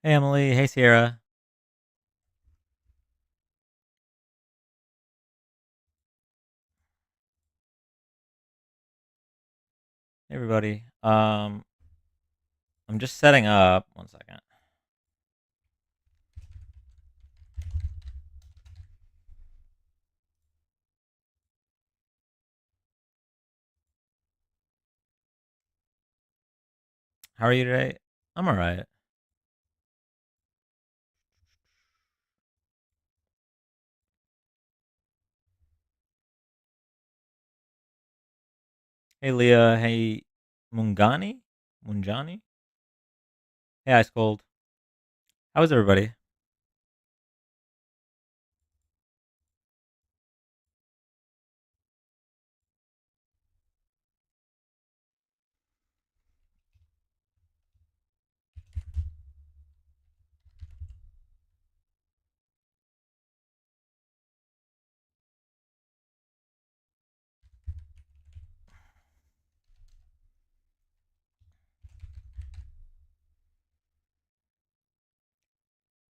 Hey Emily, hey Sierra, hey everybody. I'm just setting up. One second. How are you today? I'm all right. Hey Leah, hey Mungani, Munjani. Hey Ice Cold. How is everybody?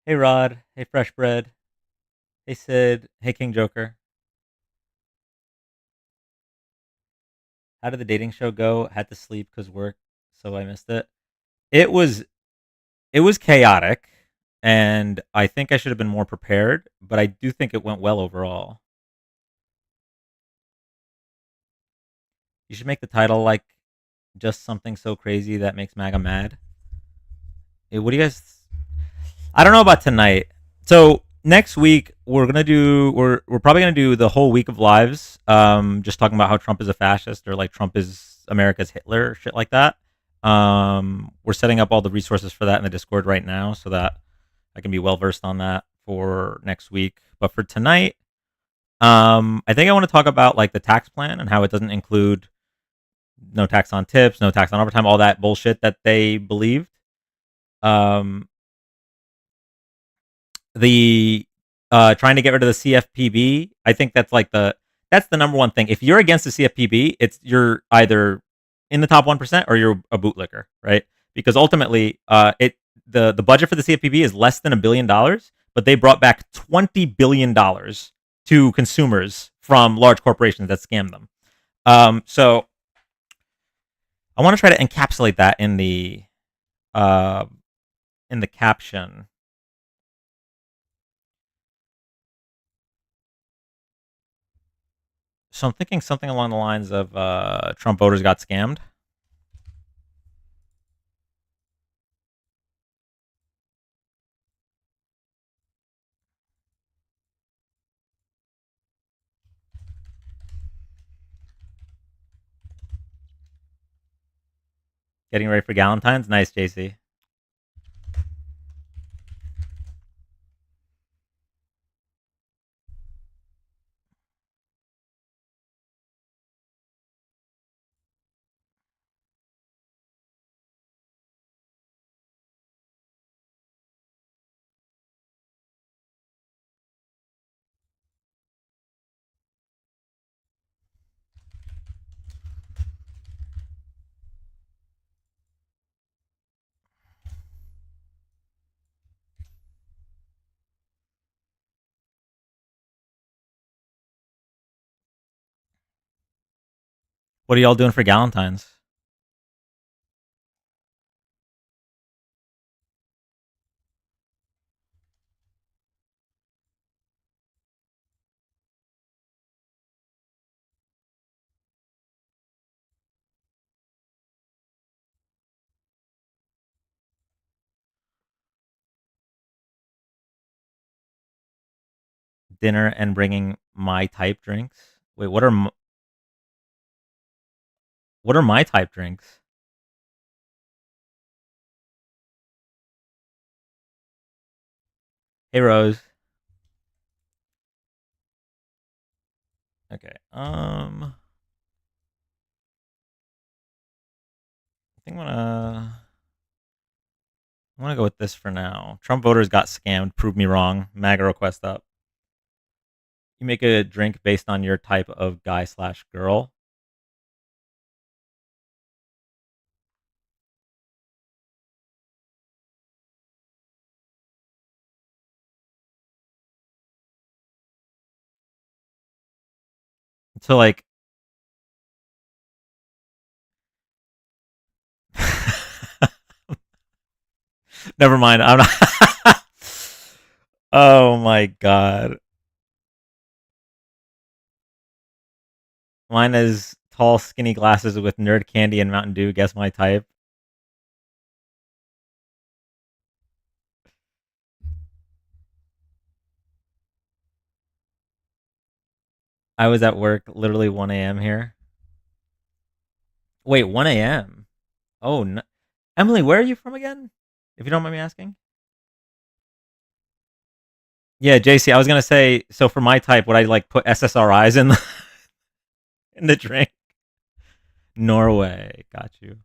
Hey Rod, hey Fresh Bread, hey Sid, hey King Joker. How did the dating show go? Had to sleep because work, so I missed it. It was it was chaotic, and I think I should have been more prepared. But I do think it went well overall. You should make the title like just something so crazy that makes Maga mad. What do you guys? I don't know about tonight. So next week we're probably gonna do the whole week of lives, just talking about how Trump is a fascist or like Trump is America's Hitler, shit like that. We're setting up all the resources for that in the Discord right now, so that I can be well versed on that for next week. But for tonight, I think I want to talk about like the tax plan and how it doesn't include no tax on tips, no tax on overtime, all that bullshit that they believed. Um, the trying to get rid of the CFPB. I think that's the number one thing. If you're against the CFPB, it's you're either in the top 1% or you're a bootlicker, right? Because ultimately, the budget for the CFPB is less than $1 billion, but they brought back $20 billion to consumers from large corporations that scam them. So I want to try to encapsulate that uh, in the caption. So I'm thinking something along the lines of Trump voters got scammed. Getting ready for Galentine's. Nice, JC. What are y'all doing for Galentine's? Dinner and bringing my type drinks. Wait, what are my type drinks? Hey Rose. Okay. I think I'm gonna go with this for now. Trump voters got scammed. Prove me wrong. MAGA request up. You make a drink based on your type of guy/girl. So like, never mind. I'm not. Oh my god. Mine is tall, skinny glasses with nerd candy and Mountain Dew. Guess my type. I was at work literally 1 a.m. here. Wait, 1 a.m. Oh, no. Emily, where are you from again? If you don't mind me asking. Yeah, JC. I was gonna say. So for my type, would I like put SSRIs in in the drink? Norway. Got you.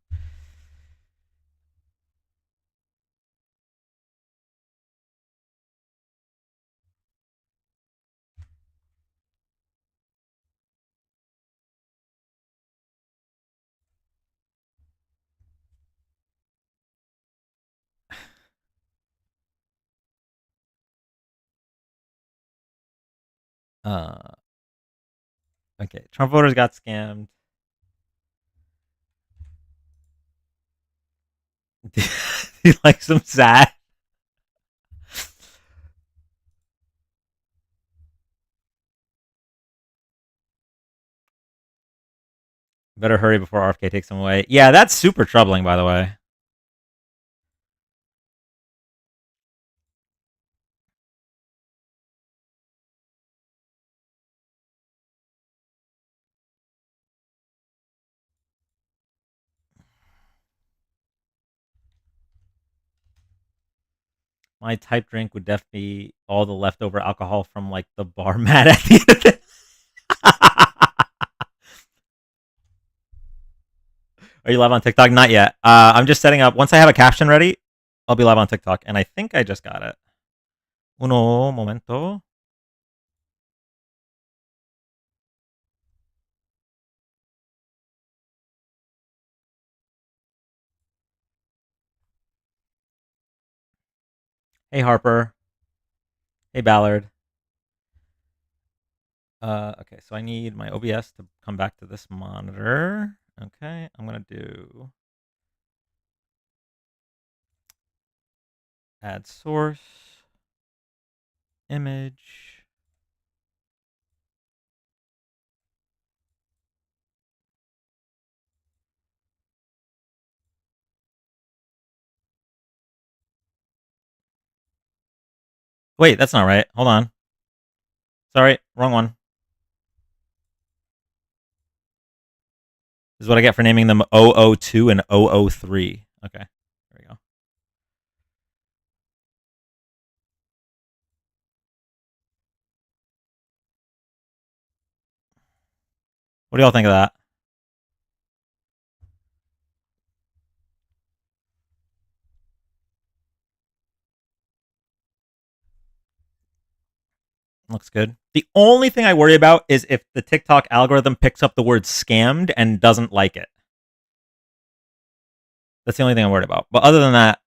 Uh, okay. Trump voters got scammed. He likes some sad. Better hurry before RFK takes him away. Yeah, that's super troubling, by the way. My type drink would definitely be all the leftover alcohol from like the bar mat at the end of it. Are you live on TikTok? Not yet. I'm just setting up. Once I have a caption ready, I'll be live on TikTok, and I think I just got it. Uno momento. Hey Harper. Hey Ballard. Okay, so I need my OBS to come back to this monitor. Okay, I'm gonna do add source, image. Wait, that's not right. Hold on. Sorry, wrong one. This is what I get for naming them 002 and 003. Okay, there we go. What do y'all think of that? Looks good. The only thing I worry about is if the TikTok algorithm picks up the word scammed and doesn't like it. That's the only thing I'm worried about. But other than that,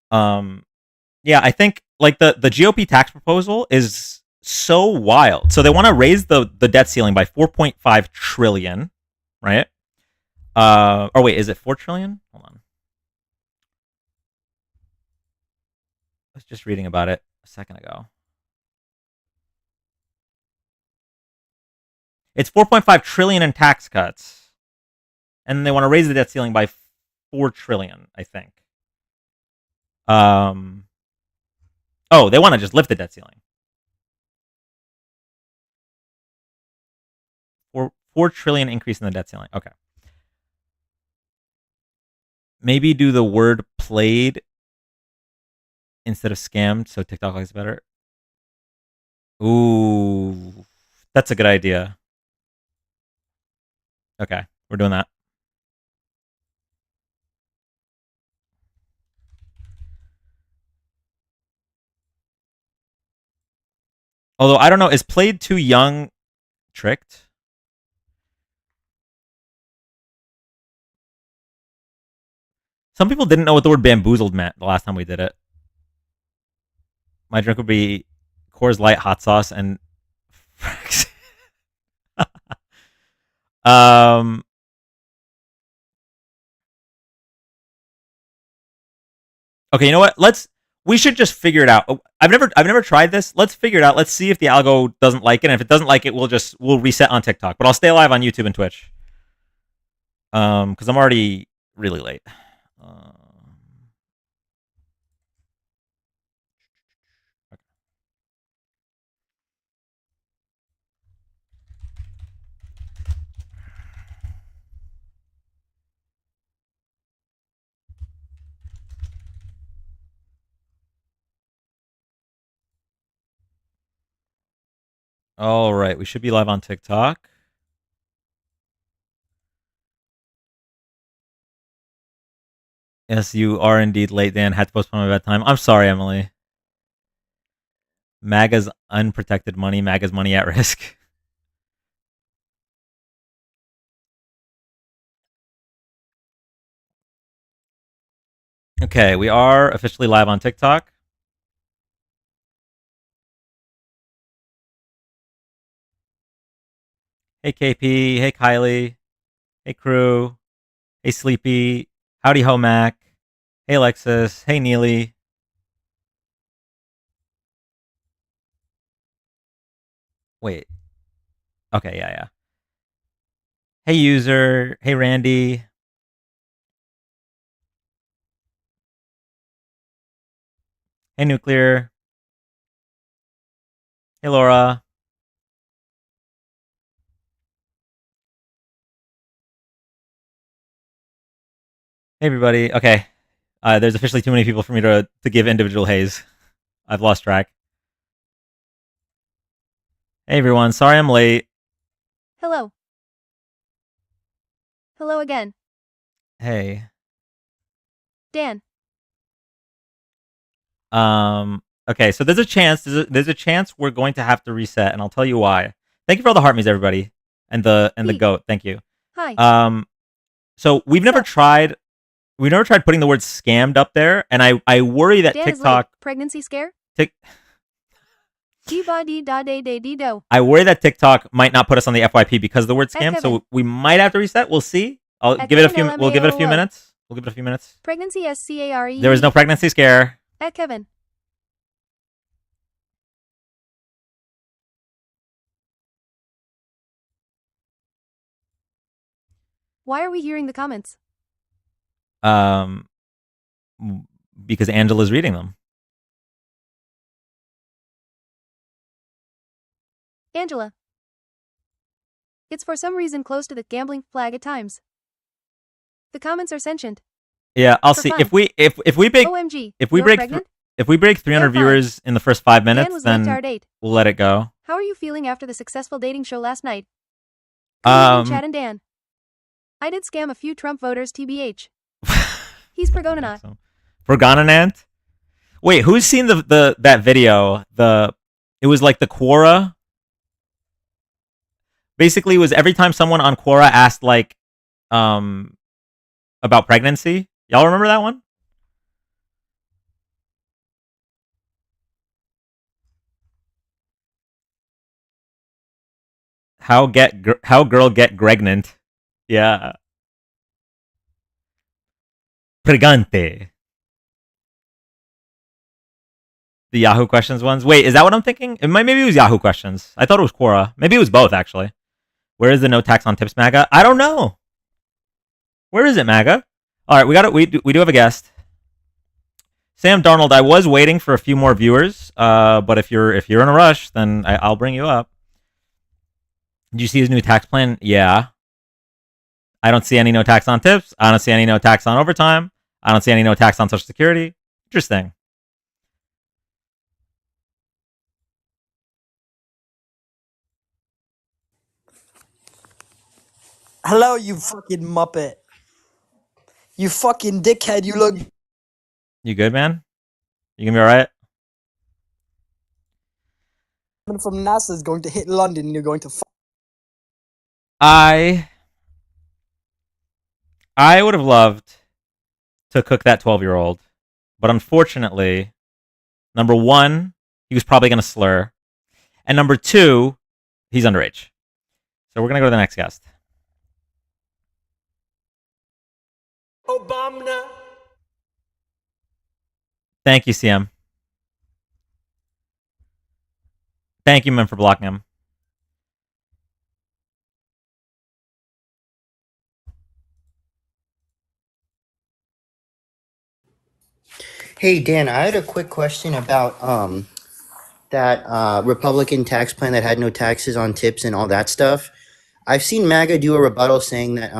yeah, I think like the GOP tax proposal is so wild. So they want to raise the debt ceiling by 4.5 trillion, right? Or wait, is it 4 trillion? Hold on. I was just reading about it a second ago. It's 4.5 trillion in tax cuts, and they want to raise the debt ceiling by 4 trillion, I think. Um, oh, they want to just lift the debt ceiling. 4 trillion increase in the debt ceiling. Okay. Maybe do the word played instead of scammed so TikTok likes better. Ooh, that's a good idea. Okay, we're doing that. Although I don't know, is played too young tricked? Some people didn't know what the word bamboozled meant the last time we did it. My drink would be Coors Light hot sauce and Um, okay, you know what? We should just figure it out. I've never tried this. Let's figure it out. Let's see if the algo doesn't like it. And if it doesn't like it, we'll reset on TikTok. But I'll stay live on YouTube and Twitch. Because I'm already really late. All right, we should be live on TikTok. Yes, you are indeed late, Dan. Had to postpone my bedtime. I'm sorry, Emily. Maga's unprotected money. Maga's money at risk. Okay, we are officially live on TikTok. Hey, KP. Hey, Kylie. Hey, crew. Hey, Sleepy. Howdy, ho, Mac. Hey, Alexis. Hey, Neely. Wait. Okay, yeah. Hey, user. Hey, Randy. Hey, Nuclear. Hey, Laura. Hey, everybody. Okay. There's officially too many people for me to give individual haze. I've lost track. Hey, everyone. Sorry I'm late. Hello. Hello again. Hey. Dan. Okay, so there's a chance we're going to have to reset, and I'll tell you why. Thank you for all the heart me's, everybody, and the goat. Thank you. Hi. So we've never tried putting the word scammed up there, and I worry that Dan TikTok pregnancy scare. I worry that TikTok might not put us on the FYP because of the word scam, so we might have to reset. We'll see. We'll give it a few minutes. We'll give it a few minutes. Pregnancy SCARE. There was no pregnancy scare. At Kevin. Why are we hearing the comments? Because Angela's reading them. Angela. It's for some reason close to the gambling flag at times. The comments are sentient. Yeah, I'll see. If we break OMG, if we break 300 viewers in the first 5 minutes, then we'll let it go. How are you feeling after the successful dating show last night? Chad and Dan. I did scam a few Trump voters, TBH. He's Pergonanant. Pergonanant? Wait, who's seen that video? It was like the Quora. Basically, it was every time someone on Quora asked like about pregnancy. Y'all remember that one? How girl get pregnant? Yeah. Pregante. The Yahoo questions ones. Wait, is that what I'm thinking? Maybe it was Yahoo questions. I thought it was Quora. Maybe it was both actually. Where is the no tax on tips, Maga? I don't know. Where is it, Maga? All right, we got it. We do have a guest. Sam Darnold. I was waiting for a few more viewers, but if you're in a rush, then I'll bring you up. Did you see his new tax plan? Yeah. I don't see any no tax on tips. I don't see any no tax on overtime. I don't see any no tax on Social Security. Interesting. Hello, you fucking muppet. You fucking dickhead, you look... You good, man? You gonna be alright? From NASA is going to hit London and you're going to I would have loved to cook that 12-year-old, but unfortunately, number one, he was probably going to slur, and number two, he's underage. So we're going to go to the next guest. Obama. Thank you, CM. Thank you, man, for blocking him. Hey Dan, I had a quick question about that Republican tax plan that had no taxes on tips and all that stuff. I've seen MAGA do a rebuttal saying that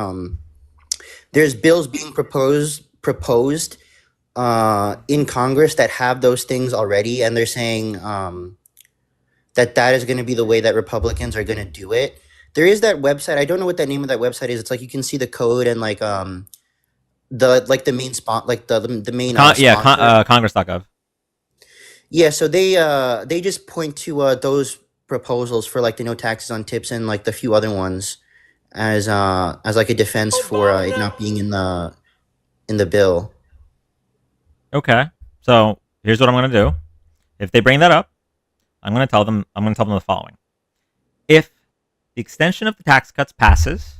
there's bills being proposed in Congress that have those things already, and they're saying that is going to be the way that Republicans are going to do it. There is that website. I don't know what the name of that website is. It's like you can see the code and like the main spot, like the main sponsor. Congress.gov. Yeah, so they just point to those proposals for like the no taxes on tips and like the few other ones as like a defense for it not being in the bill. Okay. So here's what I'm going to do. If they bring that up, I'm going to tell them the following. If the extension of the tax cuts passes,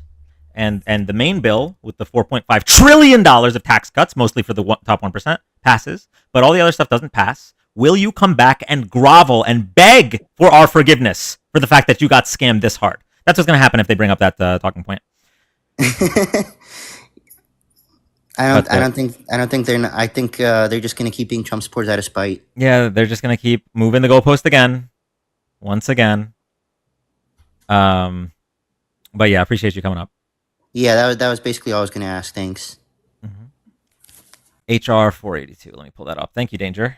and the main bill with the $4.5 trillion of tax cuts, mostly for the top 1%, passes, but all the other stuff doesn't pass, will you come back and grovel and beg for our forgiveness for the fact that you got scammed this hard? That's what's going to happen if they bring up that talking point. I don't think they're. I think they're just gonna keep being Trump supporters out of spite. Yeah, they're just going to keep moving the goalpost again, once again. But yeah, I appreciate you coming up. Yeah, that was basically all I was gonna ask. Thanks. HR 482. Let me pull that up. Thank you, Danger.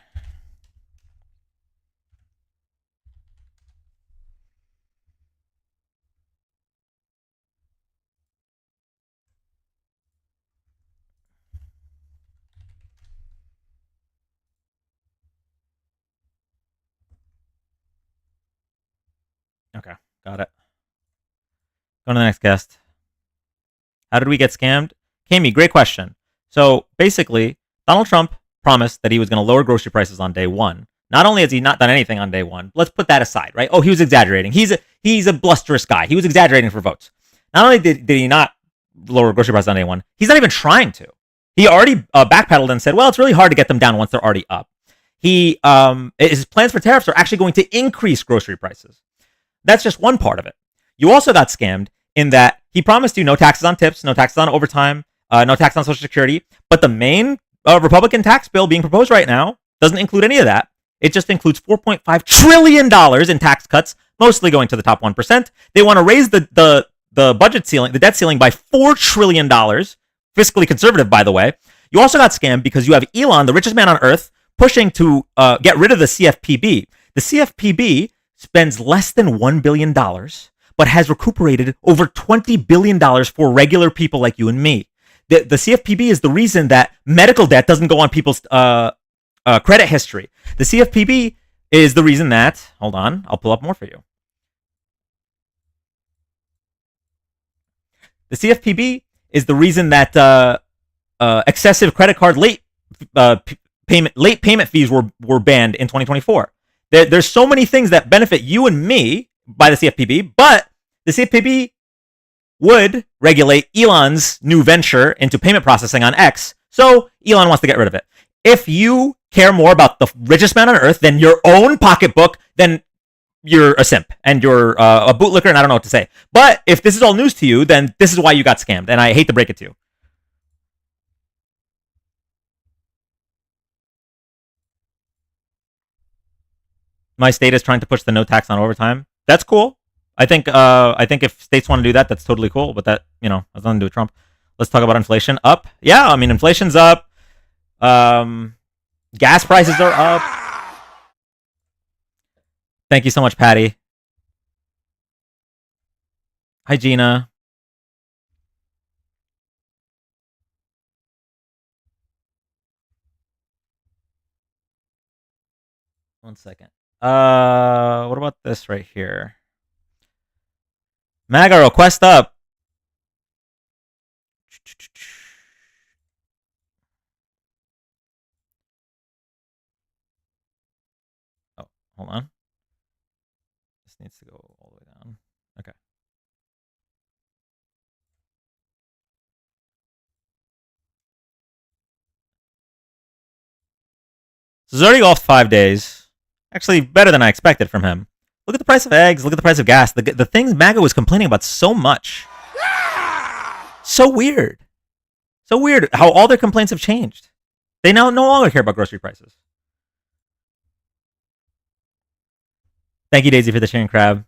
Okay, got it. Go to the next guest. How did we get scammed? Kami, great question. So basically, Donald Trump promised that he was going to lower grocery prices on day one. Not only has he not done anything on day one, let's put that aside, right? Oh, he was exaggerating. He's a blusterous guy. He was exaggerating for votes. Not only did he not lower grocery prices on day one, he's not even trying to. He already backpedaled and said, well, it's really hard to get them down once they're already up. His plans for tariffs are actually going to increase grocery prices. That's just one part of it. You also got scammed in that he promised you no taxes on tips, no taxes on overtime, no tax on Social Security. But the main Republican tax bill being proposed right now doesn't include any of that. It just includes $4.5 trillion in tax cuts, mostly going to the top 1%. They want to raise the budget ceiling, the debt ceiling by $4 trillion, fiscally conservative, by the way. You also got scammed because you have Elon, the richest man on earth, pushing to get rid of the CFPB. The CFPB spends less than $1 billion, but has recuperated over $20 billion for regular people like you and me. The CFPB is the reason that medical debt doesn't go on people's credit history. The CFPB is the reason that, hold on, I'll pull up more for you. The CFPB is the reason that excessive credit card late payment fees were banned in 2024. There's so many things that benefit you and me by the CFPB, but the CFPB would regulate Elon's new venture into payment processing on X, so Elon wants to get rid of it. If you care more about the richest man on earth than your own pocketbook, then you're a simp and you're a bootlicker, and I don't know what to say. But if this is all news to you, then this is why you got scammed, and I hate to break it to you. My state is trying to push the no tax on overtime. That's cool. I think if states want to do that, that's totally cool. But that has nothing to do with Trump. Let's talk about inflation. Up. Yeah, I mean inflation's up. Gas prices are up. Thank you so much, Patty. Hi, Gina. One second. What about this right here? Maga request up. Oh, hold on. This needs to go all the way down. Okay. So he's already off 5 days. Actually, better than I expected from him. Look at the price of eggs. Look at the price of gas. The things Maga was complaining about so much. So weird. So weird how all their complaints have changed. They now no longer care about grocery prices. Thank you, Daisy, for the sharing crab.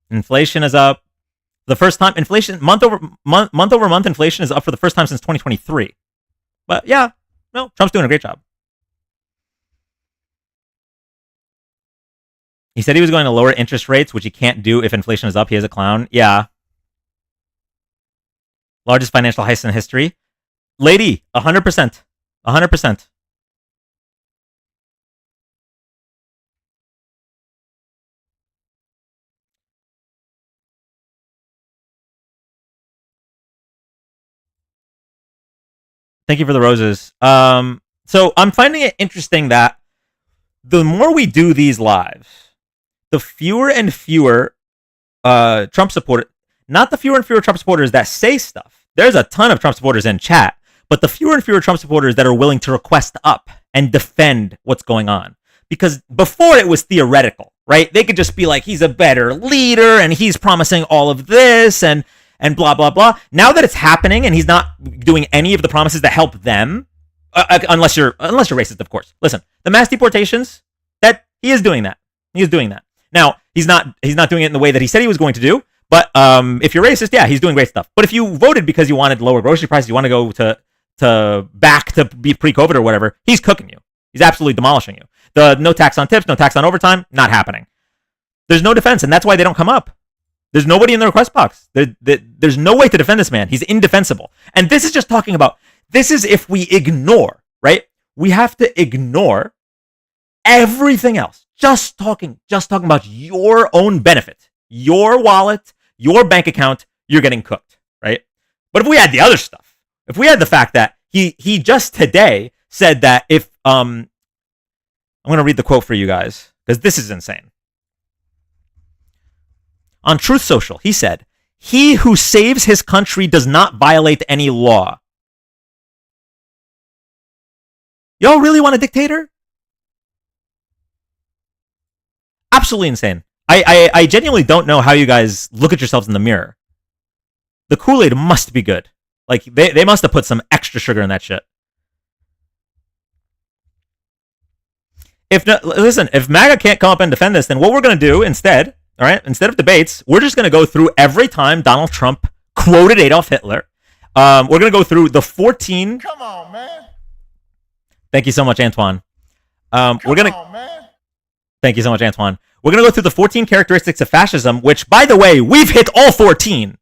Inflation is up. The first time inflation month over month inflation is up for the first time since 2023. But yeah, no, Trump's doing a great job. He said he was going to lower interest rates, which he can't do if inflation is up. He is a clown. Yeah. Largest financial heist in history. Lady, 100%. 100%. Thank you for the roses. So I'm finding it interesting that the more we do these lives, the fewer and fewer Trump supporters, not the fewer and fewer Trump supporters that say stuff. There's a ton of Trump supporters in chat, but the fewer and fewer Trump supporters that are willing to request up and defend what's going on. Because before it was theoretical, right? They could just be like, he's a better leader and he's promising all of this and blah, blah, blah. Now that it's happening and he's not doing any of the promises that help them, unless you're racist, of course. Listen, the mass deportations, that he is doing that. He is doing that. Now, he's not doing it in the way that he said he was going to do. But if you're racist, yeah, he's doing great stuff. But if you voted because you wanted lower grocery prices, you want to go to back to be pre-COVID or whatever, he's cooking you. He's absolutely demolishing you. The no tax on tips, no tax on overtime, not happening. There's no defense, and that's why they don't come up. There's nobody in the request box. There's no way to defend this man. He's indefensible. And this is just talking about, this is if we ignore, right? We have to ignore everything else. Just talking about your own benefit, your wallet, your bank account, you're getting cooked, right? But if we had the other stuff, if we had the fact that he just today said that if I'm going to read the quote for you guys because this is insane. On Truth Social, he said, "He who saves his country does not violate any law." Y'all really want a dictator? Absolutely insane. I genuinely don't know how you guys look at yourselves in the mirror. The Kool-Aid must be good. Like, they must have put some extra sugar in that shit. If MAGA can't come up and defend this, then what we're going to do instead, all right, instead of debates, we're just going to go through every time Donald Trump quoted Adolf Hitler. We're going to go through the 14... Come on, man. Thank you so much, Antoine. Thank you so much, Antoine. We're going to go through the 14 characteristics of fascism, which, by the way, we've hit all 14.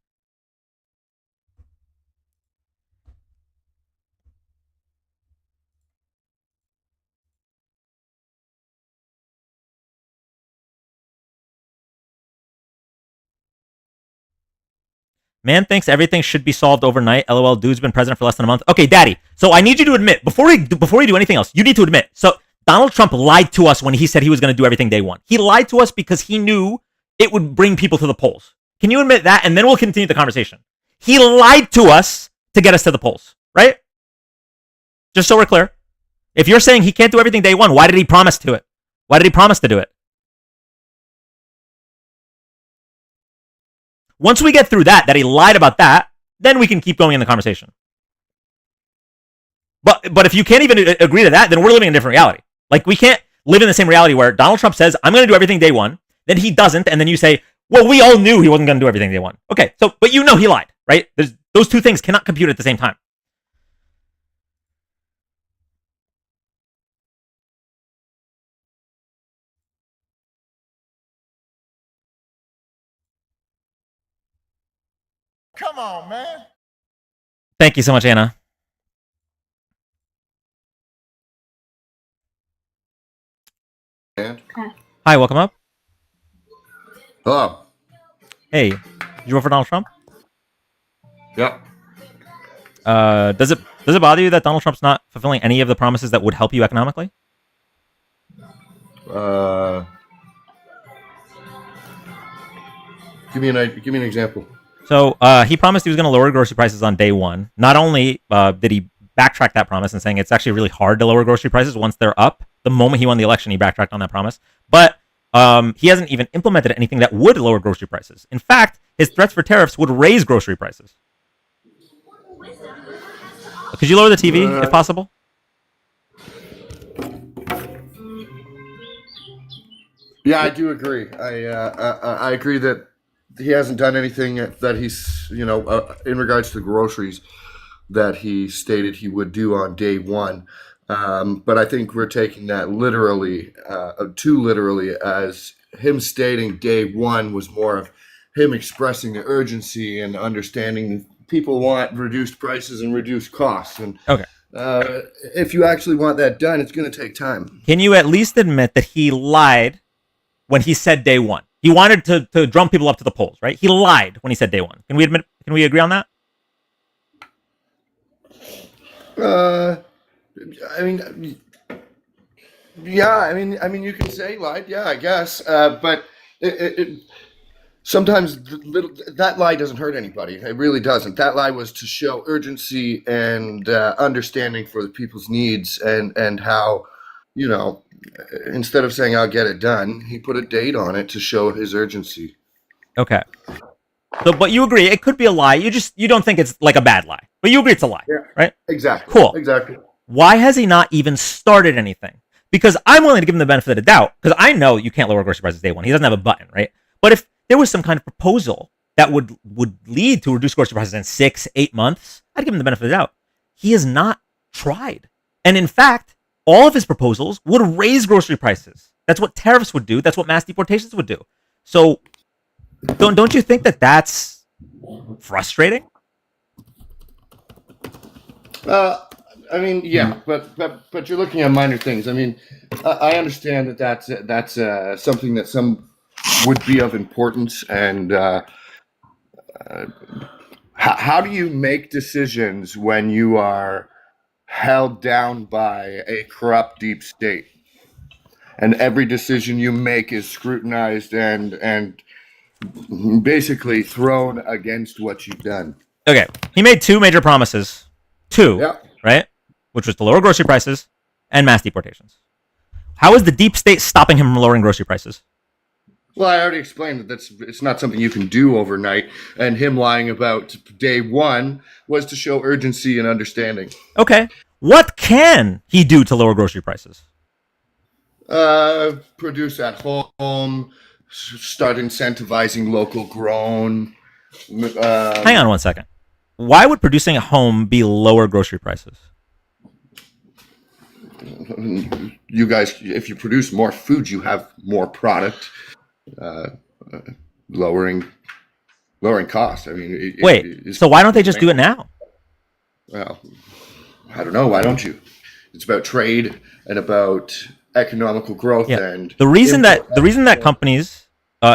Man thinks everything should be solved overnight. LOL, dude's been president for less than a month. Okay, Daddy. So I need you to admit, before we do anything else, you need to admit. So Donald Trump lied to us when he said he was going to do everything day one. He lied to us because he knew it would bring people to the polls. Can you admit that? And then we'll continue the conversation. He lied to us to get us to the polls, right? Just so we're clear. If you're saying he can't do everything day one, why did he promise to it? Why did he promise to do it? Once we get through that he lied about that, then we can keep going in the conversation. But if you can't even agree to that, then we're living in a different reality. Like, we can't live in the same reality where Donald Trump says, I'm going to do everything day one, then he doesn't, and then you say, well, we all knew he wasn't going to do everything day one. Okay, so, but you know he lied, right? Those two things cannot compute at the same time. Come on, man. Thank you so much, Anna. Hi, welcome up. Hello. Hey, did you vote for Donald Trump? Yep. Does it bother you that Donald Trump's not fulfilling any of the promises that would help you economically? Give me an example. So he promised he was going to lower grocery prices on day one. Not only did he backtracked that promise and saying it's actually really hard to lower grocery prices once they're up. The moment he won the election, he backtracked on that promise. But he hasn't even implemented anything that would lower grocery prices. In fact, his threats for tariffs would raise grocery prices. Could you lower the TV if possible? Yeah, I do agree. I agree that he hasn't done anything that he's, in regards to groceries that he stated he would do on day one. But I think we're taking that literally, too literally, as him stating day one was more of him expressing the urgency and understanding people want reduced prices and reduced costs. And okay, if you actually want that done, it's going to take time. Can you at least admit that he lied when he said day one? He wanted to drum people up to the polls, right? He lied when he said day one. Can we admit? Can we agree on that? I mean, yeah. I mean, you can say lied. Yeah, I guess. But sometimes that lie doesn't hurt anybody. It really doesn't. That lie was to show urgency and understanding for the people's needs, and how, instead of saying I'll get it done, he put a date on it to show his urgency. Okay. So, but you agree it could be a lie. You don't think it's like a bad lie, but you agree it's a lie, Yeah. right? Exactly. Cool. Exactly. Why has he not even started anything? Because I'm willing to give him the benefit of the doubt, because I know you can't lower grocery prices day one. He doesn't have a button, right? But if there was some kind of proposal that would lead to reduce grocery prices in 6-8 months, I'd give him the benefit of the doubt. He has not tried. And in fact, all of his proposals would raise grocery prices. That's what tariffs would do. That's what mass deportations would do. So don't you think that that's frustrating? I mean, yeah, but you're looking at minor things. I mean, I understand that that's something that some would be of importance, and how do you make decisions when you are held down by a corrupt deep state, and every decision you make is scrutinized and basically thrown against what you've done? Okay, he made two major promises. Two, Yeah. right? Which was to lower grocery prices and mass deportations. How is the deep state stopping him from lowering grocery prices? Well, I already explained that it's not something you can do overnight, and him lying about day one was to show urgency and understanding. Okay, what can he do to lower grocery prices? Produce at home, start incentivizing local grown. Hang on one second. Why would producing at home be lower grocery prices? You guys, if you produce more food, you have more product, lowering costs. I mean, Wait, so why don't they just do it now? Well, I don't know. Why don't you? It's about trade and about economical growth. Yeah. And the reason that companies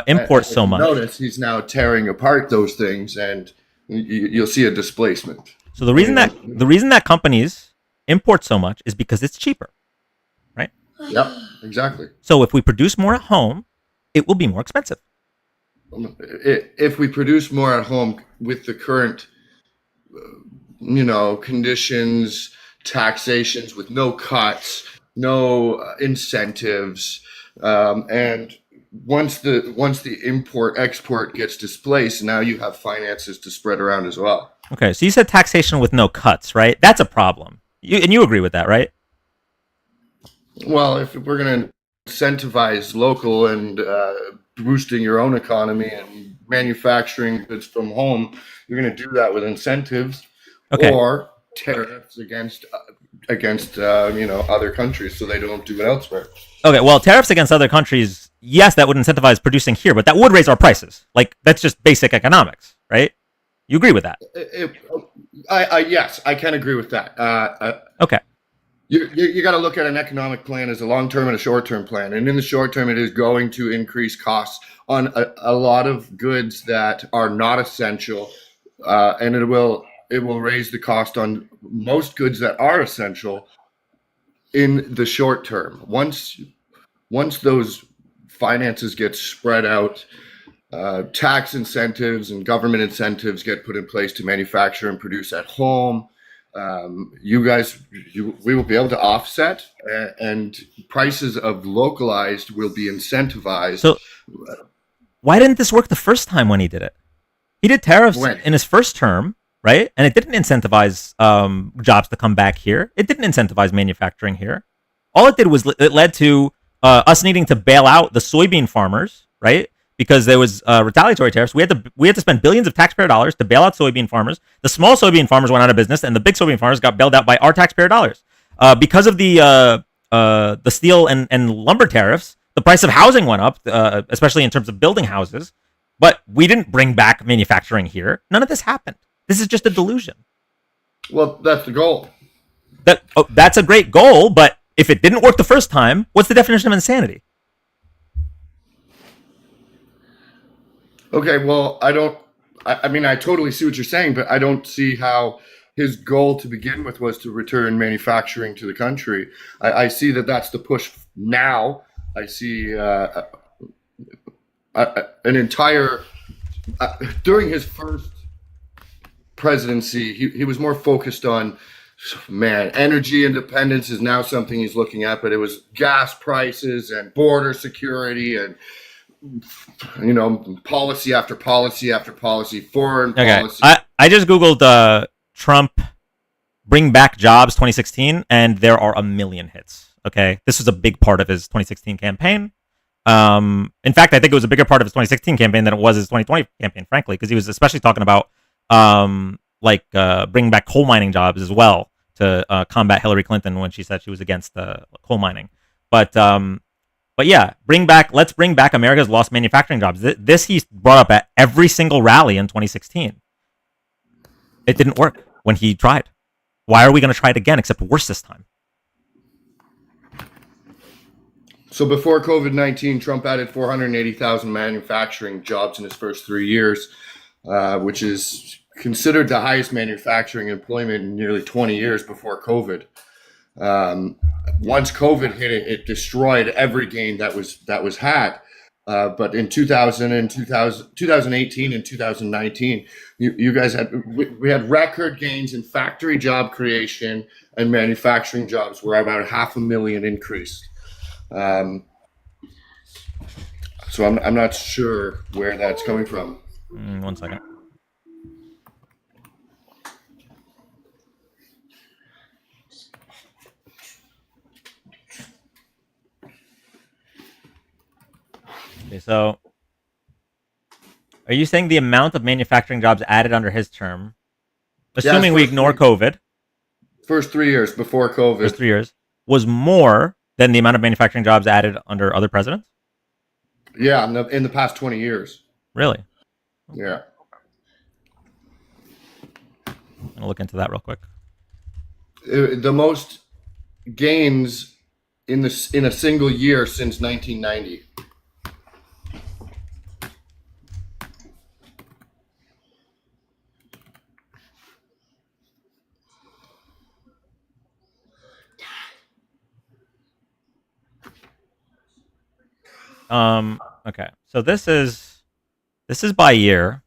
import so much. Notice he's now tearing apart those things, and you'll see a displacement. So the reason that companies import so much is because it's cheaper, right? Yep, exactly. So if we produce more at home, it will be more expensive. If we produce more at home with the current, conditions, taxations with no cuts, no incentives, and once the import export gets displaced, now you have finances to spread around as well. Okay, so you said taxation with no cuts, right? That's a problem. You agree with that, right? Well, if we're going to incentivize local and boosting your own economy and manufacturing goods from home, you're going to do that with incentives, okay, or tariffs against other countries so they don't do it elsewhere. Okay, well, tariffs against other countries, yes, that would incentivize producing here, but that would raise our prices. Like, that's just basic economics, right? You agree with that? Yes, I can agree with that. Okay. You got to look at an economic plan as a long-term and a short-term plan. And in the short term, it is going to increase costs on a lot of goods that are not essential, and it will raise the cost on most goods that are essential in the short term. Once those finances get spread out, tax incentives and government incentives get put in place to manufacture and produce at home. You guys, we will be able to offset, and prices of localized will be incentivized. So why didn't this work the first time when he did it? He did tariffs When? in his first term, right? And it didn't incentivize jobs to come back here. It didn't incentivize manufacturing here. All it did was it led to us needing to bail out the soybean farmers, right? Because there was retaliatory tariffs. We had to spend billions of taxpayer dollars to bail out soybean farmers. The small soybean farmers went out of business, and the big soybean farmers got bailed out by our taxpayer dollars. Because of the steel and lumber tariffs, the price of housing went up, especially in terms of building houses. But we didn't bring back manufacturing here. None of this happened. This is just a delusion. Well, that's the goal. That's a great goal, but if it didn't work the first time, what's the definition of insanity? Okay, well, I mean, I totally see what you're saying, but I don't see how his goal to begin with was to return manufacturing to the country. I see that that's the push now. I see an entire during his first presidency, he was more focused on, man, energy independence is now something he's looking at, but it was gas prices and border security and policy after policy after policy, foreign policy. I just googled Trump bring back jobs 2016, and there are a million hits. Okay, this was a big part of his 2016 campaign. In fact, I think it was a bigger part of his 2016 campaign than it was his 2020 campaign, frankly, because he was especially talking about bringing back coal mining jobs as well to combat Hillary Clinton when she said she was against coal mining. But yeah, let's bring back America's lost manufacturing jobs. This he brought up at every single rally in 2016. It didn't work when he tried. Why are we going to try it again, except worse this time? So before COVID-19, Trump added 480,000 manufacturing jobs in his first 3 years, which is considered the highest manufacturing employment in nearly 20 years before COVID. Once COVID hit, it destroyed every gain that was had. But in 2018 and 2019, you guys we had record gains in factory job creation, and manufacturing jobs were about 500,000 increased. So I'm not sure where that's coming from. 1 second. Okay, so are you saying the amount of manufacturing jobs added under his term, assuming we ignore COVID, first 3 years before COVID, first 3 years, was more than the amount of manufacturing jobs added under other presidents? Yeah, in the past 20 years. Really? Yeah. I'm gonna look into that real quick. The most gains in a single year since 1990. Okay. So this is by year,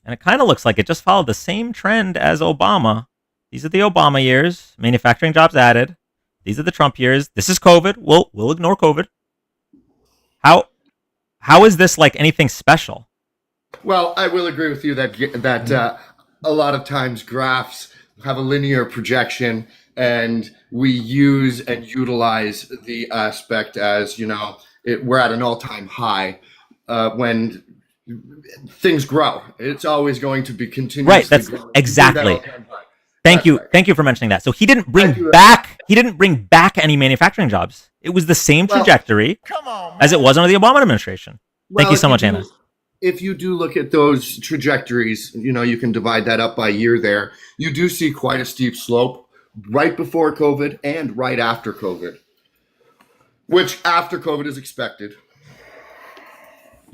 and it kind of looks like it just followed the same trend as Obama. These are the Obama years, manufacturing jobs added. These are the Trump years. This is COVID. We'll ignore COVID. How is this like anything special? Well, I will agree with you that a lot of times graphs have a linear projection, and we use and utilize the aspect as, we're at an all-time high. When things grow, it's always going to be continuously Right. That's growing. exactly. Thank you for mentioning that. So he didn't bring back any manufacturing jobs. It was the same trajectory as it was under the Obama administration. Thank you so much, Anna. If you do look at those trajectories, you can divide that up by year there. You do see quite a steep slope right before COVID and right after COVID, which after COVID is expected.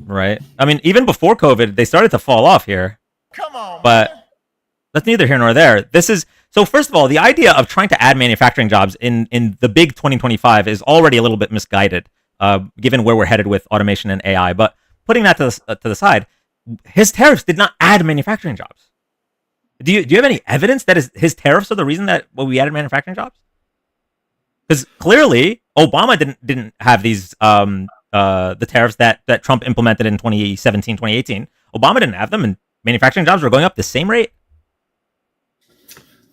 Right. I mean, even before COVID, they started to fall off here. Come on, But man. that's neither here nor there. So first of all, the idea of trying to add manufacturing jobs in the big 2025 is already a little bit misguided, given where we're headed with automation and AI. But putting that to the side, his tariffs did not add manufacturing jobs. Do you have any evidence that his tariffs are the reason that we added manufacturing jobs? Because clearly Obama didn't have these the tariffs that Trump implemented in 2017, 2018. Obama didn't have them, and manufacturing jobs were going up the same rate.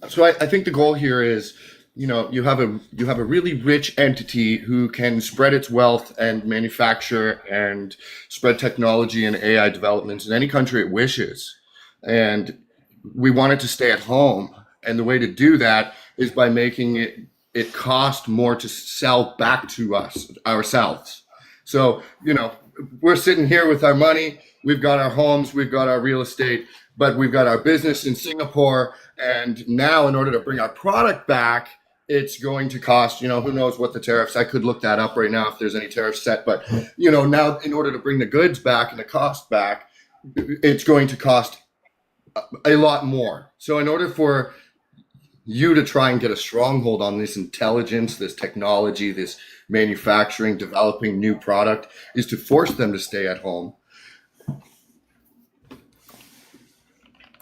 So I think the goal here is, you have a really rich entity who can spread its wealth and manufacture and spread technology and AI developments in any country it wishes, and we want it to stay at home. And the way to do that is by making it cost more to sell back to ourselves. So, we're sitting here with our money, we've got our homes, we've got our real estate, but we've got our business in Singapore. And now in order to bring our product back, it's going to cost, who knows what the tariffs, I could look that up right now if there's any tariffs set, but, now in order to bring the goods back and the cost back, it's going to cost a lot more. So in order for you to try and get a stronghold on this intelligence, this technology, this manufacturing, developing new product, is to force them to stay at home.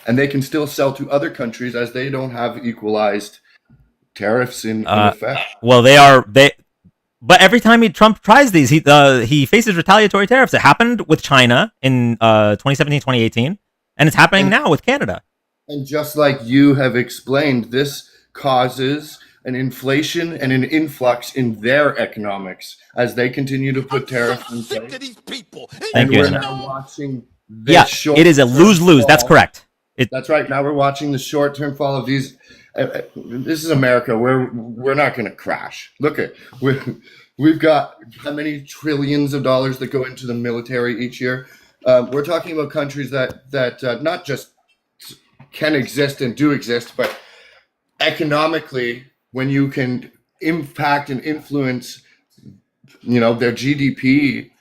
And they can still sell to other countries as they don't have equalized tariffs in effect. Well, but every time Trump tries these, he faces retaliatory tariffs. It happened with China in 2017, 2018, and it's happening now with Canada. And just like you have explained, this causes an inflation and an influx in their economics as they continue to put tariffs in place. To these people. Thank you. We're now watching this it is a lose-lose. That's correct. That's right. Now we're watching the short-term fall of these. This is America. We're not going to crash. Look at we've got how many trillions of dollars that go into the military each year. We're talking about countries that not just can exist and do exist, but economically, when you can impact and influence, their GDP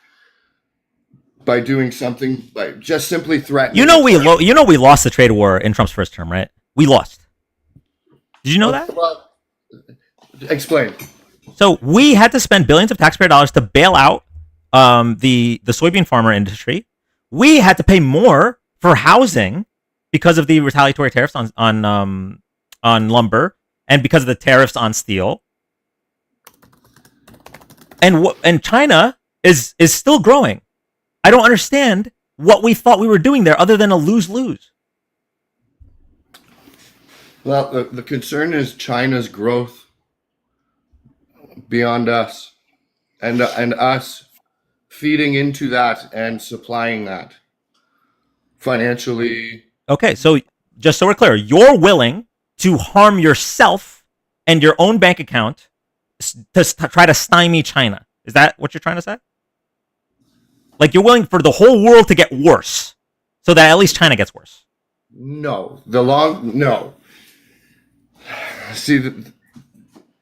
by doing something, by just simply threatening. We lost the trade war in Trump's first term, right? We lost. Did you know that? Well, explain. So we had to spend billions of taxpayer dollars to bail out the soybean farmer industry. We had to pay more for housing because of the retaliatory tariffs on lumber and because of the tariffs on steel. And China is still growing. I don't understand what we thought we were doing there other than a lose-lose. Well, the concern is China's growth beyond us, and us feeding into that and supplying that financially. Okay, so just so we're clear, you're willing to harm yourself and your own bank account to try to stymie China. Is that what you're trying to say? Like you're willing for the whole world to get worse so that at least China gets worse? No. No. See,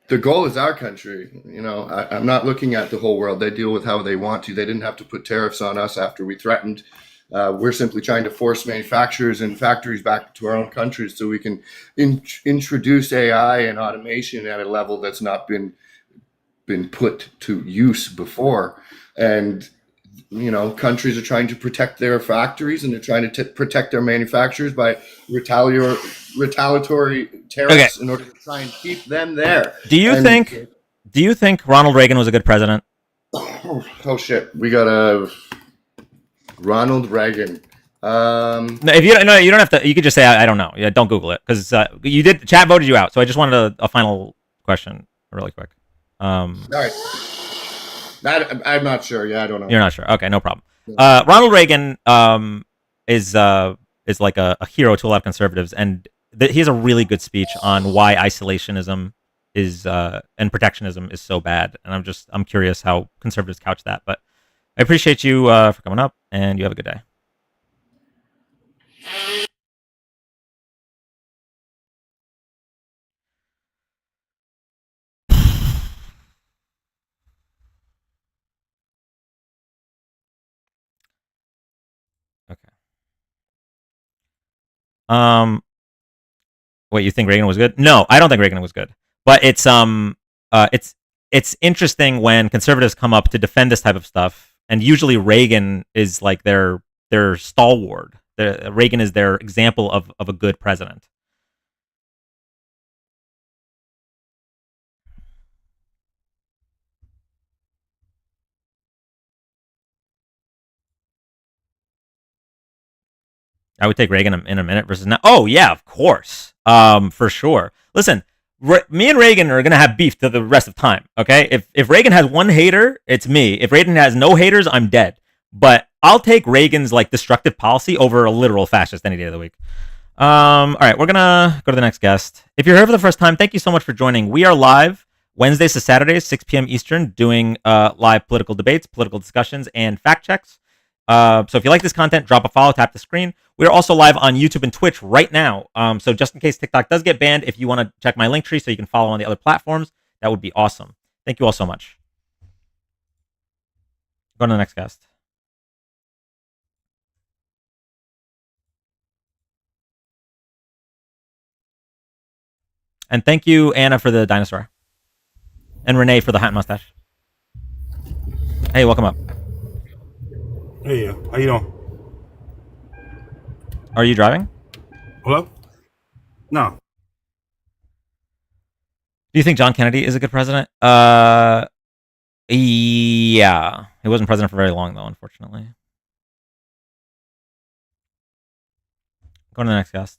the goal is our country. I'm not looking at the whole world. They deal with how they want to. They didn't have to put tariffs on us after we threatened. We're simply trying to force manufacturers and factories back to our own countries so we can introduce AI and automation at a level that's not been put to use before. And countries are trying to protect their factories and they're trying to protect their manufacturers by retaliatory tariffs in order to try and keep them there. Do you think Ronald Reagan was a good president? Oh shit, we got a Ronald Reagan. No, if you don't have to. You could just say I don't know. Yeah, don't Google it because chat voted you out. So I just wanted a final question, really quick. All right. I'm not sure. Yeah, I don't know. You're not sure. Okay, no problem. Ronald Reagan is like a hero to a lot of conservatives, and he has a really good speech on why isolationism is and protectionism is so bad. And I'm curious how conservatives couch that. But I appreciate you for coming up, and you have a good day. Okay. Wait, you think Reagan was good? No, I don't think Reagan was good. But it's interesting when conservatives come up to defend this type of stuff, and usually Reagan is like their stalwart. Reagan is their example of a good president. I would take Reagan in a minute versus now. Oh yeah, of course, for sure. Listen, me and Reagan are gonna have beef to the rest of time. Okay, if Reagan has one hater, it's me. If Reagan has no haters, I'm dead. But I'll take Reagan's like destructive policy over a literal fascist any day of the week. All right, we're gonna go to the next guest. If you're here for the first time, thank you so much for joining. We are live Wednesdays to Saturdays, 6 p.m. Eastern, doing live political debates, political discussions, and fact checks. So if you like this content, drop a follow, tap the screen. We are also live on YouTube and Twitch right now. So just in case TikTok does get banned, if you want to check my link tree so you can follow on the other platforms, that would be awesome. Thank you all so much. Go to the next guest. And thank you, Anna, for the dinosaur. And Renee for the hat and mustache. Hey, welcome up. Hey, how you doing? Are you driving? Hello? No. Do you think John Kennedy is a good president? Yeah. He wasn't president for very long, though, unfortunately. Go to the next guest.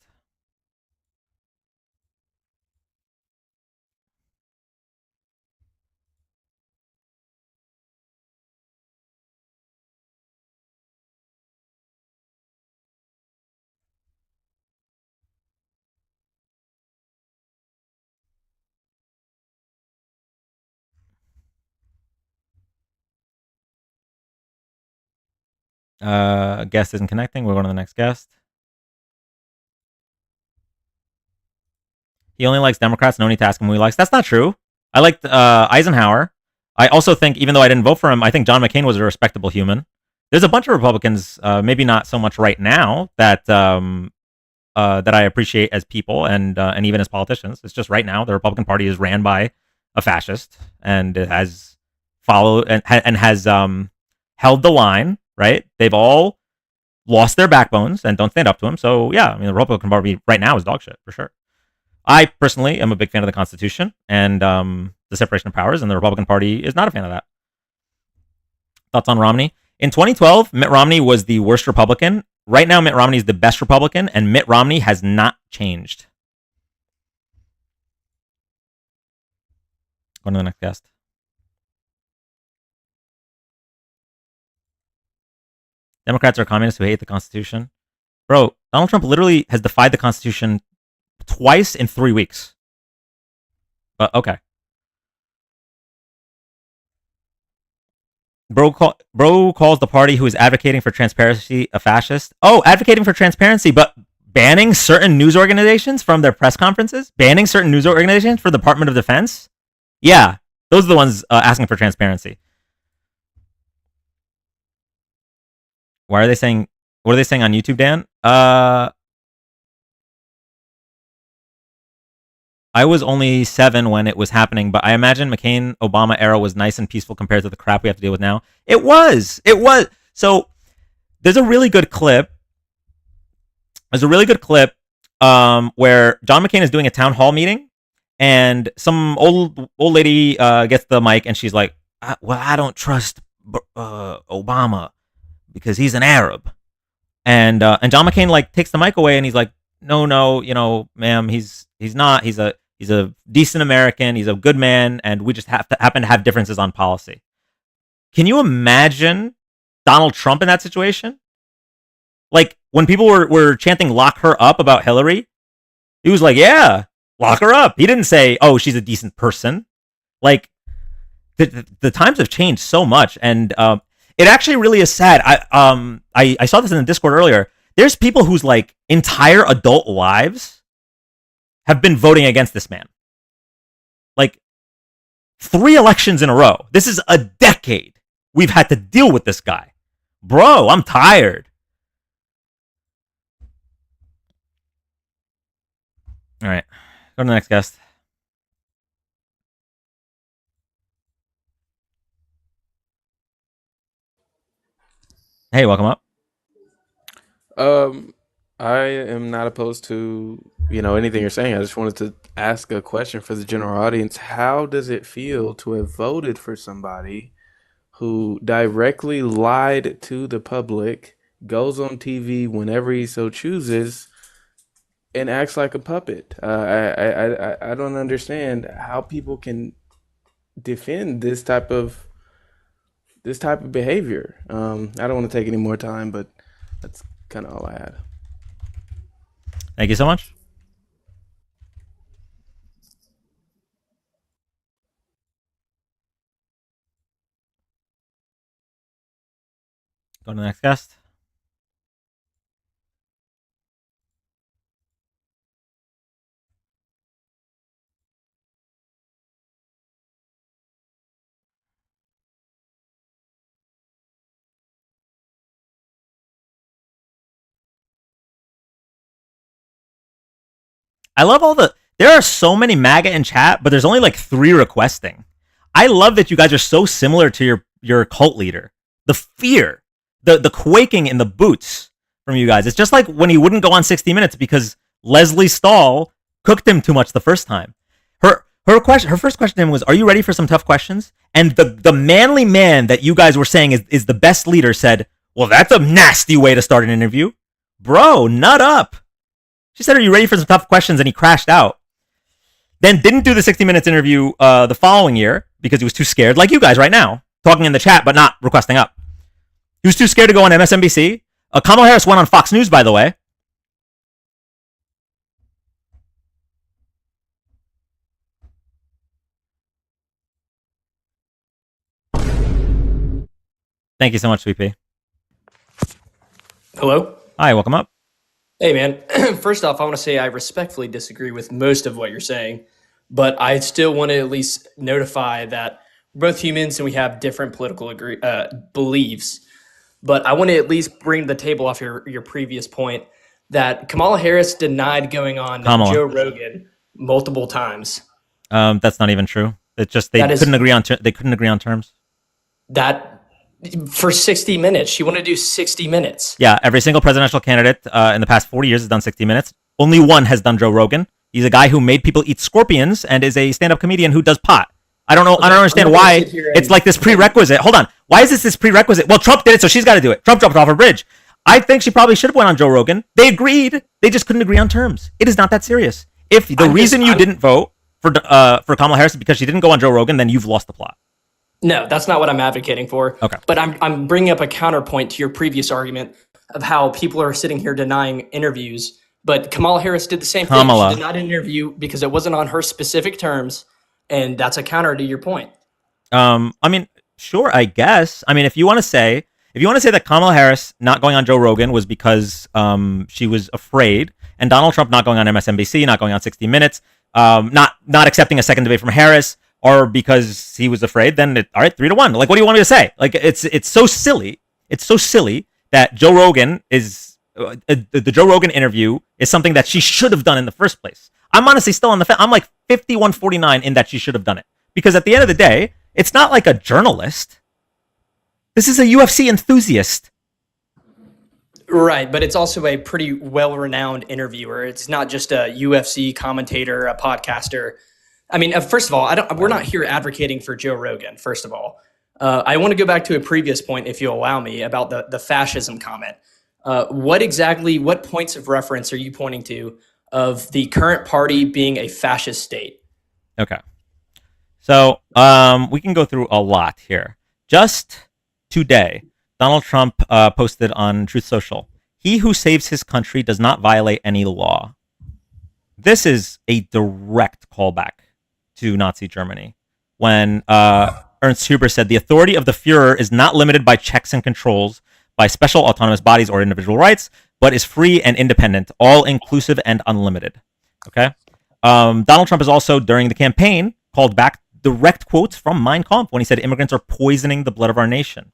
Guest isn't connecting. We're going to the next guest. He only likes Democrats. No need to ask him who he likes. That's not true. I liked Eisenhower. I also think, even though I didn't vote for him, I think John McCain was a respectable human. There's a bunch of Republicans, maybe not so much right now, that that I appreciate as people and even as politicians. It's just right now the Republican Party is ran by a fascist and it has followed and has held the line. Right? They've all lost their backbones and don't stand up to him. So yeah, I mean the Republican Party right now is dog shit for sure. I personally am a big fan of the Constitution and the separation of powers, and the Republican Party is not a fan of that. Thoughts on Romney? In 2012, Mitt Romney was the worst Republican. Right now, Mitt Romney is the best Republican, and Mitt Romney has not changed. Go to the next guest. Democrats are communists who hate the Constitution. Bro, Donald Trump literally has defied the Constitution twice in 3 weeks. But okay. Bro calls the party who is advocating for transparency a fascist. Oh, advocating for transparency, but banning certain news organizations from their press conferences? Banning certain news organizations for the Department of Defense? Yeah, those are the ones asking for transparency. Why are they saying? What are they saying on YouTube, Dan? I was only 7 when it was happening, but I imagine McCain Obama era was nice and peaceful compared to the crap we have to deal with now. It was. It was. So there's a really good clip. There's a really good clip where John McCain is doing a town hall meeting, and some old lady gets the mic, and she's like, "Well, I don't trust Obama because he's an Arab." And John McCain like takes the mic away, and he's like, "No, you know, ma'am, he's not. He's a decent American. He's a good man, and we just happen to have differences on policy." Can you imagine Donald Trump in that situation? Like when people were chanting "lock her up" about Hillary, he was like, "Yeah, lock her up." He didn't say, "Oh, she's a decent person." Like the times have changed so much, and it actually really is sad. I saw this in the Discord earlier. There's people whose like entire adult lives have been voting against this man. Like 3 elections in a row. This is a decade we've had to deal with this guy. Bro, I'm tired. All right. Go to the next guest. Hey, welcome up. I am not opposed to, anything you're saying. I just wanted to ask a question for the general audience. How does it feel to have voted for somebody who directly lied to the public goes on TV whenever he so chooses and acts like a puppet. I don't understand how people can defend this type of behavior. I don't want to take any more time, but that's kind of all I had. Thank you so much. Go to the next guest. I love there are so many MAGA in chat, but there's only like 3 requesting. I love that you guys are so similar to your cult leader. The fear, the quaking in the boots from you guys. It's just like when he wouldn't go on 60 Minutes because Leslie Stahl cooked him too much the first time. Her first question to him was, "Are you ready for some tough questions?" And the manly man that you guys were saying is the best leader said, "Well, that's a nasty way to start an interview, bro. Nut up." She said, "Are you ready for some tough questions?" And he crashed out. Then didn't do the 60 Minutes interview the following year because he was too scared, like you guys right now, talking in the chat but not requesting up. He was too scared to go on MSNBC. Kamala Harris went on Fox News, by the way. Thank you so much, Sweet Pea. Hello? Hi, welcome up. Hey, man. First off, I want to say I respectfully disagree with most of what you're saying, but I still want to at least notify that we're both humans and we have different political beliefs. But I want to at least bring the table off your previous point that Kamala Harris denied going on Joe Rogan multiple times. That's not even true. It's just they couldn't agree on terms. That for 60 minutes. She wanted to do 60 minutes. Yeah, every single presidential candidate in the past 40 years has done 60 Minutes. Only one has done Joe Rogan. He's a guy who made people eat scorpions and is a stand-up comedian who does pot. I don't know. I don't understand why it's like this prerequisite. Hold on. Why is this prerequisite? Well, Trump did it, so she's got to do it. Trump jumped off a bridge. I think she probably should have went on Joe Rogan. They agreed. They just couldn't agree on terms. It is not that serious. If the reason you didn't vote for Kamala Harris is because she didn't go on Joe Rogan, then you've lost the plot. No, that's not what I'm advocating for. Okay. But I'm bringing up a counterpoint to your previous argument of how people are sitting here denying interviews. But Kamala Harris did the same thing. She did not interview because it wasn't on her specific terms, and that's a counter to your point. I mean, sure, I guess. I mean, if you want to say that Kamala Harris not going on Joe Rogan was because she was afraid, and Donald Trump not going on MSNBC, not going on 60 Minutes, not accepting a second debate from Harris, or because he was afraid, then all right, 3-1. Like, what do you want me to say? Like, it's so silly. It's so silly that Joe Rogan is the Joe Rogan interview is something that she should have done in the first place. I'm honestly still on I'm like 51-49 in that she should have done it, because at the end of the day, it's not like a journalist. This is a UFC enthusiast. Right, but it's also a pretty well-renowned interviewer. It's not just a UFC commentator, a podcaster. I mean, first of all, we're not here advocating for Joe Rogan, first of all. I want to go back to a previous point, if you'll allow me, about the fascism comment. What points of reference are you pointing to of the current party being a fascist state? Okay. So we can go through a lot here. Just today, Donald Trump posted on Truth Social, "He who saves his country does not violate any law." This is a direct callback to Nazi Germany, when Ernst Huber said, "The authority of the Führer is not limited by checks and controls, by special autonomous bodies or individual rights, but is free and independent, all-inclusive and unlimited." Okay? Donald Trump has also, during the campaign, called back direct quotes from Mein Kampf when he said immigrants are poisoning the blood of our nation.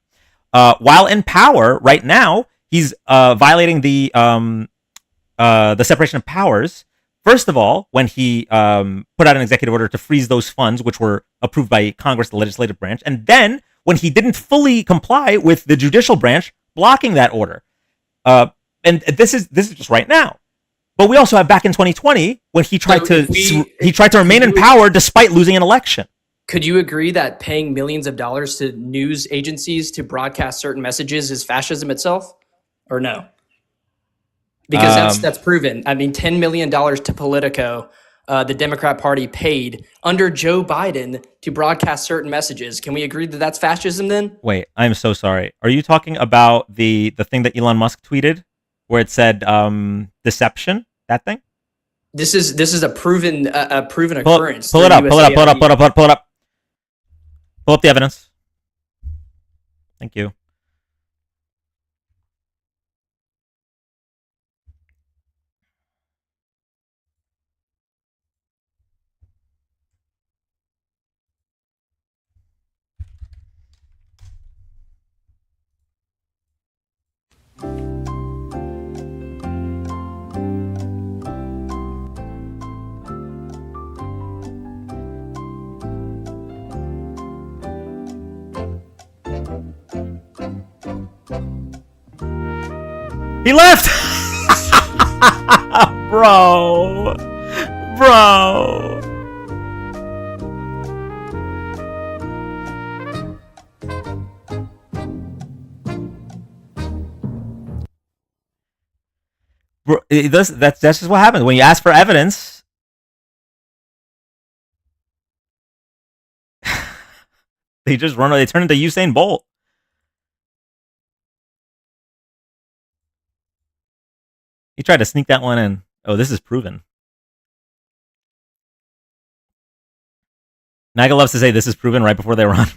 While in power right now, he's violating the separation of powers. First of all, when he put out an executive order to freeze those funds, which were approved by Congress, the legislative branch, and then when he didn't fully comply with the judicial branch blocking that order. And this is just right now. But we also have back in 2020 when he tried to remain in power despite losing an election. Could you agree that paying millions of dollars to news agencies to broadcast certain messages is fascism itself? or no? Because that's proven. I mean, $10 million to Politico, the Democrat Party paid under Joe Biden to broadcast certain messages. Can we agree that that's fascism then? Wait, I'm so sorry. Are you talking about the thing that Elon Musk tweeted where it said deception? That thing? This is a proven occurrence. Pull it up. Pull it up the evidence. Thank you. He left! Bro. That's just what happens when you ask for evidence. They just run. They turn into Usain Bolt. He tried to sneak that one in. Oh, this is proven. Maga loves to say this is proven right before they run.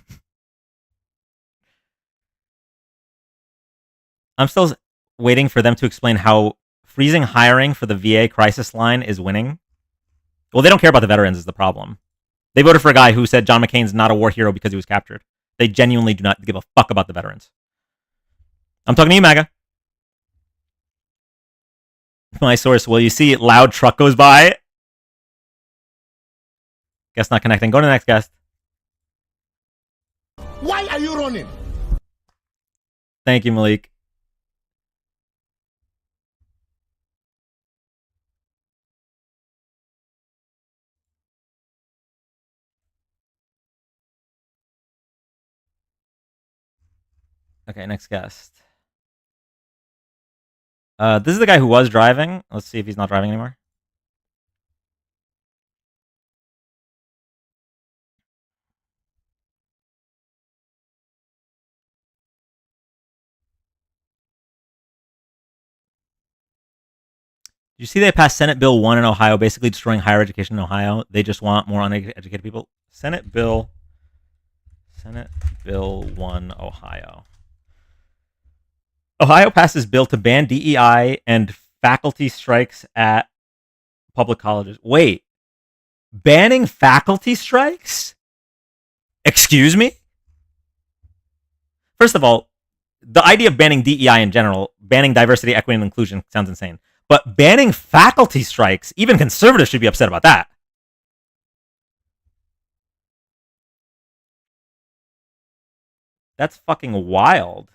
I'm still waiting for them to explain how freezing hiring for the VA crisis line is winning. Well, they don't care about the veterans is the problem. They voted for a guy who said John McCain's not a war hero because he was captured. They genuinely do not give a fuck about the veterans. I'm talking to you, Maga. My source, will you see loud truck goes by? Guest not connecting. Go to the next guest. Why are you running? Thank you, Malik. Okay, next guest. This is the guy who was driving. Let's see if he's not driving anymore. You see they passed Senate Bill 1 in Ohio, basically destroying higher education in Ohio. They just want more uneducated people. Senate Bill 1, Ohio. Ohio passes bill to ban DEI and faculty strikes at public colleges. Wait, banning faculty strikes? Excuse me? First of all, the idea of banning DEI in general, banning diversity, equity, and inclusion sounds insane. But banning faculty strikes, even conservatives should be upset about that. That's fucking wild.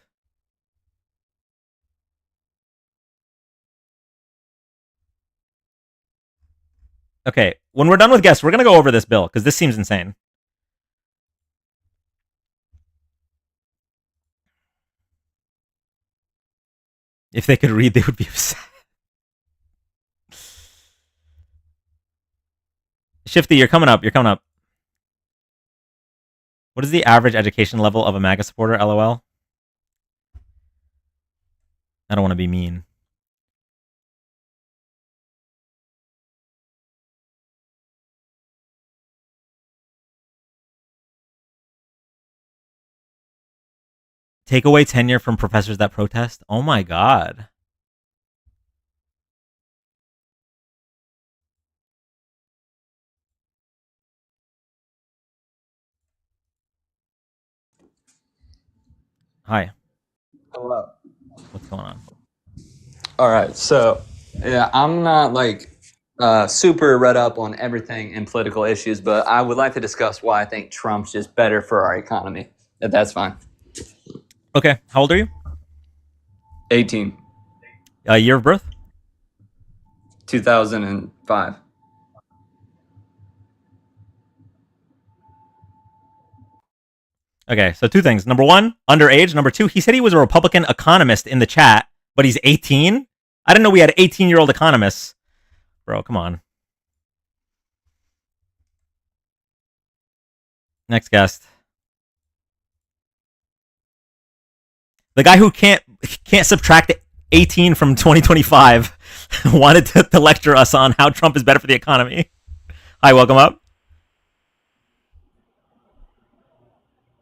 Okay, when we're done with guests, we're going to go over this bill because this seems insane. If they could read, they would be upset. Shifty, you're coming up. What is the average education level of a MAGA supporter? LOL. I don't want to be mean. Take away tenure from professors that protest? Oh my god. Hi. Hello. What's going on? All right. So, yeah, I'm not like super read up on everything in political issues, but I would like to discuss why I think Trump's just better for our economy. If that's fine. Okay. How old are you? 18. Year of birth? 2005. Okay, so two things. Number one, underage. Number two, he said he was a Republican economist in the chat, but he's 18? I didn't know we had 18-year-old economists. Bro, come on. Next guest. The guy who can't subtract 18 from 2025 wanted to lecture us on how Trump is better for the economy. Hi, welcome up.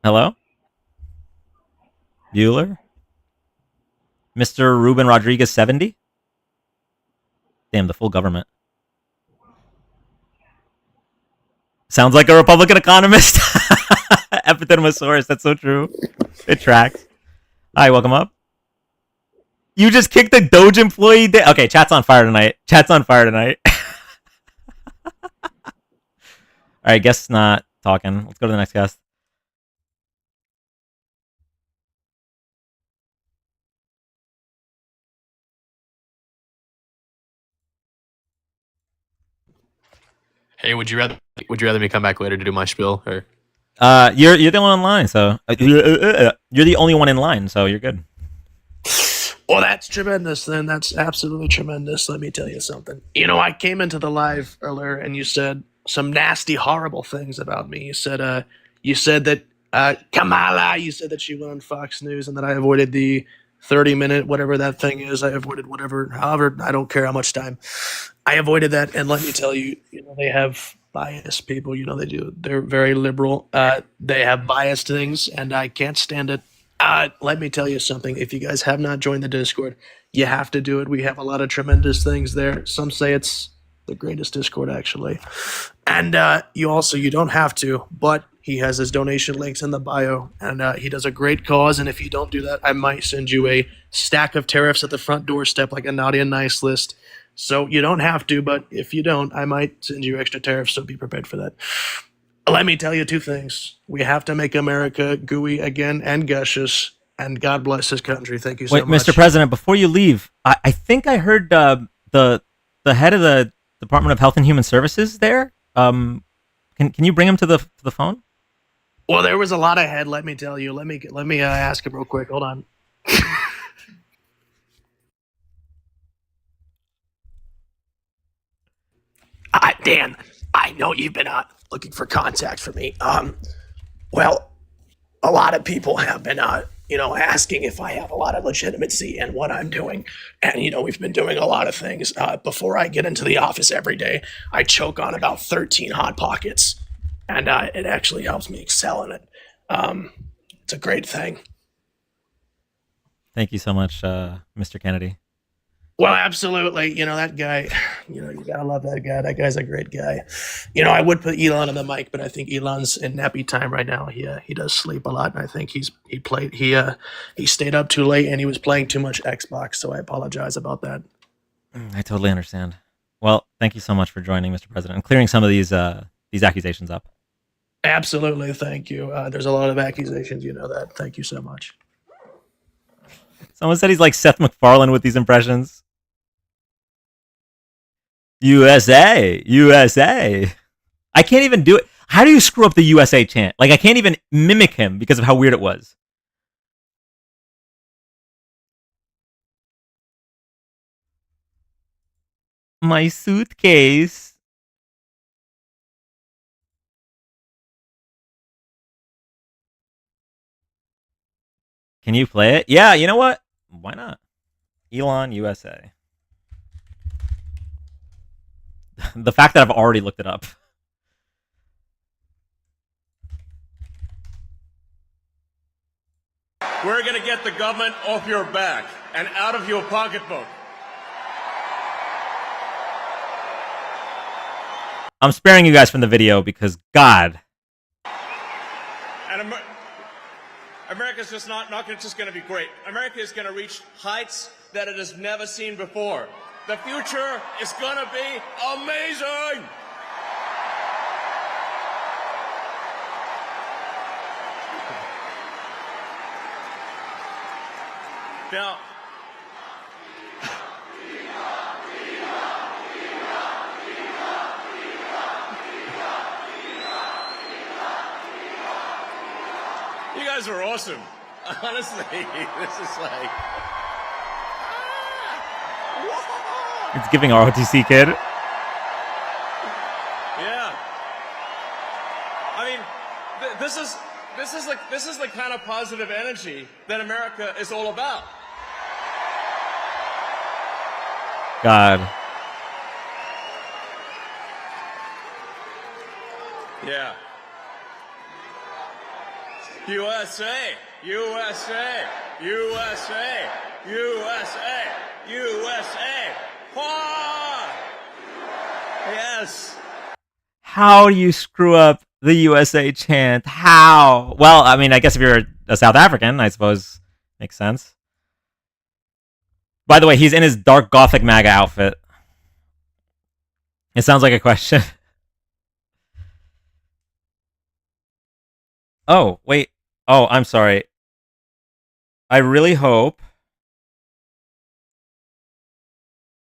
Hello? Bueller? Mr. Ruben Rodriguez 70? Damn, the full government. Sounds like a Republican economist. Epidemisosaurus, that's so true. It tracks. Hi, welcome up. You just kicked a Doge employee. Okay, chat's on fire tonight. Chat's on fire tonight. All right, guest's not talking. Let's go to the next guest. Hey, would you rather me come back later to do my spiel, or? You're the only one in line, so you're the only one in line, so you're good. Well, that's tremendous. Then that's absolutely tremendous. Let me tell you something. You know, I came into the live earlier, and you said some nasty, horrible things about me. You said that Kamala. You said that she went on Fox News, and that I avoided the 30-minute whatever that thing is. I avoided whatever. However, I don't care how much time. I avoided that, and let me tell you, they have biased people. They do. They're very liberal. They have biased things, and I can't stand it. Let me tell you something. If you guys have not joined the Discord, you have to do it. We have a lot of tremendous things there. Some say it's the greatest Discord, actually. And you don't have to, but he has his donation links in the bio, and he does a great cause. And if you don't do that, I might send you a stack of tariffs at the front doorstep, like a naughty and nice list. So you don't have to, but if you don't, I might send you extra tariffs, so be prepared for that. Let me tell you two things. We have to make America gooey again and gushous, and God bless this country. Thank you so much. Mr. President, before you leave, I think I heard the head of the Department of Health and Human Services there. Can you bring him to the phone? Well, there was a lot ahead. Let me tell you. Let me ask him real quick. Hold on. Dan, I know you've been looking for contact for me. Well, a lot of people have been, asking if I have a lot of legitimacy in what I'm doing. And, we've been doing a lot of things. Before I get into the office every day, I choke on about 13 Hot Pockets. And it actually helps me excel in it. It's a great thing. Thank you so much, Mr. Kennedy. Well, absolutely. That guy, you gotta love that guy. That guy's a great guy. I would put Elon on the mic, but I think Elon's in nappy time right now. He does sleep a lot, and I think he stayed up too late and he was playing too much Xbox. So I apologize about that. I totally understand. Well, thank you so much for joining, Mr. President, and clearing some of these accusations up. Absolutely, thank you. There's a lot of accusations, that. Thank you so much. Someone said he's like Seth MacFarlane with these impressions. USA, USA. I can't even do it. How do you screw up the USA chant? Like, I can't even mimic him because of how weird it was. My suitcase. Can you play it? Yeah, you know what? Why not? Elon USA. The fact that I've already looked it up. We're going to get the government off your back and out of your pocketbook. I'm sparing you guys from the video because, God. And America's just not just going to be great. America is going to reach heights that it has never seen before. The future is going to be amazing. Now, you guys are awesome. Honestly, this is like... It's giving ROTC kid. Yeah. I mean, this is the kind of positive energy that America is all about. God. Yeah. USA, USA, USA, USA, USA. Ah! Yes. How do you screw up the USA chant? How? Well, I mean, I guess if you're a South African, I suppose makes sense. By the way, he's in his dark gothic MAGA outfit. It sounds like a question. Oh, wait. Oh, I'm sorry. I really hope.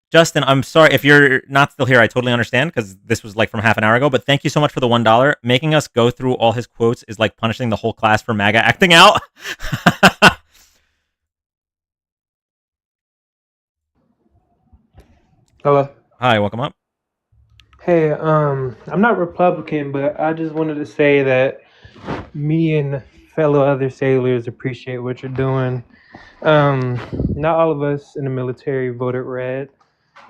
Justin, I'm sorry if you're not still here. I totally understand because this was like from half an hour ago. But thank you so much for the $1. Making us go through all his quotes is like punishing the whole class for MAGA acting out. Hello. Hi, welcome up. Hey, I'm not Republican, but I just wanted to say that me and fellow other sailors appreciate what you're doing. Not all of us in the military voted red,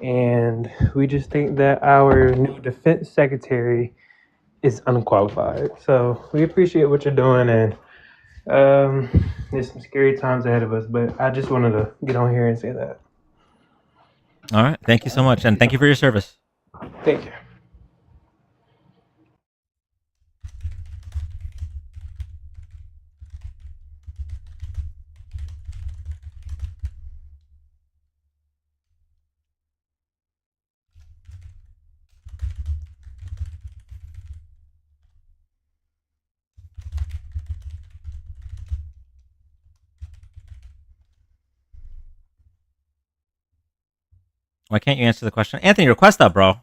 and we just think that our new defense secretary is unqualified. So we appreciate what you're doing, and there's some scary times ahead of us, but I just wanted to get on here and say that. All right. Thank you so much. And thank you for your service. Thank you. Why can't you answer the question? Anthony, request up, bro.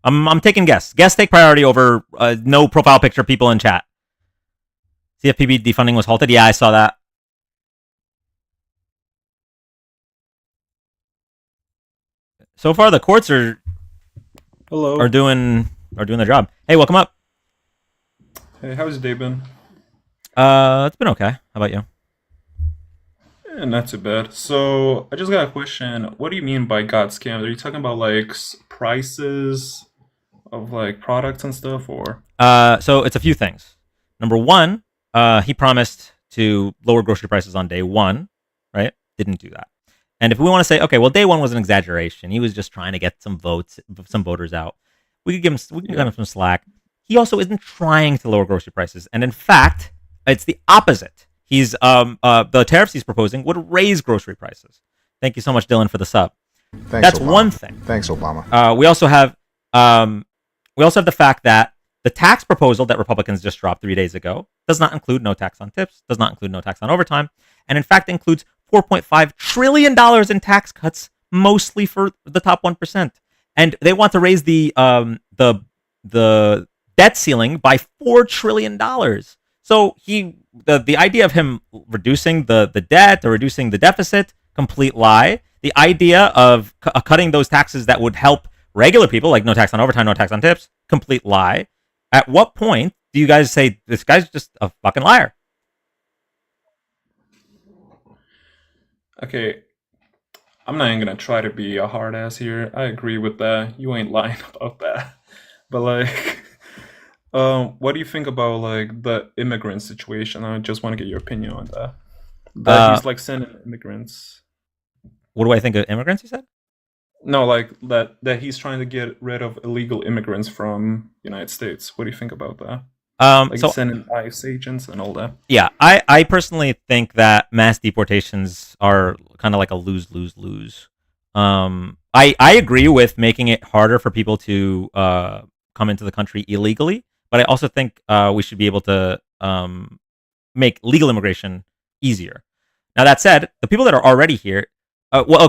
I'm taking guests. Guests take priority over no profile picture people in chat. CFPB defunding was halted. Yeah, I saw that. So far, the courts are doing their job. Hey, welcome up. Hey, how's your day been? It's been okay. How about you? Not too bad. So I just got a question. What do you mean by God scams? Are you talking about like prices of like products and stuff, or? So it's a few things. Number one, he promised to lower grocery prices on day one, right? Didn't do that. And if we want to say, okay, well, day one was an exaggeration. He was just trying to get some voters out. We could give him some slack. He also isn't trying to lower grocery prices, and in fact, it's the opposite. He's the tariffs he's proposing would raise grocery prices. Thank you so much, Dylan, for the sub. Thanks, That's Obama. one thing. Thanks, Obama. We also have the fact that the tax proposal that Republicans just dropped 3 days ago does not include no tax on tips, does not include no tax on overtime, and in fact includes $4.5 trillion in tax cuts, mostly for the top 1%. And they want to raise the debt ceiling by $4 trillion. So the idea of him reducing the debt or reducing the deficit, complete lie. The idea of cutting those taxes that would help regular people, like no tax on overtime, no tax on tips, complete lie. At what point do you guys say this guy's just a fucking liar? Okay, I'm not even gonna try to be a hard ass here. I agree with that. You ain't lying about that. But like, what do you think about like the immigrant situation? I just want to get your opinion on that. That he's like sending immigrants. What do I think of immigrants? You said? No, like that he's trying to get rid of illegal immigrants from United States. What do you think about that? Like So sending ICE agents and all that. yeah, I personally think that mass deportations are kind of like a lose-lose-lose. I agree with making it harder for people to come into the country illegally, but I also think we should be able to make legal immigration easier. Now that said, the people that are already here,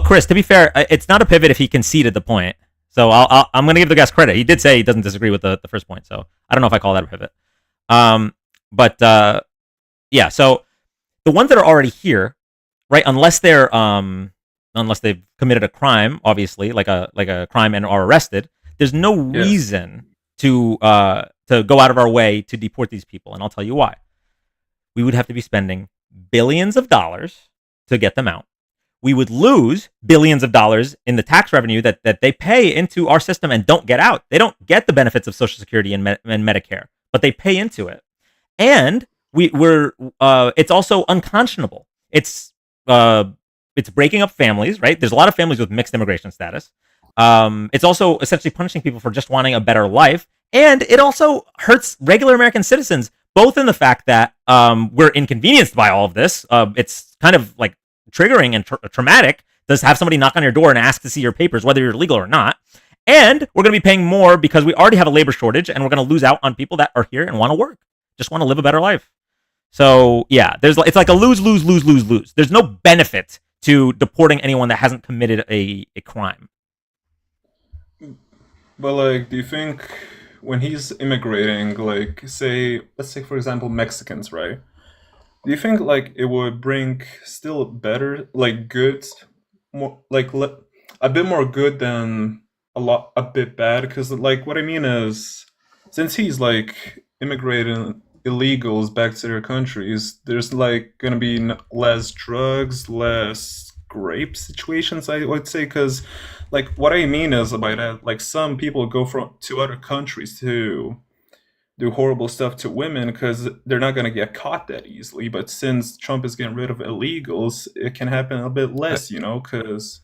Chris, to be fair, it's not a pivot if he conceded the point. So I'm going to give the guest credit. He did say he doesn't disagree with the first point. So I don't know if I call that a pivot. Yeah. So the ones that are already here, right? Unless they're unless they've committed a crime, obviously, like a crime and are arrested. There's no reason to go out of our way to deport these people, and I'll tell you why. We would have to be spending billions of dollars to get them out. We would lose billions of dollars in the tax revenue that they pay into our system and don't get out. They don't get the benefits of Social Security and Medicare, but they pay into it. And it's also unconscionable. It's breaking up families, right? There's a lot of families with mixed immigration status. It's also essentially punishing people for just wanting a better life. And it also hurts regular American citizens, both in the fact that we're inconvenienced by all of this. It's kind of like triggering and traumatic to have somebody knock on your door and ask to see your papers, whether you're legal or not. And we're going to be paying more because we already have a labor shortage, and we're going to lose out on people that are here and want to work, just want to live a better life. So yeah, it's like a lose, lose, lose, lose, lose. There's no benefit to deporting anyone that hasn't committed a crime. But like, do you think when he's immigrating, like, let's say for example Mexicans, right? Do you think like it would bring still better, like good, more like a bit more good than a bit bad? Because like what I mean is, since he's like immigrating illegals back to their countries, there's like gonna be less drugs, less rape situations, I would say. Because like what I mean is by that, like some people go to other countries to do horrible stuff to women because they're not going to get caught that easily. But since Trump is getting rid of illegals, it can happen a bit less, because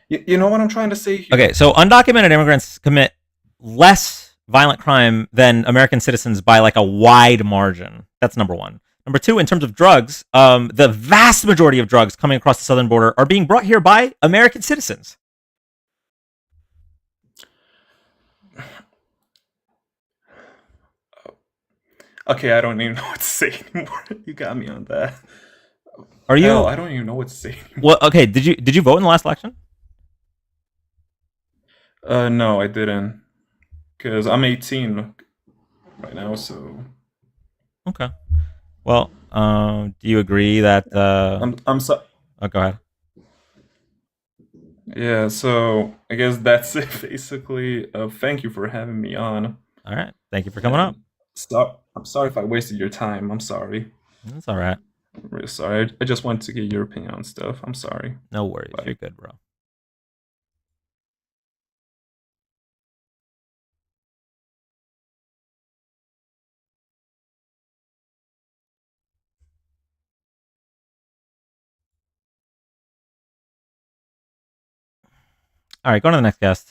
you know what I'm trying to say here? Okay, so undocumented immigrants commit less violent crime than American citizens by like a wide margin. That's number one. Number two, in terms of drugs, the vast majority of drugs coming across the southern border are being brought here by American citizens. Okay, I don't even know what to say anymore. You got me on that. Are you? Hell, I don't even know what to say anymore. Well, okay. Did you vote in the last election? No, I didn't, because I'm 18 right now. So. Okay. Well, do you agree that? I'm sorry. Oh, go ahead. Yeah. So I guess that's it, basically. Thank you for having me on. All right. Thank you for coming up. I'm sorry if I wasted your time. I'm sorry. That's all right. I'm really sorry. I just wanted to get your opinion on stuff. I'm sorry. No worries. Bye. You're good, bro. All right, go on to the next guest.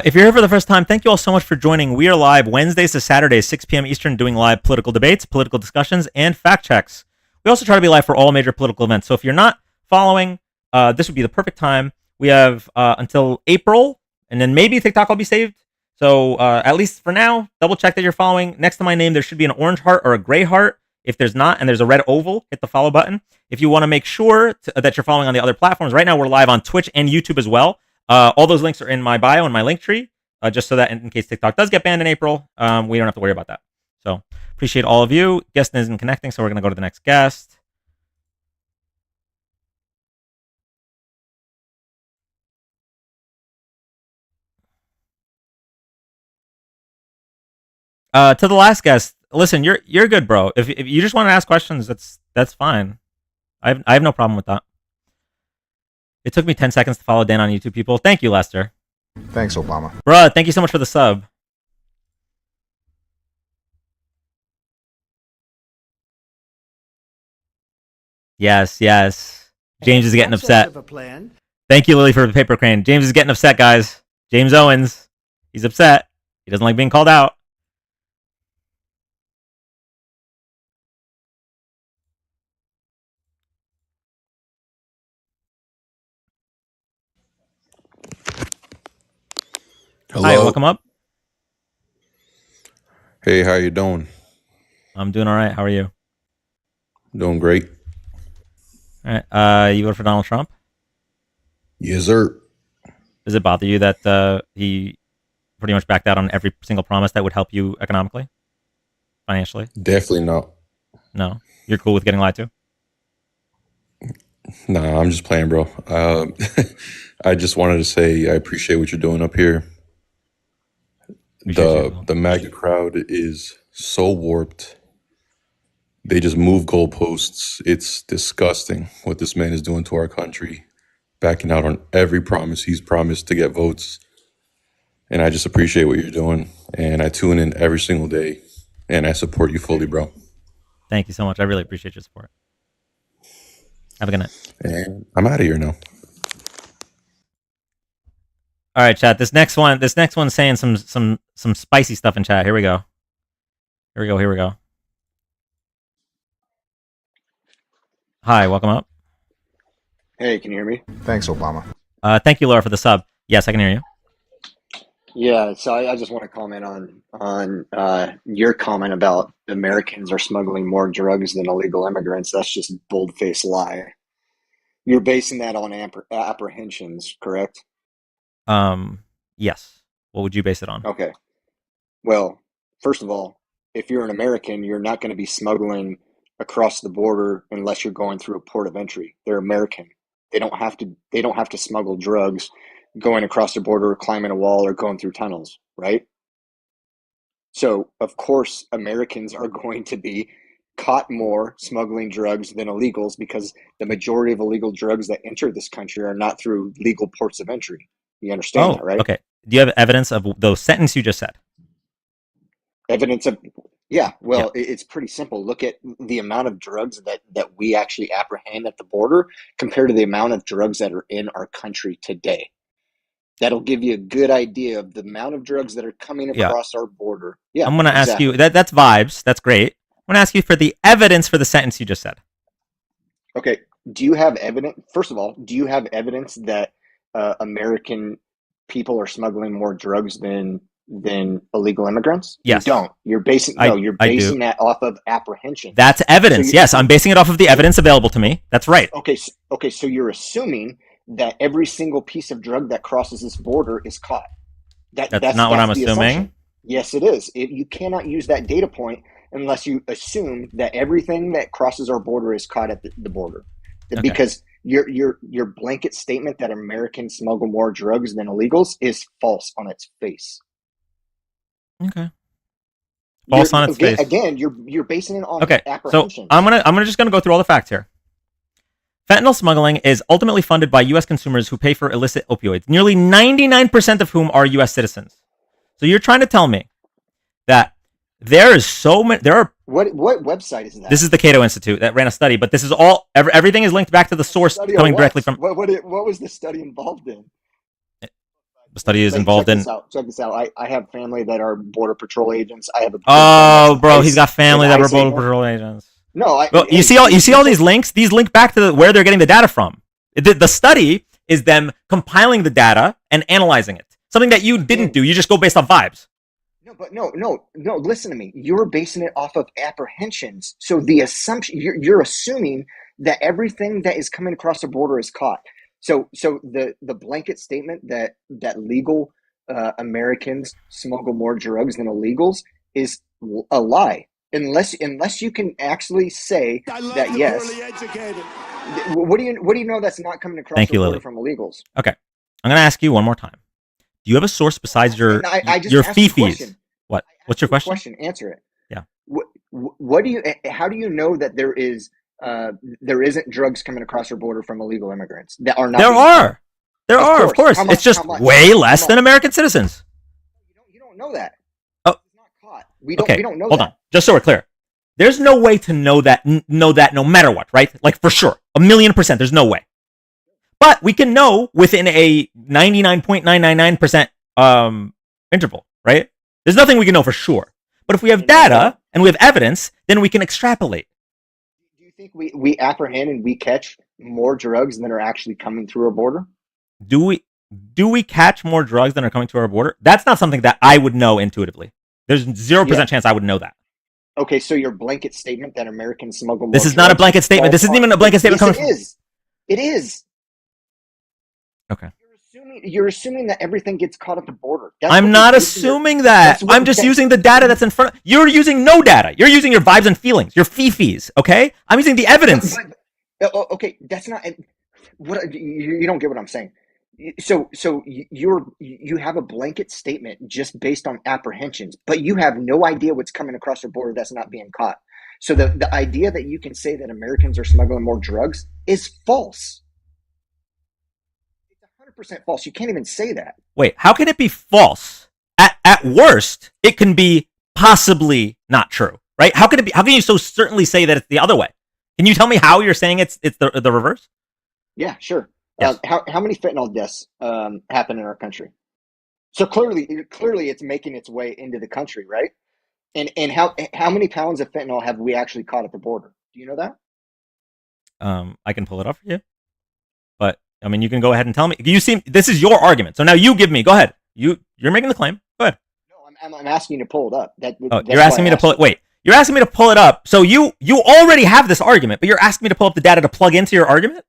If you're here for the first time, thank you all so much for joining. We are live Wednesdays to Saturdays, 6 p.m. Eastern, doing live political debates, political discussions, and fact checks. We also try to be live for all major political events. So if you're not following, this would be the perfect time. We have until April, and then maybe TikTok will be saved. So at least for now, double check that you're following. Next to my name, there should be an orange heart or a gray heart. If there's not, and there's a red oval, hit the follow button. If you want to make sure that you're following on the other platforms, right now we're live on Twitch and YouTube as well. All those links are in my bio and my link tree, just so that in case TikTok does get banned in April, we don't have to worry about that. So appreciate all of you. Guest isn't connecting, so we're going to go to the next guest. To the last guest, listen, you're good, bro. If you just want to ask questions, that's fine. I have no problem with that. It took me 10 seconds to follow Dan on YouTube, people. Thank you, Lester. Thanks, Obama. Bruh, thank you so much for the sub. Yes. James is getting upset. Thank you, Lily, for the paper crane. James is getting upset, guys. James Owens. He's upset. He doesn't like being called out. Hello. Hi, welcome up. Hey, how you doing? I'm doing all right. How are you? Doing great. All right. You voted for Donald Trump? Yes, sir. Does it bother you that he pretty much backed out on every single promise that would help you economically, financially? Definitely not. No, you're cool with getting lied to. Nah, I'm just playing, bro. I just wanted to say I appreciate what you're doing up here. The MAGA crowd is so warped. They just move goalposts. It's disgusting what this man is doing to our country, backing out on every promise he's promised to get votes. And I just appreciate what you're doing. And I tune in every single day. And I support you fully, bro. Thank you so much. I really appreciate your support. Have a good night. And I'm out of here now. All right, chat. This next one's saying some spicy stuff in chat. Here we go. Here we go. Hi, welcome up. Hey, can you hear me? Thanks, Obama. Thank you, Laura, for the sub. Yes, I can hear you. Yeah, so I just want to comment on your comment about Americans are smuggling more drugs than illegal immigrants. That's just a bold-faced lie. You're basing that on apprehensions, correct? Yes. What would you base it on? Okay. Well, first of all, if you're an American, you're not going to be smuggling across the border unless you're going through a port of entry. They're American. They don't have to smuggle drugs going across the border, climbing a wall, or going through tunnels, right? So, of course, Americans are going to be caught more smuggling drugs than illegals because the majority of illegal drugs that enter this country are not through legal ports of entry. You understand that, right? Okay. Do you have evidence of the sentence you just said? Evidence of, yeah. Well, it's pretty simple. Look at the amount of drugs that we actually apprehend at the border compared to the amount of drugs that are in our country today. That'll give you a good idea of the amount of drugs that are coming across our border. Yeah, I'm going to ask you, that's vibes. That's great. I'm going to ask you for the evidence for the sentence you just said. Okay. Do you have evidence? First of all, do you have evidence that American people are smuggling more drugs than illegal immigrants? Yes. You don't. You're basing that off of apprehension. That's evidence. So yes, I'm basing it off of the evidence available to me. That's right. Okay. So you're assuming that every single piece of drug that crosses this border is caught. That's not what I'm assuming. Assumption. Yes, it is. You cannot use that data point unless you assume that everything that crosses our border is caught at the border. Okay. Because your blanket statement that Americans smuggle more drugs than illegals is false on its face. Okay. False on its face. Again, you're basing it on So apprehension. I'm gonna go through all the facts here. Fentanyl smuggling is ultimately funded by U.S. consumers who pay for illicit opioids, nearly 99% of whom are U.S. citizens. So you're trying to tell me that there is so many. There are what website is that? This is the Cato Institute that ran a study, but this is all everything is linked back to the source coming directly from. What was the study involved in? The study is involved in. Check this out. I have family that are border patrol agents. I have a. Oh, bro, he's got family that were border patrol agents. No, you see all these links. These link back to where they're getting the data from. The study is them compiling the data and analyzing it. Something that you didn't do. You just go based on vibes. No. Listen to me. You're basing it off of apprehensions. So the assumption you're assuming that everything that is coming across the border is caught. So the blanket statement that legal Americans smuggle more drugs than illegals is a lie. Unless you can actually say that yes. What do you know that's not coming across the border from illegals? Okay, I'm gonna ask you one more time. Do you have a source besides your fifis? What? What's your question? Answer it. Yeah. How do you know that there isn't drugs coming across your border from illegal immigrants that are not? There are, of course. It's just way less than American citizens. You don't know that. Oh, it's not caught. We don't know. Hold on. Just so we're clear, there's no way to know that no matter what, right? Like for sure, 1,000,000%. There's no way. But we can know within a 99.999% interval, right? There's nothing we can know for sure. But if we have data and we have evidence, then we can extrapolate. Do you think we apprehend and we catch more drugs than are actually coming through our border? Do we catch more drugs than are coming to our border? That's not something that I would know intuitively. There's 0% chance I would know that. Okay, so your blanket statement that Americans smuggle more This is not a drugs blanket statement. This isn't even a blanket statement Yes, coming it is. It is. Okay. You're assuming that everything gets caught at the border. I'm not assuming that. I'm just using the data that's in front of you're using no data. You're using your vibes and feelings, your fifis, okay? I'm using the evidence. Okay, that's not what you don't get what I'm saying. So you have a blanket statement just based on apprehensions, but you have no idea what's coming across your border that's not being caught. So the idea that you can say that Americans are smuggling more drugs is false. It's 100% false. You can't even say that. Wait, how can it be false? At worst, it can be possibly not true, right? How can it be? How can you so certainly say that it's the other way? Can you tell me how you're saying it's the reverse? Yeah, sure. Yes. How many fentanyl deaths happen in our country? So clearly it's making its way into the country, right? And how many pounds of fentanyl have we actually caught at the border? Do you know that? I can pull it up for you, but I mean, you can go ahead and tell me. This is your argument, so now you give me. Go ahead. You're making the claim. Go ahead. No, I'm asking you to pull it up. You're asking me to pull it. Wait, you're asking me to pull it up. So you already have this argument, but you're asking me to pull up the data to plug into your argument.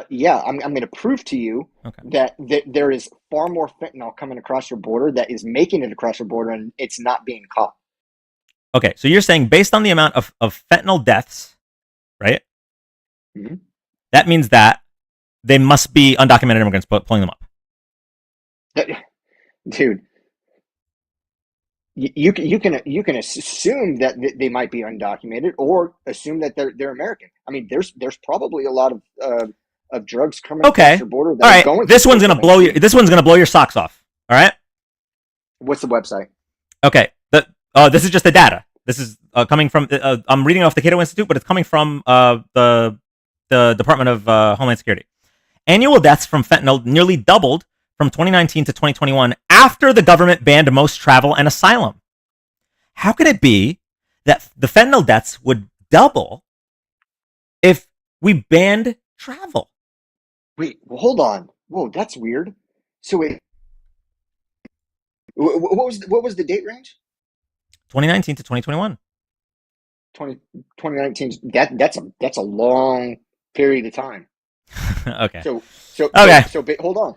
Yeah, I'm going to prove to you that there is far more fentanyl coming across your border that is making it across your border, and it's not being caught. Okay, so you're saying based on the amount of fentanyl deaths, right? Mm-hmm. That means that they must be undocumented immigrants pulling them up. Dude, you can assume that they might be undocumented, or assume that they're American. I mean, there's probably a lot of drugs coming across your border. That All right. are going This one's gonna blow your socks off. All right. What's the website? Okay. This is just the data. This is coming from. I'm reading off the Cato Institute, but it's coming from the Department of Homeland Security. Annual deaths from fentanyl nearly doubled from 2019 to 2021 after the government banned most travel and asylum. How could it be that the fentanyl deaths would double if we banned travel? Wait, well, hold on. Whoa, that's weird. So wait, what was the date range? 2019 to 2021. 2019. That's a long period of time. Okay. So hold on.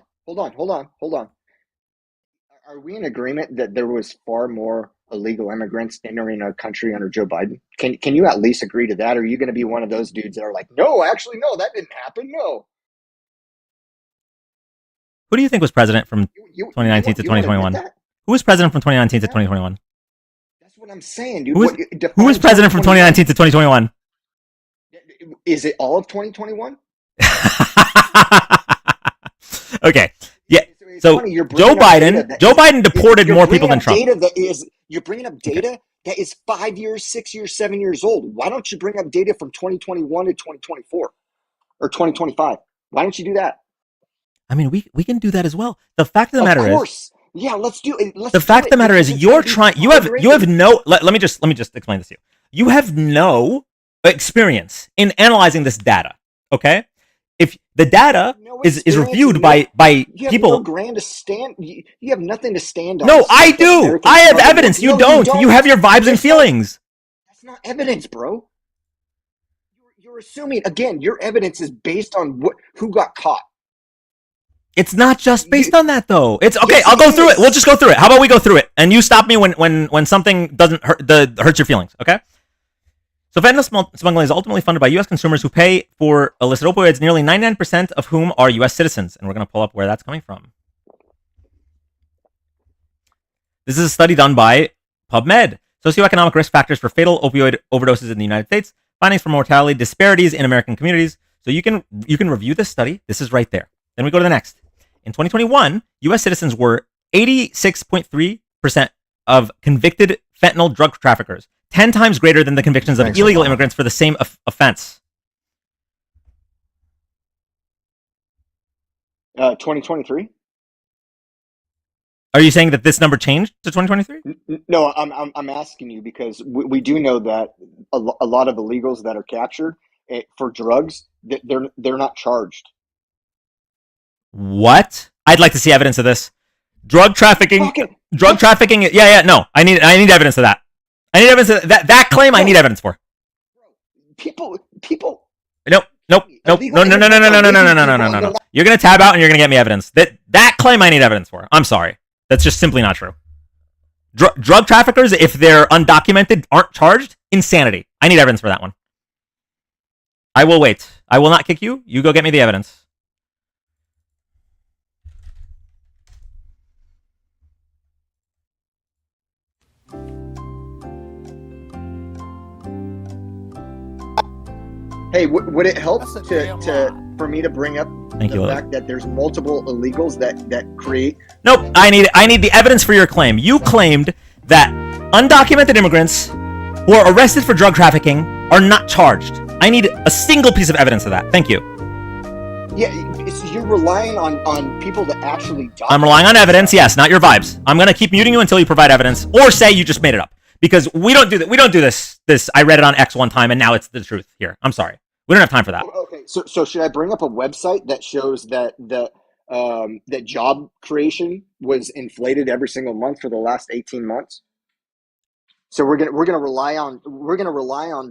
Are we in agreement that there was far more illegal immigrants entering our country under Joe Biden? Can you at least agree to that? Or are you going to be one of those dudes that are like, no, actually, no, that didn't happen. No. Who do you think was president from 2019 to 2021? Who was president from 2019 to 2021? That's what I'm saying, dude. Who was president from 2019 to 2021? Is it all of 2021? Okay. Yeah. So Joe Biden deported more people than Trump. You're bringing up data that is 5 years, 6 years, 7 years old. Why don't you bring up data from 2021 to 2024 or 2025? Why don't you do that? I mean, we can do that as well. The fact of the matter is, yeah, let's do it. The fact of the matter is, you're trying. You have no. Let me just explain this to you. You have no experience in analyzing this data. Okay, if the data is reviewed by you have people, no grand to stand. You have nothing to stand on. No, I do. I have evidence. You don't. You have your vibes and feelings. That's not evidence, bro. You're assuming again. Your evidence is based on who got caught. It's not just based on that, though. It's okay. I'll go through it. We'll just go through it. How about we go through it, and you stop me when something doesn't hurts your feelings. Okay. So fentanyl smuggling is ultimately funded by U.S. consumers who pay for illicit opioids, nearly 99% of whom are U.S. citizens, and we're going to pull up where that's coming from. This is a study done by PubMed. Socioeconomic risk factors for fatal opioid overdoses in the United States. Findings for mortality disparities in American communities. So you can review this study. This is right there. Then we go to the next. In 2021, U.S. citizens were 86.3% of convicted fentanyl drug traffickers, 10 times greater than the convictions of illegal immigrants for the same offense. 2023? Are you saying that this number changed to 2023? No, I'm asking you because we do know that a lot of illegals that are captured for drugs, they're not charged. What? I'd like to see evidence of this. Drug trafficking. Yeah. No, I need evidence of that. I need evidence of that claim. I need evidence for. People. Nope. No. You're gonna tab out and you're gonna get me evidence. That claim I need evidence for. I'm sorry. That's just simply not true. Drug traffickers, if they're undocumented, aren't charged. Insanity. I need evidence for that one. I will wait. I will not kick you. You go get me the evidence. Hey, would it help for me to bring up the fact that there's multiple illegals that create? Nope. I need the evidence for your claim. You claimed that undocumented immigrants who are arrested for drug trafficking are not charged. I need a single piece of evidence of that. Thank you. Yeah, so you're relying on people to actually document. I'm relying on evidence, yes, not your vibes. I'm gonna keep muting you until you provide evidence, or say you just made it up. Because we don't do that. We don't do this. I read it on X one time, and now it's the truth here. I'm sorry. We don't have time for that. Okay, so should I bring up a website that shows that that job creation was inflated every single month for the last 18 months? So we're gonna rely on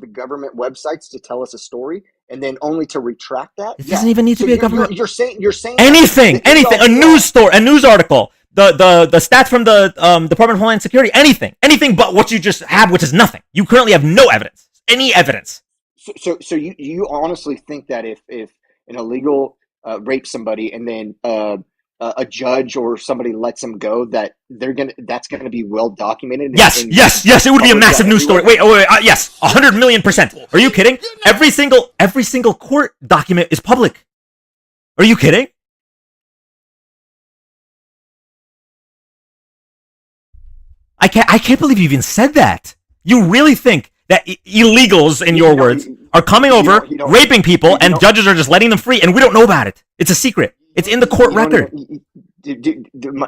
the government websites to tell us a story, and then only to retract that. It doesn't even need to be a government. You're saying anything, a news story, a news article, the stats from the Department of Homeland Security, anything but what you just have, which is nothing. You currently have no evidence, any evidence. So you honestly think that if an illegal rapes somebody and then a judge or somebody lets them go, that that's gonna be well documented? Yes, it would be a massive news story. Wait, yes, 100 million%. Are you kidding? Every single court document is public. Are you kidding? I can't believe you even said that. You really think that illegals, in your words, are coming over, raping people, and judges are just letting them free, and we don't know about it? It's a secret. It's in the court record.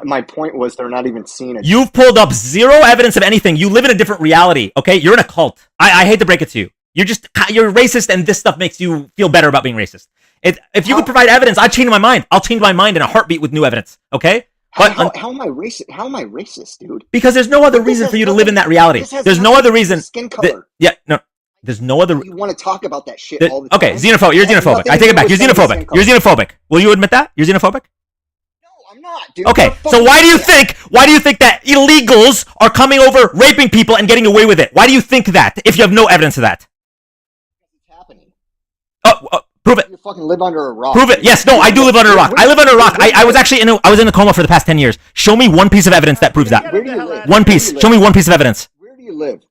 My point was they're not even seeing it. You've pulled up zero evidence of anything. You live in a different reality, okay? You're in a cult. I hate to break it to you. You're racist, and this stuff makes you feel better about being racist. If you could provide evidence, I'd change my mind. I'll change my mind in a heartbeat with new evidence, okay? But how am I racist? How am I racist, dude? Because there's no other reason for you to live in that reality. There's no other reason. Skin color. There's no other. You want to talk about that shit all the time. Okay, xenophobe. You're xenophobic. I take it back. You're xenophobic. You're xenophobic. Will you admit that? You're xenophobic? No, I'm not, dude. Okay, so why do you think that illegals are coming over, raping people, and getting away with it? Why do you think that if you have no evidence of that? It's happening. Prove it. You fucking live under a rock. Prove it. Yes, no, I do live under a rock. I live under a rock. I was actually I was in a coma for the past 10 years. Show me one piece of evidence that proves that. Where do you live? One piece. Show me one piece of evidence. Where do you live?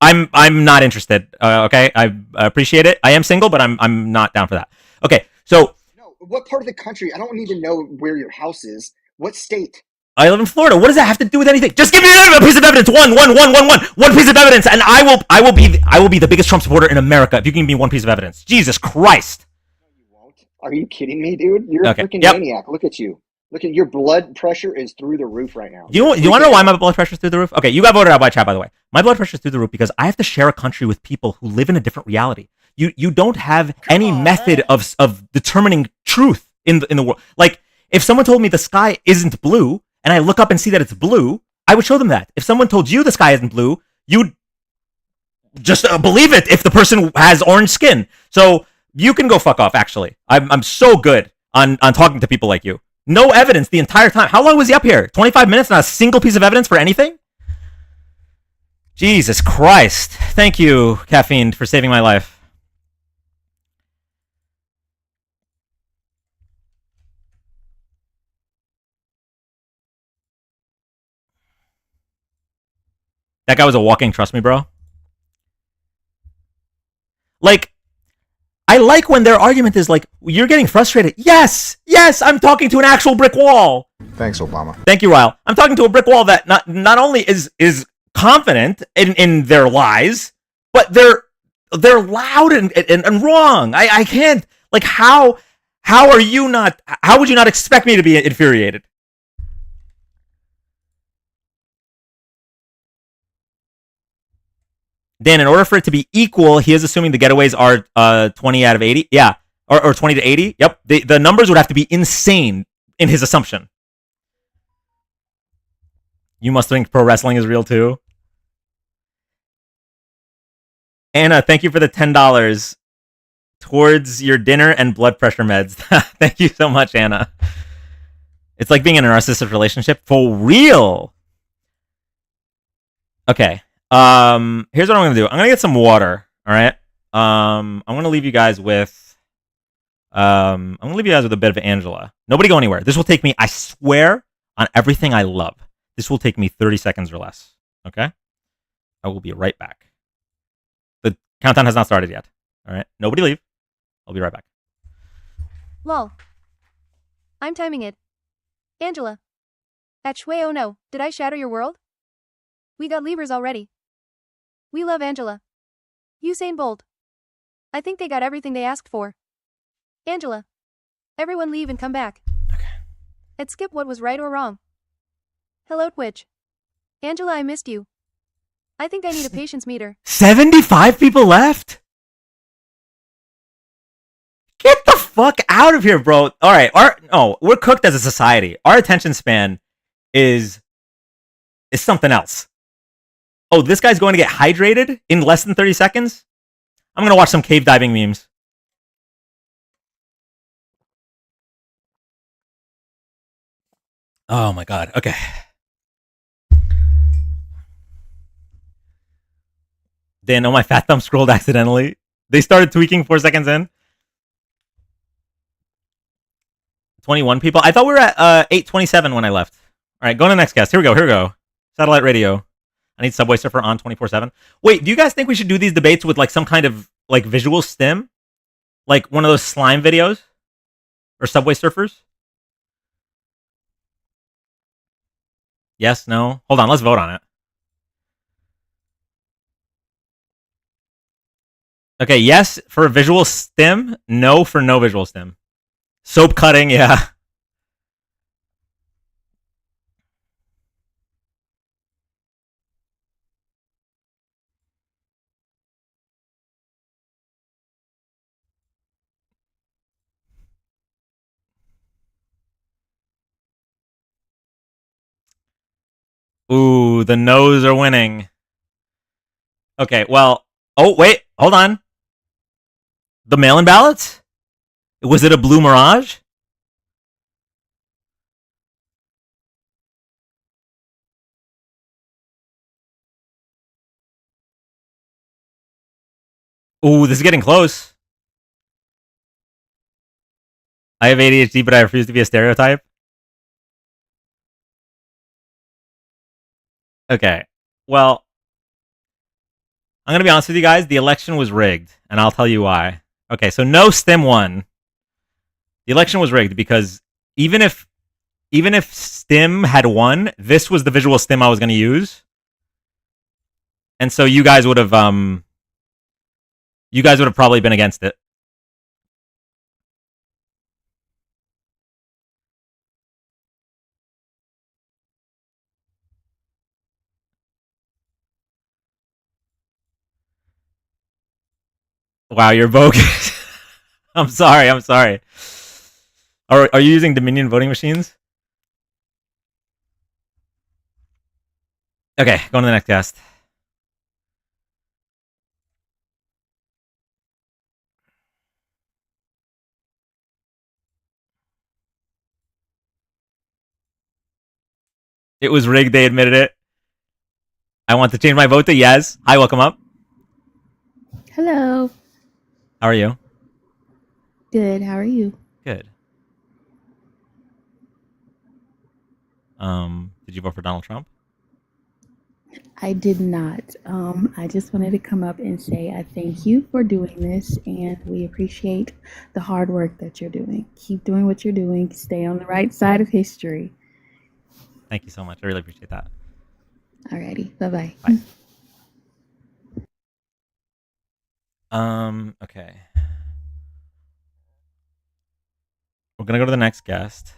I'm not interested. Okay, I appreciate it. I am single, but I'm not down for that. Okay, so No, what part of the country? I don't need to know where your house is. What state? I live in Florida. What does that have to do with anything? Just give me a piece of evidence. One piece of evidence, and I will be the biggest Trump supporter in America if you can give me one piece of evidence. Jesus Christ! No, you won't. Are you kidding me, dude? You're Okay. a freaking Yep. maniac. Look at you. Look at your blood pressure is through the roof right now. You want to know why my blood pressure is through the roof? Okay, you got voted out by chat, by the way. My blood pressure is through the roof because I have to share a country with people who live in a different reality. You don't have any method of determining truth in the world. Like, if someone told me the sky isn't blue, and I look up and see that it's blue, I would show them that. If someone told you the sky isn't blue, you'd just believe it if the person has orange skin. So you can go fuck off, actually. I'm so good on talking to people like you. No evidence the entire time. How long was he up here? 25 minutes, not a single piece of evidence for anything? Jesus Christ. Thank you, Caffeine, for saving my life. That guy was a walking trust me, bro. Like, I like when their argument is like, you're getting frustrated. Yes, I'm talking to an actual brick wall. Thanks, Obama. Thank you, Ryle. I'm talking to a brick wall that not only is confident in their lies, but they're loud and wrong. I can't, like, how would you not expect me to be infuriated? Dan, in order for it to be equal, he is assuming the getaways are 20 out of 80. Yeah, or 20 to 80. Yep, the numbers would have to be insane in his assumption. You must think pro wrestling is real too. Anna, thank you for the $10 towards your dinner and blood pressure meds. Thank you so much, Anna. It's like being in a narcissistic relationship for real. Okay. Here's what I'm gonna do. I'm gonna get some water. All right. I'm gonna leave you guys with. I'm gonna leave you guys with a bit of Angela. Nobody go anywhere. This will take me. I swear on everything I love. This will take me 30 seconds or less. Okay. I will be right back. The countdown has not started yet. All right. Nobody leave. I'll be right back. Lol. I'm timing it. Angela. Oh no, did I shatter your world? We got levers already. We love Angela. Usain Bolt. I think they got everything they asked for. Angela. Everyone leave and come back. Okay. And skip what was right or wrong. Hello, Twitch. Angela, I missed you. I think I need a patience meter. 75 people left? Get the fuck out of here, bro. All right. We're cooked as a society. Our attention span is something else. Oh, this guy's going to get hydrated in less than 30 seconds? I'm going to watch some cave diving memes. Oh my god. Okay. Dan, my fat thumb scrolled accidentally. They started tweaking 4 seconds in. 21 people. I thought we were at 827 when I left. All right, go to the next guest. Here we go. Satellite radio. I need Subway Surfer on 24/7. Wait, do you guys think we should do these debates with like some kind of like visual stim? Like one of those slime videos? Or Subway Surfers? Yes, no? Hold on, let's vote on it. Okay, yes for a visual stim, no for no visual stim. Soap cutting, yeah. Ooh, the no's are winning. Okay, well, oh, wait, hold on. The mail-in ballots? Was it a blue mirage? Ooh, this is getting close. I have ADHD, but I refuse to be a stereotype. Okay, well, I'm going to be honest with you guys. The election was rigged, and I'll tell you why. Okay, so no STEM won. The election was rigged because even if STEM had won, this was the visual STEM I was going to use. And so you guys would have probably been against it. Wow, you're bogus. I'm sorry. Are you using Dominion voting machines? Okay, going to the next guest. It was rigged. They admitted it. I want to change my vote to yes. Hi, welcome up. Hello. How are you? Good. How are you? Good. Did you vote for Donald Trump? I did not. I just wanted to come up and say I thank you for doing this, and we appreciate the hard work that you're doing. Keep doing what you're doing. Stay on the right side of history. Thank you so much. I really appreciate that. Alrighty. Bye-bye. Bye. Okay. We're gonna go to the next guest.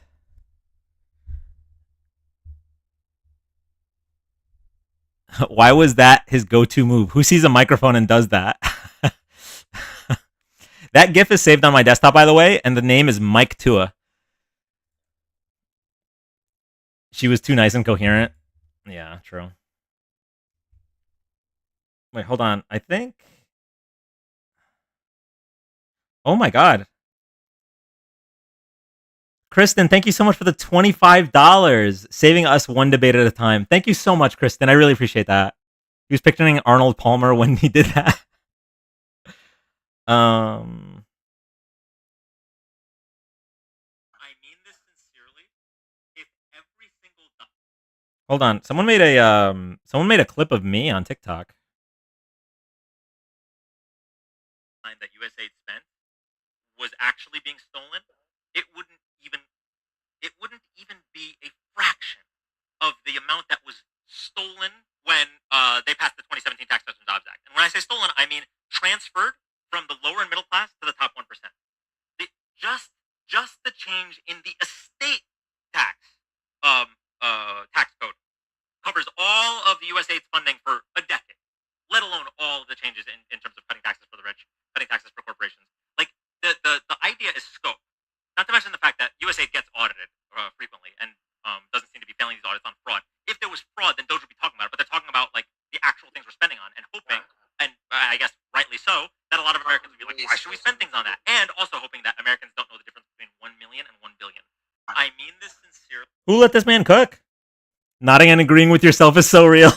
Why was that his go-to move? Who sees a microphone and does that? That GIF is saved on my desktop, by the way, and the name is Mike Tua. She was too nice and coherent. Yeah, true. Wait, hold on. I think Oh my god. Kristen, thank you so much for the $25, saving us one debate at a time. Thank you so much, Kristen. I really appreciate that. He was picturing Arnold Palmer when he did that. Hold on. Someone made a clip of me on TikTok. That USAID spent was actually being stolen. It wouldn't even be a fraction of the amount that was stolen when they passed the 2017 Tax Cuts and Jobs Act. And when I say stolen, I mean transferred from the lower and middle class to the top 1%. Just the change in the estate tax tax code covers all of the USAID's funding for a decade, let alone all of the changes in terms of cutting taxes for the rich, cutting taxes for corporations. Like the idea is scope. Not to mention the fact that USAID gets audited frequently and doesn't seem to be failing these audits on fraud. If there was fraud, then Doge would be talking about it. But they're talking about like the actual things we're spending on and hoping, and I guess rightly so, that a lot of Americans would be like, why should we spend things on that? And also hoping that Americans don't know the difference between 1 million and 1 billion. I mean this sincerely. Who let this man cook? Nodding and agreeing with yourself is so real.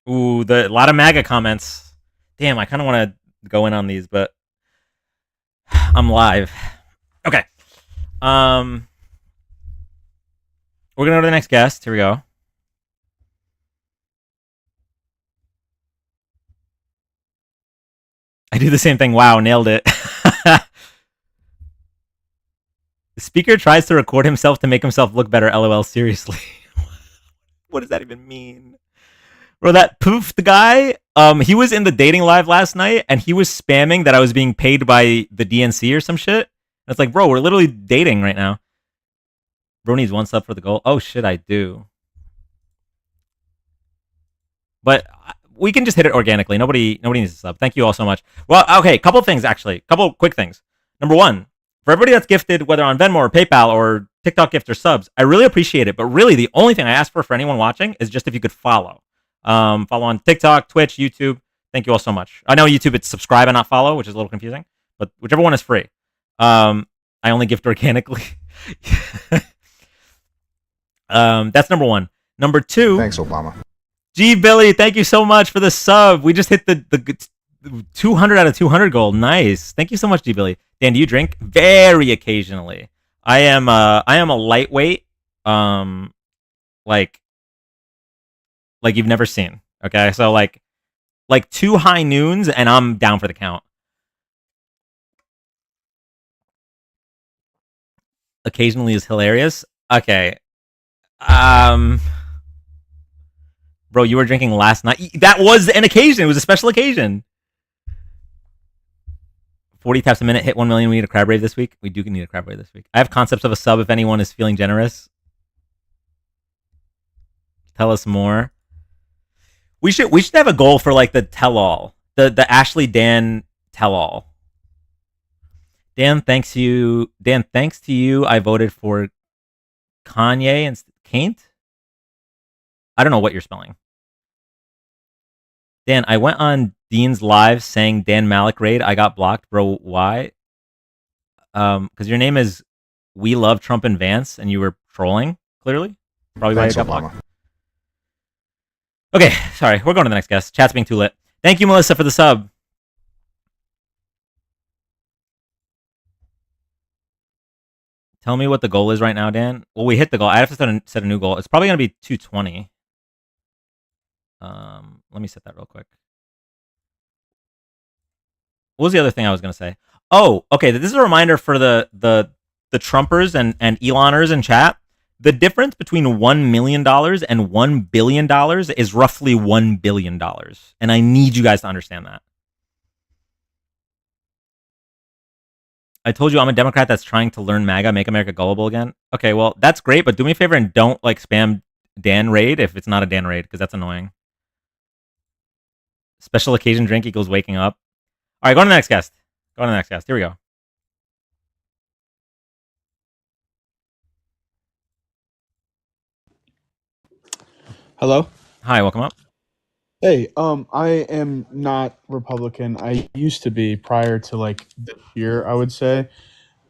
Ooh, a lot of MAGA comments. Damn, I kind of want to go in on these, but I'm live. Okay. We're gonna go to the next guest. Here we go. I do the same thing. Wow, nailed it. The speaker tries to record himself to make himself look better. LOL. Seriously. What does that even mean? Bro, that poofed guy, he was in the dating live last night and he was spamming that I was being paid by the DNC or some shit. And it's like, bro, we're literally dating right now. Bro needs one sub for the goal. Oh shit, I do. But we can just hit it organically. Nobody needs a sub. Thank you all so much. Well, okay, couple things actually. Couple quick things. Number one, for everybody that's gifted, whether on Venmo or PayPal or TikTok gift or subs, I really appreciate it. But really, the only thing I ask for anyone watching is just if you could follow. Follow on TikTok, Twitch, YouTube. Thank you all so much. I know YouTube, it's subscribe and not follow, which is a little confusing, but whichever one is free. I only gift organically. That's number one. Number two. Thanks, Obama. G Billy, thank you so much for the sub. We just hit the 200 out of 200 goal. Nice. Thank you so much, G Billy. Dan, do you drink? Very occasionally. I am a lightweight. Like you've never seen. Okay, so like 2 high noons, and I'm down for the count. Occasionally is hilarious. Okay. Bro, you were drinking last night. That was an occasion. It was a special occasion. 40 taps a minute, hit 1 million. We need a crab rave this week. We do need a crab rave this week. I have concepts of a sub if anyone is feeling generous. Tell us more. We should have a goal for like the tell all. The Ashley Dan tell all. Dan, thanks to you, I voted for Kanye and Kant. I don't know what you're spelling. Dan, I went on Dean's live saying Dan Malik raid. I got blocked, bro. Why? Because your name is We Love Trump and Vance, and you were trolling. Clearly, probably why you got blocked. Okay, sorry. We're going to the next guest. Chat's being too lit. Thank you, Melissa, for the sub. Tell me what the goal is right now, Dan. Well, we hit the goal. I have to set a new goal. It's probably going to be 220. Let me set that real quick. What was the other thing I was going to say? Oh, okay. This is a reminder for the Trumpers and Eloners in chat. The difference between $1 million and $1 billion is roughly $1 billion. And I need you guys to understand that. I told you I'm a Democrat that's trying to learn MAGA, make America gullible again. Okay, well, that's great, but do me a favor and don't like spam Dan raid if it's not a Dan raid, because that's annoying. Special occasion drink equals waking up. All right, go to the next guest. Go on to the next guest. Here we go. Hello. Hi, welcome up. Hey, I am not Republican. I used to be prior to like this year, I would say.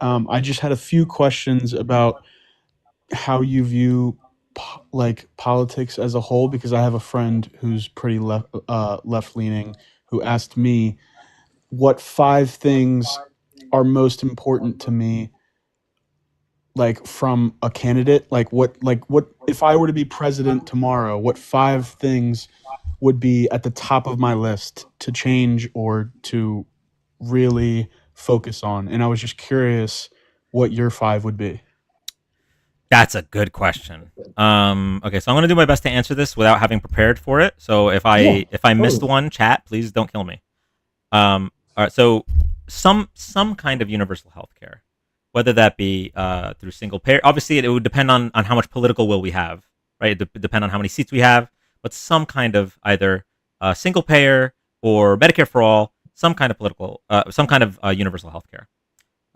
I just had a few questions about how you view like politics as a whole because I have a friend who's pretty left leaning who asked me what 5 things are most important to me like from a candidate, like what if I were to be president tomorrow, what 5 things would be at the top of my list to change or to really focus on? And I was just curious what your 5 would be. That's a good question. Okay, so I'm gonna do my best to answer this without having prepared for it. So if Yeah, I missed totally. one, chat, please don't kill me. All right, so some kind of universal health care, whether that be through single payer. Obviously, it would depend on how much political will we have, right? It depend on how many seats we have, but some kind of either single payer or Medicare for all, some kind of universal health care.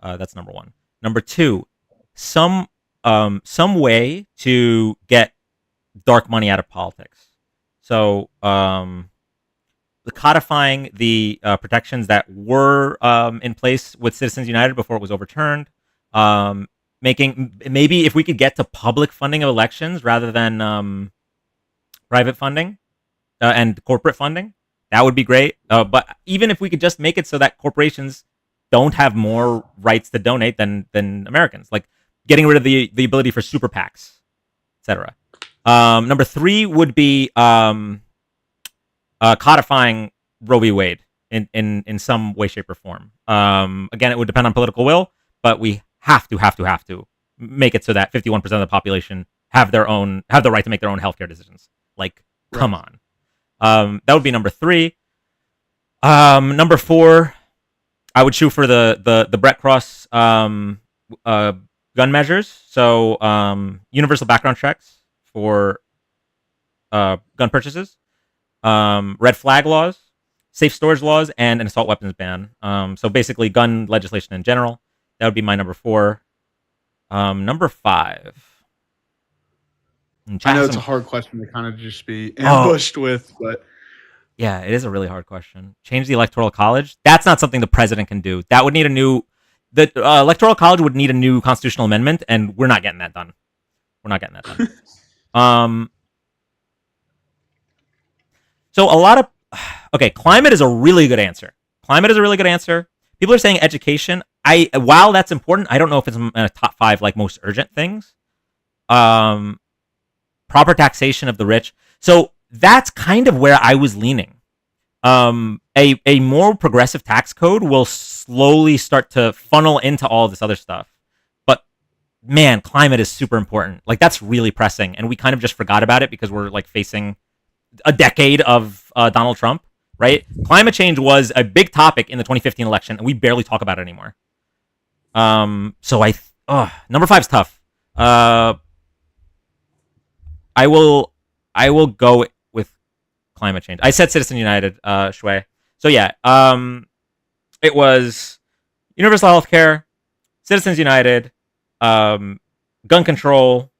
That's number one. Number two, some some way to get dark money out of politics. So the codifying the protections that were in place with Citizens United before it was overturned. Making maybe if we could get to public funding of elections rather than private funding and corporate funding, that would be great. But even if we could just make it so that corporations don't have more rights to donate than Americans, like getting rid of the ability for super PACs, etc. Number three would be codifying Roe v. Wade in some way, shape, or form. Again, it would depend on political will, but we have to make it so that 51% of the population have the right to make their own healthcare decisions. Like, come on. That would be number three. Number four, I would shoot for the Brett Cross gun measures. So universal background checks for gun purchases, red flag laws, safe storage laws, and an assault weapons ban. So basically, gun legislation in general. That would be my number four. Number five. I know it's a hard question to kind of just be Oh, ambushed with, but yeah, it is a really hard question. Change the electoral college. That's not something the president can do. That would need a new. The electoral college would need a new constitutional amendment, and we're not getting that done. We're not getting that done. So a lot of okay, climate is a really good answer. Climate is a really good answer. People are saying education. While that's important, I don't know if it's in a top five like most urgent things. Proper taxation of the rich. So that's kind of where I was leaning. A more progressive tax code will slowly start to funnel into all this other stuff. But man, climate is super important. Like that's really pressing, and we kind of just forgot about it because we're like facing a decade of Donald Trump, right? Climate change was a big topic in the 2015 election, and we barely talk about it anymore. So number five's tough. I will go with climate change. I said Citizen United, Shui. So yeah, it was universal health care, Citizens United, gun control,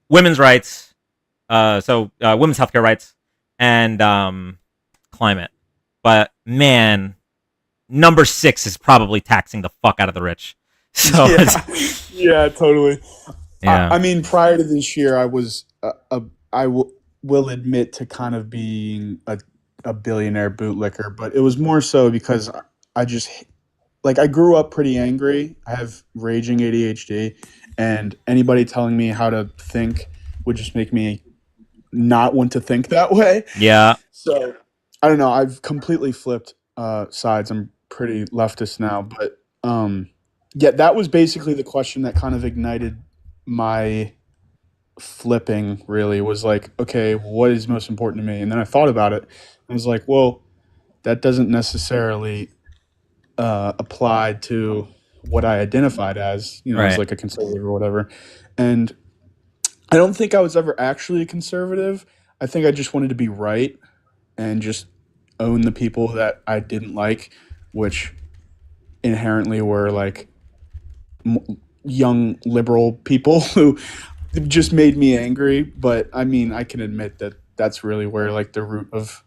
women's rights, women's healthcare rights, and climate. But man, number 6 is probably taxing the fuck out of the rich. So yeah, totally. Yeah. I mean, prior to this year, I was will admit to kind of being a billionaire bootlicker, but it was more so because I just like I grew up pretty angry. I have raging ADHD, and anybody telling me how to think would just make me not want to think that way. Yeah. So I don't know. I've completely flipped sides. I'm pretty leftist now, but yeah, that was basically the question that kind of ignited my flipping. Really, was like, okay, what is most important to me? And then I thought about it. I was like, well, that doesn't necessarily apply to what I identified as, as Right. like a conservative or whatever. And I don't think I was ever actually a conservative. I think I just wanted to be right and just own the people that I didn't like, which inherently were like young liberal people who just made me angry. But I mean, I can admit that that's really where like the root of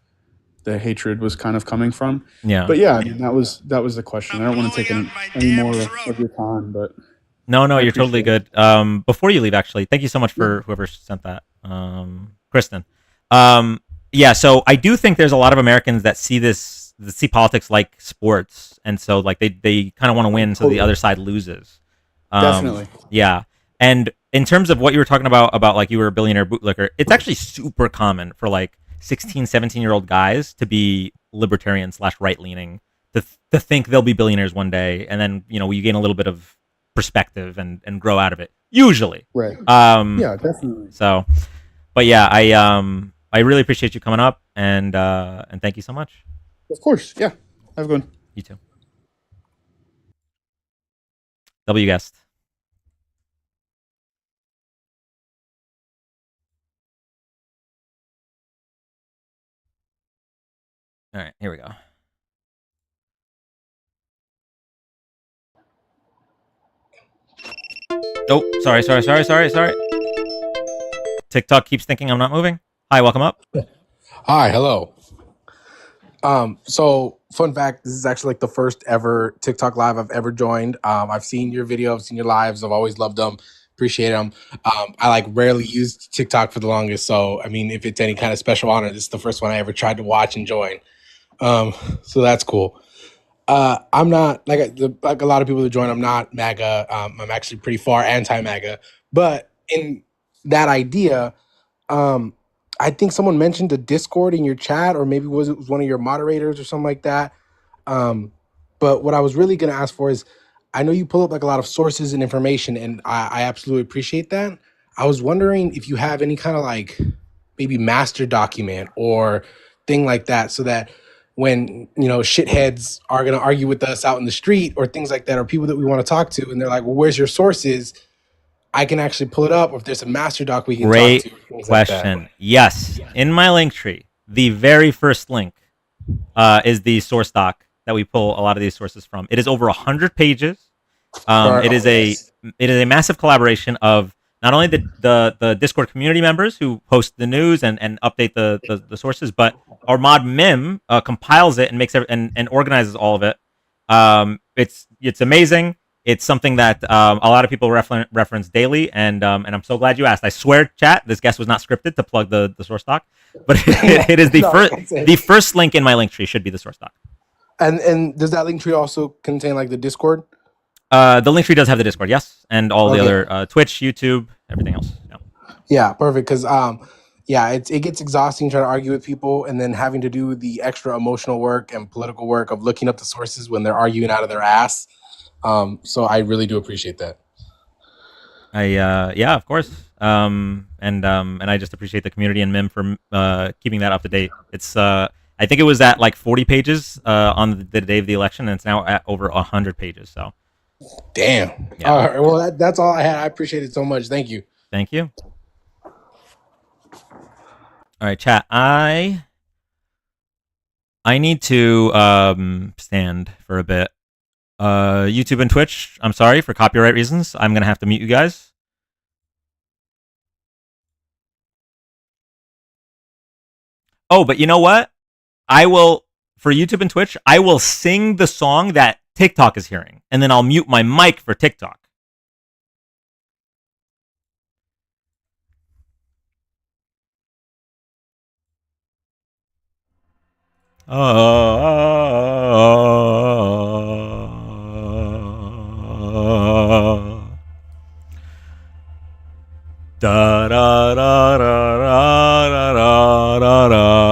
the hatred was kind of coming from. Yeah. But yeah, I mean, that was the question. I don't want to take any more of your time, but No, I you're totally appreciate it. good. Before you leave, actually, thank you so much Yeah. for whoever sent that, Kristen. Yeah, so I do think there's a lot of Americans that see politics like sports, and so like they kind of want to win, so the other side loses. Definitely. Yeah, and in terms of what you were talking about like you were a billionaire bootlicker, it's actually super common for like 16, 17-year-old guys to be libertarian slash right leaning, to think they'll be billionaires one day, and then you gain a little bit of perspective and grow out of it usually. Right. Yeah, definitely. So, but yeah, I really appreciate you coming up, and thank you so much. Of course. Yeah. Have a good one. You too. W guest. All right, here we go. Oh, sorry. TikTok keeps thinking I'm not moving. Hi, welcome up. Hi, hello. So fun fact, this is actually like the first ever TikTok live I've ever joined. I've seen your video, I've seen your lives, I've always loved them, appreciate them. I like rarely used TikTok for the longest, so I mean, if it's any kind of special honor, this is the first one I ever tried to watch and join. So that's cool. I'm not like a lot of people that join. I'm not MAGA. I'm actually pretty far anti-MAGA. But in that idea, um, I think someone mentioned the Discord in your chat, or maybe it was one of your moderators or something like that. Um, but what I was really going to ask for is, I know you pull up like a lot of sources and information, and I absolutely appreciate that. I was wondering if you have any kind of like maybe master document or thing like that, so that when shitheads are going to argue with us out in the street or things like that, or people that we want to talk to, and they're like, well, where's your sources? I can actually pull it up, or if there's a master doc we can talk Great to, things like that. question. Yes, in my link tree, the very first link is the source doc that we pull a lot of these sources from. It is over 100 pages. It is a massive collaboration of not only the Discord community members who post the news and update the sources, but our mod Mim compiles it and makes and organizes all of it. It's amazing. It's something that a lot of people reference daily, and I'm so glad you asked. I swear, chat, this guest was not scripted to plug the source doc, but it is the first link in my link tree should be the source doc. And does that link tree also contain like the Discord? The link tree does have the Discord, yes, and all the other Twitch, YouTube, everything else. Yeah, Yeah, perfect. Because it gets exhausting trying to argue with people and then having to do the extra emotional work and political work of looking up the sources when they're arguing out of their ass. So I really do appreciate that. Yeah, of course. And I just appreciate the community and Mim for keeping that up to date. It's I think it was at like 40 pages on the day of the election, and it's now at over 100 pages. So, damn. Yeah. All right, well, that's all I had. I appreciate it so much. Thank you. Thank you. All right, chat. I need to stand for a bit. YouTube and Twitch, I'm sorry for copyright reasons. I'm gonna have to mute you guys. Oh, but you know what? I will, for YouTube and Twitch, I will sing the song that TikTok is hearing, and then I'll mute my mic for TikTok. Da da da da da da da da.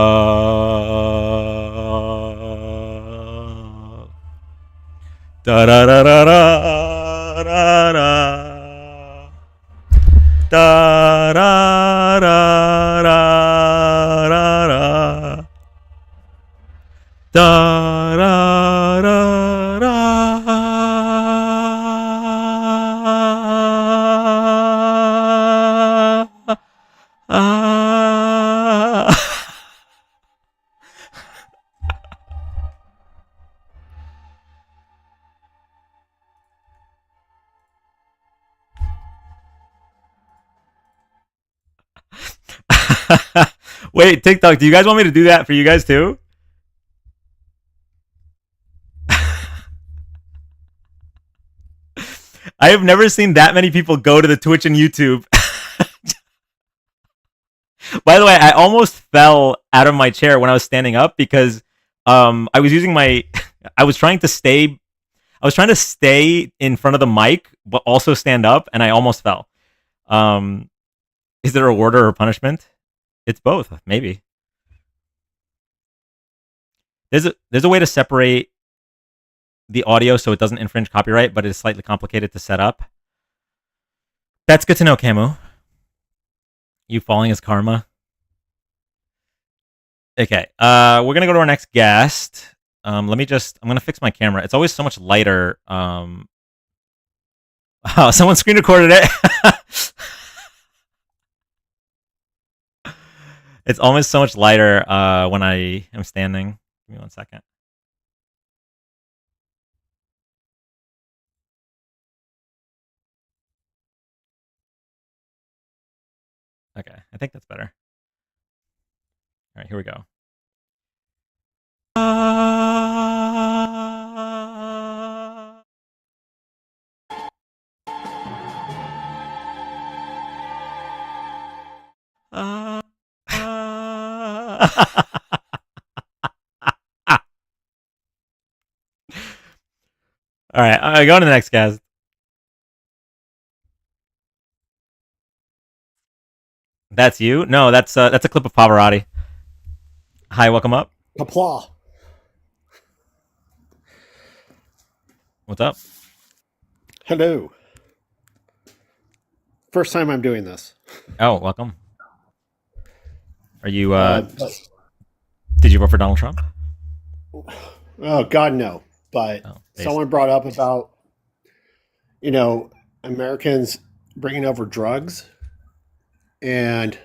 Da da da da da da da. Da da da da da da. Da da da da. Wait, TikTok, do you guys want me to do that for you guys too? I have never seen that many people go to the Twitch and YouTube. By the way, I almost fell out of my chair when I was standing up because I was using my I was trying to stay in front of the mic but also stand up, and I almost fell. Is there a reward or a punishment? It's both, maybe. There's a way to separate the audio so it doesn't infringe copyright, but it is slightly complicated to set up. That's good to know, Camu. You falling is karma. Okay, we're gonna go to our next guest. I'm gonna fix my camera. It's always so much lighter. Oh, someone screen recorded it. It's almost so much lighter when I am standing. Give me 1 second. Okay, I think that's better. All right, here we go. All right, go on to the next guest. That's you? No, that's a clip of Pavarotti. Hi, welcome up. Applause. What's up? Hello. First time I'm doing this. Oh, welcome. Are you? Did you vote for Donald Trump? Oh God, no. But someone brought up about, Americans bringing over drugs, and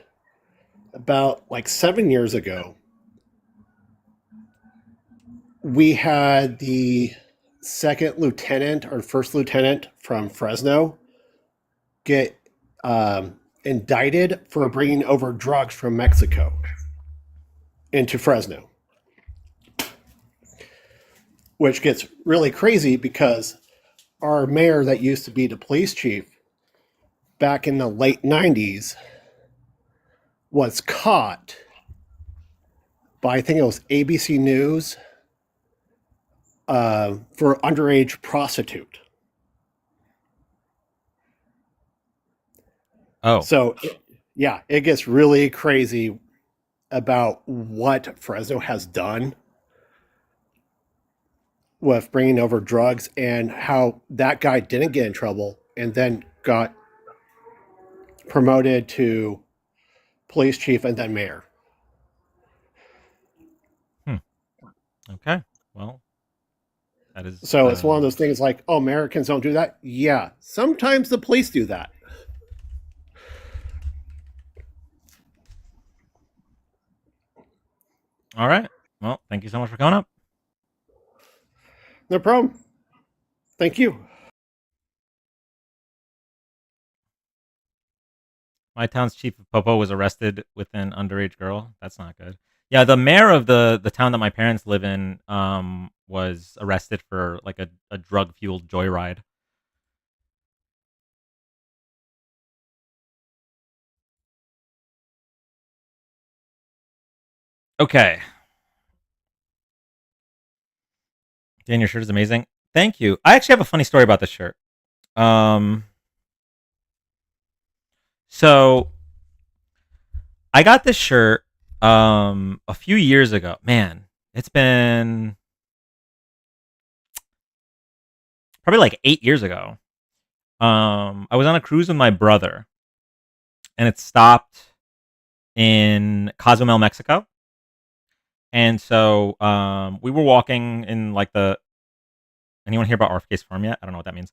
about like 7 years ago, we had the second lieutenant or first lieutenant from Fresno get indicted for bringing over drugs from Mexico into Fresno, which gets really crazy because our mayor that used to be the police chief back in the late 90s was caught by, I think it was ABC News, for underage prostitute. Oh. So, it gets really crazy about what Fresno has done with bringing over drugs and how that guy didn't get in trouble and then got promoted to police chief and then mayor. Okay. Well, that is. So it's one of those things like, oh, Americans don't do that. Yeah, sometimes the police do that. All right. Well, thank you so much for coming up. No problem. Thank you. My town's chief of Popo was arrested with an underage girl. That's not good. Yeah, the mayor of the town that my parents live in was arrested for like a drug fueled joyride. Okay. Dan, your shirt is amazing. Thank you. I actually have a funny story about this shirt. So I got this shirt a few years ago. Man, it's been probably like 8 years ago. I was on a cruise with my brother, and it stopped in Cozumel, Mexico. And so we were walking in like the. Anyone hear about RFK's farm yet? I don't know what that means.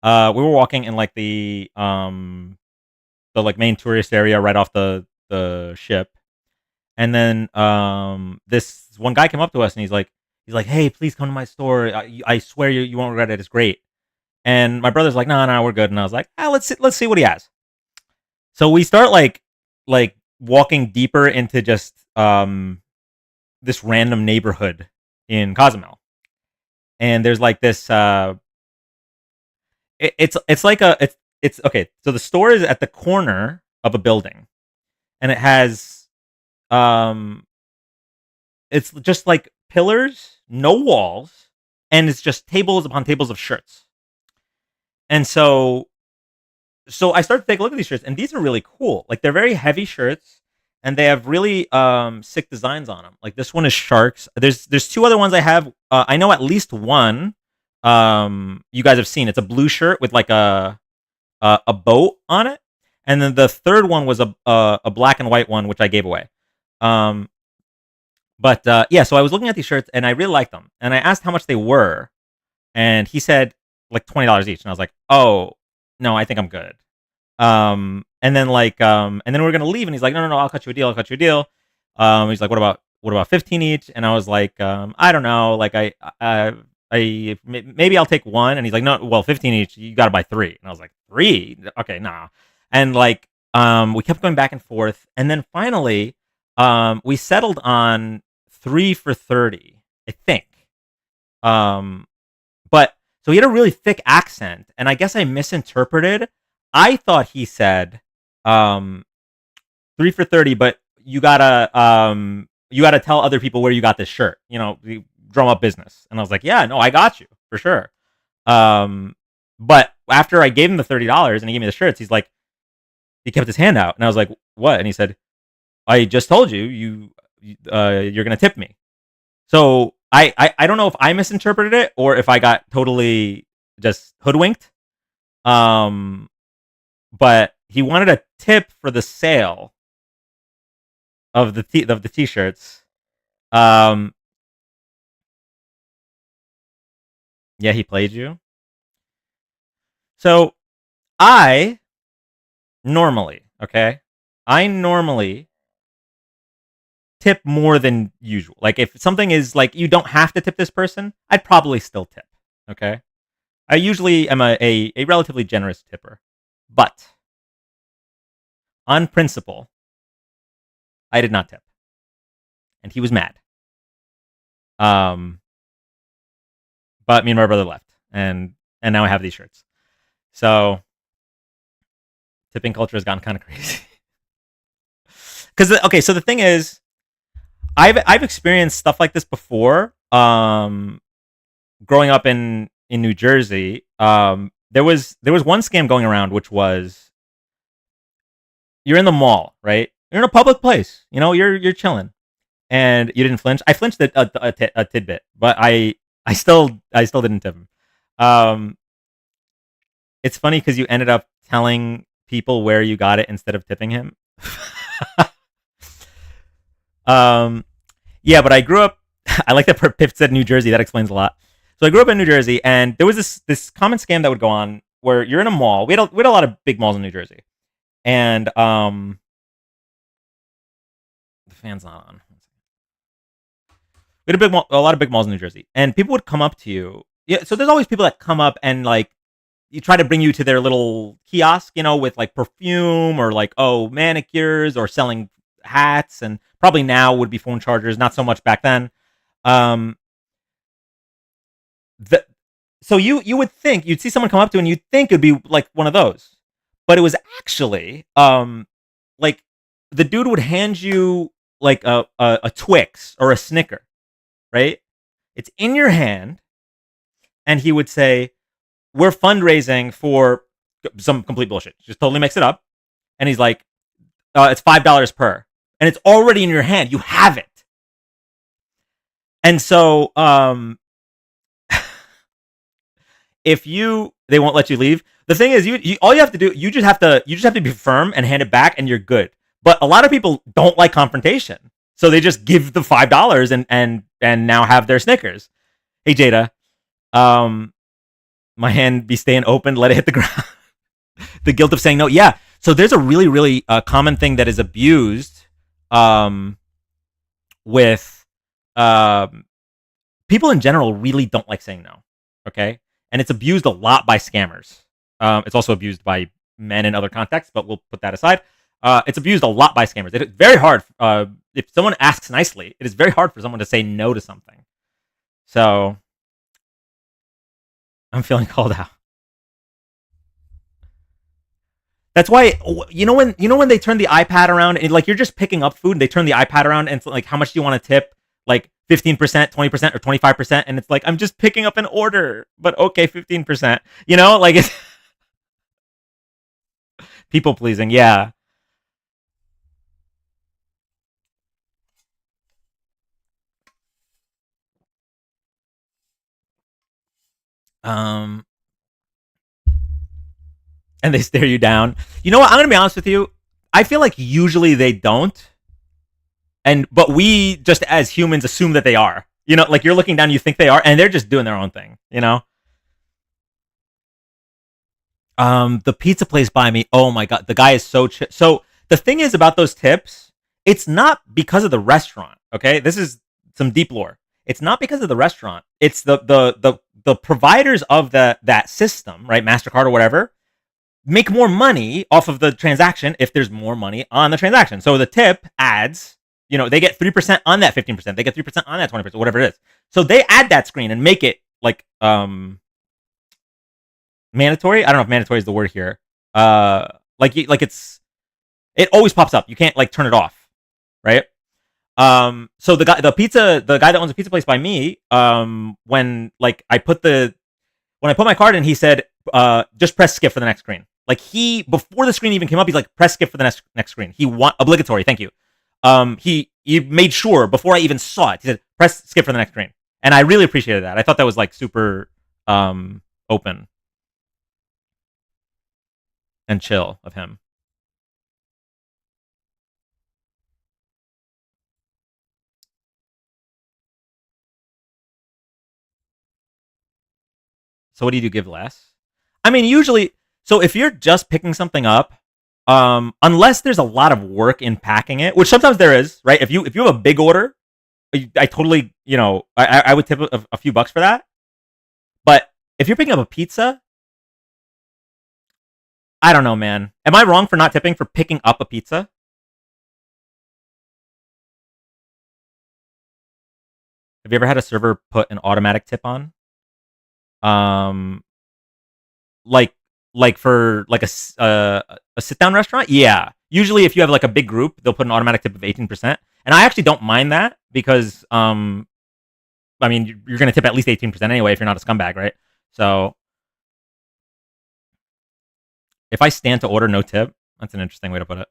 We were walking in like the like main tourist area right off the ship, and then this one guy came up to us and he's like, hey, please come to my store. I swear you won't regret it. It's great. And my brother's like, no, we're good. And I was like, let's see what he has. So we start like walking deeper into just this random neighborhood in Cozumel, and there's like this. It's like it's okay. So the store is at the corner of a building, and it has it's just like pillars, no walls, and it's just tables upon tables of shirts. And so I started to take a look at these shirts, and these are really cool. Like they're very heavy shirts, and they have really sick designs on them. Like this one is sharks. There's two other ones I have. I know at least one. You guys have seen. It's a blue shirt with like a boat on it, and then the third one was a black and white one, which I gave away. But yeah, so I was looking at these shirts, and I really liked them, and I asked how much they were, and he said like $20 each, and I was like, oh no, I think I'm good. And then and then we are gonna leave, and he's like, no, I'll cut you a deal. He's like, what about 15 each? And I was like, I don't know, like maybe I'll take one. And he's like, no, well, 15 each, you got to buy three. And I was like, three? Okay, nah. And like, we kept going back and forth, and then finally, we settled on 3 for 30, I think. But so he had a really thick accent, and I guess I misinterpreted. I thought he said 3 for 30, but you gotta tell other people where you got this shirt. You know, drum up business. And I was like, yeah, no, I got you for sure. But after I gave him the $30 and he gave me the shirts, he's like, he kept his hand out, and I was like, what? And he said, I just told you you're gonna tip me. So I don't know if I misinterpreted it or if I got totally just hoodwinked. But he wanted a tip for the sale of the t-shirts. Yeah, he played you. So I normally tip more than usual. Like if something is like you don't have to tip this person, I'd probably still tip. Okay. I usually am a relatively generous tipper. But on principle, I did not tip. And he was mad. But me and my brother left. And now I have these shirts. So tipping culture has gotten kind of crazy. Because okay, so the thing is, I've experienced stuff like this before. Growing up in New Jersey, there was one scam going around, which was you're in the mall, right? You're in a public place, you know, you're chilling, and you didn't flinch. I flinched a tidbit, but I still didn't tip him. It's funny because you ended up telling people where you got it instead of tipping him. Yeah, but I grew up. I like that Pip said New Jersey. That explains a lot. So I grew up in New Jersey, and there was this common scam that would go on where you're in a mall. We had a lot of big malls in New Jersey, and the fan's not on. We had a lot of big malls in New Jersey, and people would come up to you. Yeah, so there's always people that come up and like you try to bring you to their little kiosk, you know, with like perfume or like manicures or selling hats, and probably now would be phone chargers, not so much back then. So you would think you'd see someone come up to you and you'd think it'd be like one of those, but it was actually like the dude would hand you like a Twix or a Snicker, right? It's in your hand, and he would say, "We're fundraising for some complete bullshit." Just totally makes it up, and he's like, "It's $5 per," and it's already in your hand. You have it, and so if they won't let you leave. The thing is, you all you have to do, you just have to be firm and hand it back, and you're good. But a lot of people don't like confrontation, so they just give the $5 and now have their Snickers. Hey Jada, my hand be staying open, let it hit the ground. The guilt of saying no. Yeah. So there's a really, really common thing that is abused with people in general really don't like saying no. Okay. And it's abused a lot by scammers. It's also abused by men in other contexts, but we'll put that aside. It's abused a lot by scammers. It's very hard. If someone asks nicely, it is very hard for someone to say no to something. So I'm feeling called out. That's why when they turn the iPad around and like you're just picking up food and they turn the iPad around and it's like how much do you want to tip? Like 15%, 20%, or 25%, and it's like I'm just picking up an order, but okay, 15%. Like it's people pleasing, yeah. And they stare you down. You know what? I'm gonna be honest with you. I feel like usually they don't, but we just as humans assume that they are. Like you're looking down, you think they are, and they're just doing their own thing. The pizza place by me. Oh my god, the guy is so chill. So the thing is about those tips, it's not because of the restaurant. Okay, this is some deep lore. It's not because of the restaurant. It's the providers of that system, right? MasterCard or whatever, make more money off of the transaction if there's more money on the transaction. So the tip adds, they get 3% on that 15%. They get 3% on that 20%, whatever it is. So they add that screen and make it like mandatory. I don't know if mandatory is the word here. Like it always pops up. You can't like turn it off, right? So the guy that owns the pizza place by me, when I put my card in, he said, just press skip for the next screen. Like before the screen even came up, he's like, press skip for the next screen. He obligatory, thank you. He made sure before I even saw it. He said, press skip for the next screen, and I really appreciated that. I thought that was like super open and chill of him. So what do you do? Give less? I mean, usually. So if you're just picking something up, unless there's a lot of work in packing it, which sometimes there is, right? If you have a big order, I totally, I would tip a few bucks for that. But if you're picking up a pizza, I don't know, man. Am I wrong for not tipping for picking up a pizza? Have you ever had a server put an automatic tip on? Like for like a sit down restaurant, yeah. Usually, if you have like a big group, they'll put an automatic tip of 18%, and I actually don't mind that because I mean, you're gonna tip at least 18% anyway if you're not a scumbag, right? So if I stand to order no tip, that's an interesting way to put it.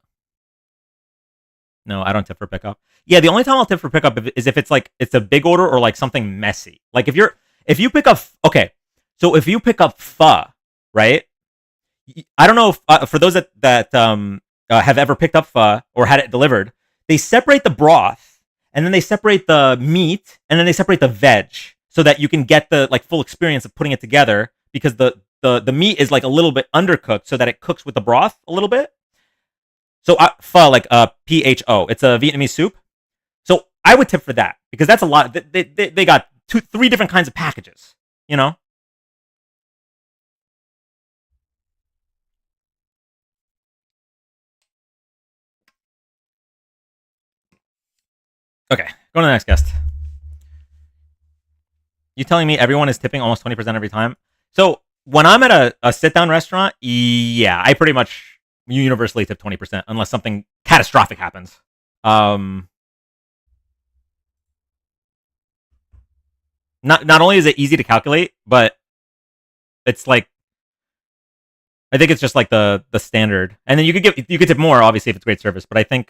No, I don't tip for pickup. Yeah, the only time I'll tip for pickup is if it's like it's a big order or like something messy. Like if you pick up, okay, so if you pick up pho, right? I don't know if for those that have ever picked up pho or had it delivered, they separate the broth and then they separate the meat and then they separate the veg so that you can get the like full experience of putting it together because the meat is like a little bit undercooked so that it cooks with the broth a little bit. So pho, like PHO, it's a Vietnamese soup. So I would tip for that because that's a lot. They got 3 different kinds of packages, Okay, go to the next guest. You telling me everyone is tipping almost 20% every time? So when I'm at a sit down restaurant, yeah, I pretty much universally tip 20% unless something catastrophic happens. Not only is it easy to calculate, but it's like I think it's just like the standard. And then you could tip more obviously if it's great service, but I think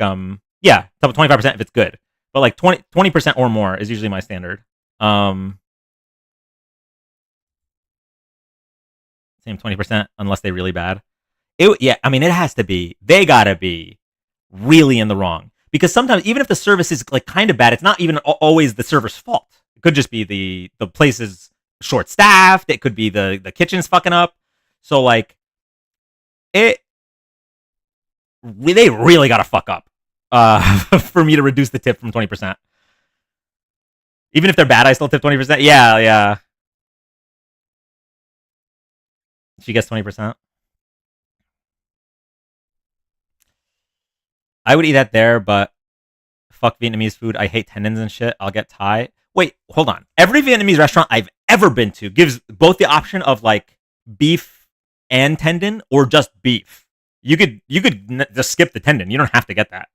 yeah, 25% if it's good. But like 20% or more is usually my standard. Same 20% unless they're really bad. Yeah, I mean it has to be. They gotta be really in the wrong because sometimes even if the service is like kind of bad, it's not even always the server's fault. It could just be the place is short staffed. It could be the kitchen's fucking up. So like they really gotta fuck up for me to reduce the tip from 20%. Even if they're bad, I still tip 20%. Yeah. She gets 20%. I would eat that there, but fuck Vietnamese food. I hate tendons and shit. I'll get Thai. Wait, hold on. Every Vietnamese restaurant I've ever been to gives both the option of like beef and tendon or just beef. You could just skip the tendon. You don't have to get that.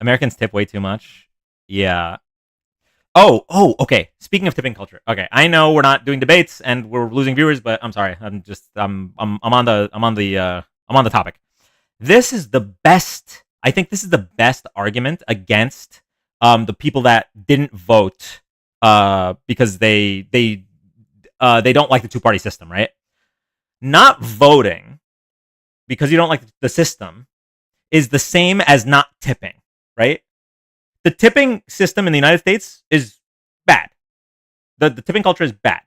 Americans tip way too much. Yeah. Oh, okay. Speaking of tipping culture. Okay, I know we're not doing debates and we're losing viewers, but I'm sorry. I'm on the topic. This is the best. I think this is the best argument against the people that didn't vote because they don't like the two-party system, right? Not voting because you don't like the system is the same as not tipping, right? The tipping system in the United States is bad. The tipping culture is bad.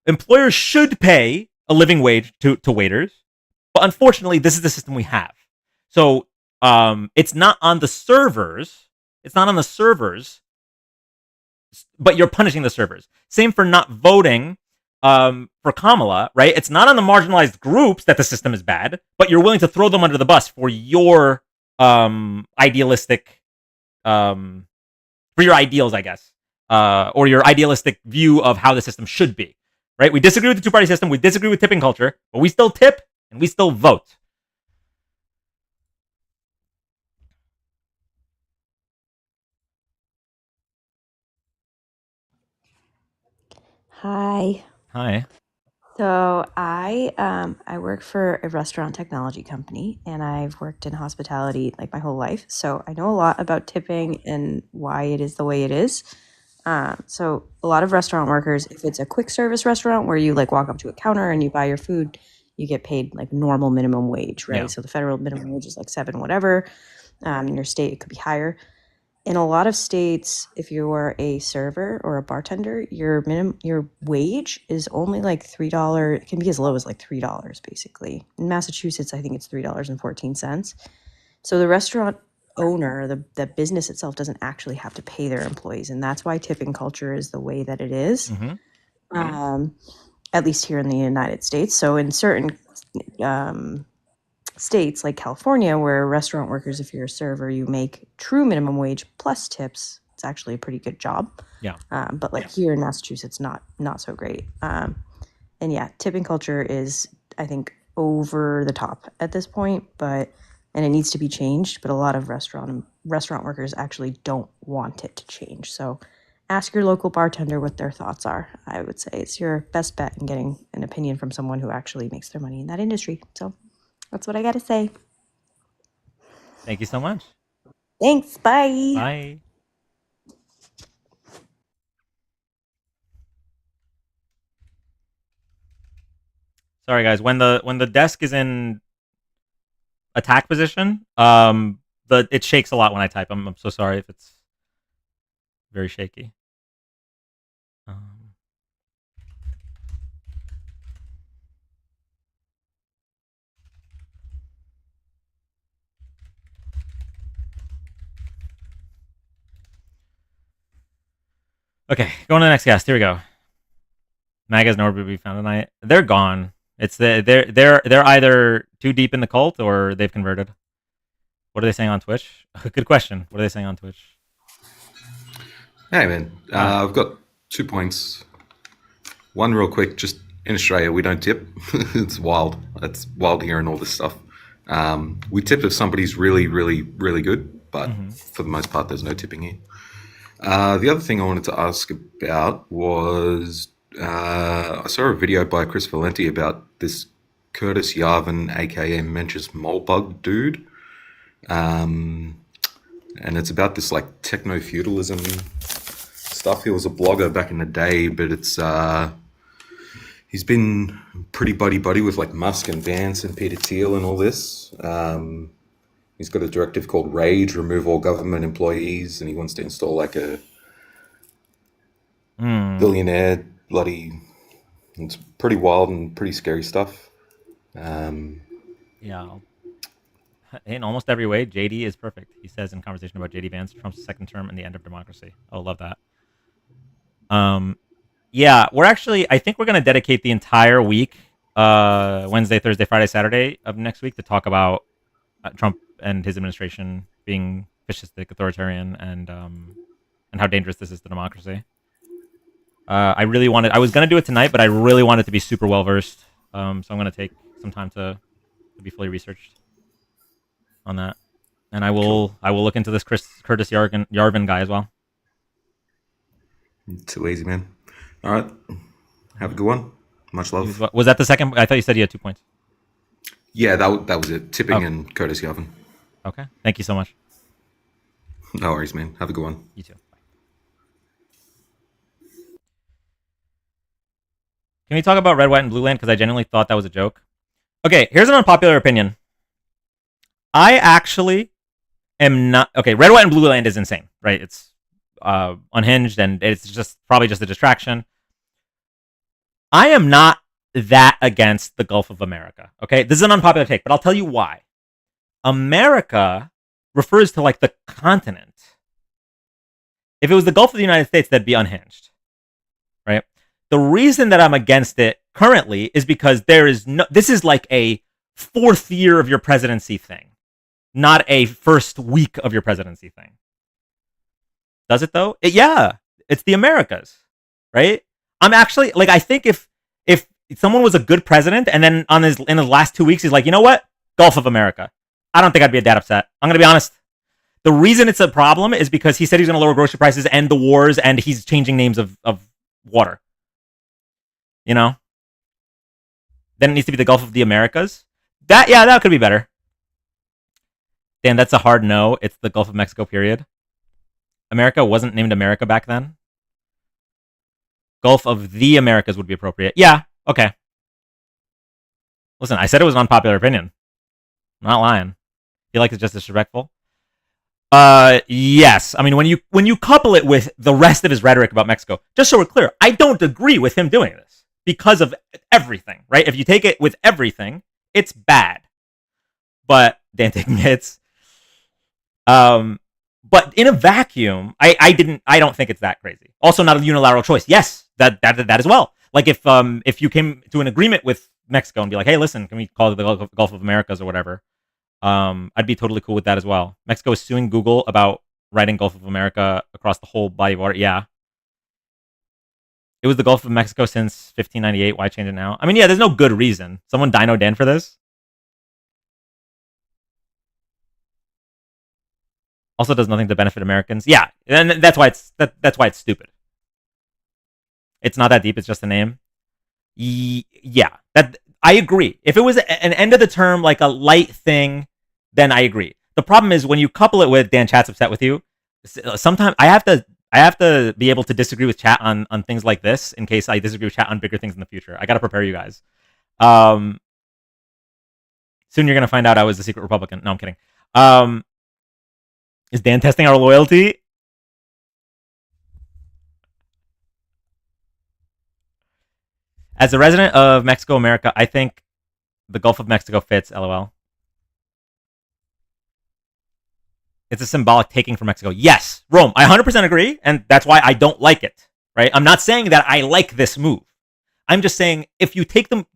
Employers should pay a living wage to waiters, but unfortunately, this is the system we have. So it's not on the servers. It's not on the servers, but you're punishing the servers. Same for not voting for Kamala, right? It's not on the marginalized groups that the system is bad, but you're willing to throw them under the bus for your idealistic for your ideals, I guess, or your idealistic view of how the system should be, right? We disagree with the two-party system. We disagree with tipping culture, but we still tip and we still vote. Hi. Hi. So I work for a restaurant technology company, and I've worked in hospitality like my whole life. So I know a lot about tipping and why it is the way it is. So a lot of restaurant workers, if it's a quick service restaurant where you like walk up to a counter and you buy your food, you get paid like normal minimum wage, right? Yeah. So the federal minimum wage is like 7 whatever. In your state, it could be higher. In a lot of states, if you are a server or a bartender, your wage is only like $3. It can be as low as like $3 basically. In Massachusetts, I think it's $3.14. So the restaurant owner, the business itself doesn't actually have to pay their employees, and that's why tipping culture is the way that it is. At least here in the United States. So in certain states like California, where restaurant workers, if you're a server, you make true minimum wage plus tips. It's actually a pretty good job. Yeah. But like here in Massachusetts, not so great. And yeah, tipping culture is, I think, over the top at this point, and it needs to be changed. But a lot of restaurant workers actually don't want it to change. So ask your local bartender what their thoughts are. I would say it's your best bet in getting an opinion from someone who actually makes their money in that industry. So that's what I got to say. Thank you so much. Thanks. Bye. Bye. Sorry, guys. When the desk is in attack position, it shakes a lot when I type. I'm so sorry if it's very shaky. Okay, going to the next guest. Here we go. Maga's nowhere to be found tonight. They're gone. They're either too deep in the cult or they've converted. What are they saying on Twitch? Good question. What are they saying on Twitch? Hey man, I've got 2 points. One real quick, just in Australia we don't tip. It's wild. It's wild hearing all this stuff. We tip if somebody's really, really, really good, but for the most part there's no tipping here. The other thing I wanted to ask about was I saw a video by Chris Valenti about this Curtis Yarvin, aka Menches Molebug dude. And it's about this like techno-feudalism stuff. He was a blogger back in the day, but it's he's been pretty buddy with like Musk and Vance and Peter Thiel and all this. He's got a directive called Rage, remove all government employees, and he wants to install like a billionaire bloody. It's pretty wild and pretty scary stuff. Yeah. In almost every way, JD is perfect. He says in conversation about JD Vance, Trump's second term and the end of democracy. Oh, love that. Yeah, I think we're going to dedicate the entire week Wednesday, Thursday, Friday, Saturday of next week to talk about Trump and his administration being fascistic, authoritarian, and how dangerous this is to democracy. I was gonna do it tonight, but I really wanted to be super well versed. So I'm gonna take some time to be fully researched on that, and I will look into this Curtis Yarvin guy as well. Too easy, man. All right. Have a good one. Much love. Was that the second? I thought you said you had 2 points. Yeah, that was it. Tipping and Curtis Yarvin. Okay. Thank you so much. No worries, man. Have a good one. You too. Bye. Can we talk about red, white, and blue land? Because I genuinely thought that was a joke. Okay, here's an unpopular opinion. I actually am not... Okay, red, white, and blue land is insane, right? It's unhinged, and it's probably just a distraction. I am not that against the Gulf of America, okay? This is an unpopular take, but I'll tell you why. America refers to, like, the continent. If it was the Gulf of the United States, that'd be unhinged, right? The reason that I'm against it currently is because this is like a 4th year of your presidency thing, not a first week of your presidency thing. Does it though? Yeah, it's the Americas, right? I'm actually like, I think if someone was a good president and then in his last 2 weeks he's like, you know what, Gulf of America, I don't think I'd be that upset. I'm gonna be honest. The reason it's a problem is because he said he's gonna lower grocery prices, end the wars, and he's changing names of water. You know? Then it needs to be the Gulf of the Americas. That could be better. Dan, that's a hard no. It's the Gulf of Mexico, period. America wasn't named America back then. Gulf of the Americas would be appropriate. Yeah, okay. Listen, I said it was an unpopular opinion. I'm not lying. Feel like it's just disrespectful? Yes. I mean, when you couple it with the rest of his rhetoric about Mexico, just so we're clear, I don't agree with him doing this because of everything, right? If you take it with everything, it's bad. But Dan taking hits. But in a vacuum, I don't think it's that crazy. Also, not a unilateral choice. Yes, that as well. Like if you came to an agreement with Mexico and be like, hey, listen, can we call it the Gulf of Americas or whatever? I'd be totally cool with that as well. Mexico is suing Google about writing Gulf of America across the whole body of water. Yeah. It was the Gulf of Mexico since 1598. Why change it now? I mean, yeah, there's no good reason. Someone Dino Dan for this. Also does nothing to benefit Americans. Yeah, and that's why it's stupid. It's not that deep. It's just a name. Yeah, that I agree. If it was an end of the term, like a light thing, then I agree. The problem is when you couple it with Dan Chat's upset with you. Sometimes I have to be able to disagree with Chat on things like this in case I disagree with Chat on bigger things in the future. I got to prepare you guys. Soon you're gonna find out I was a secret Republican. No, I'm kidding. Is Dan testing our loyalty? As a resident of Mexico, America, I think the Gulf of Mexico fits, LOL. It's a symbolic taking from Mexico. Yes, Rome, I 100% agree, and that's why I don't like it, right? I'm not saying that I like this move. I'm just saying if you take the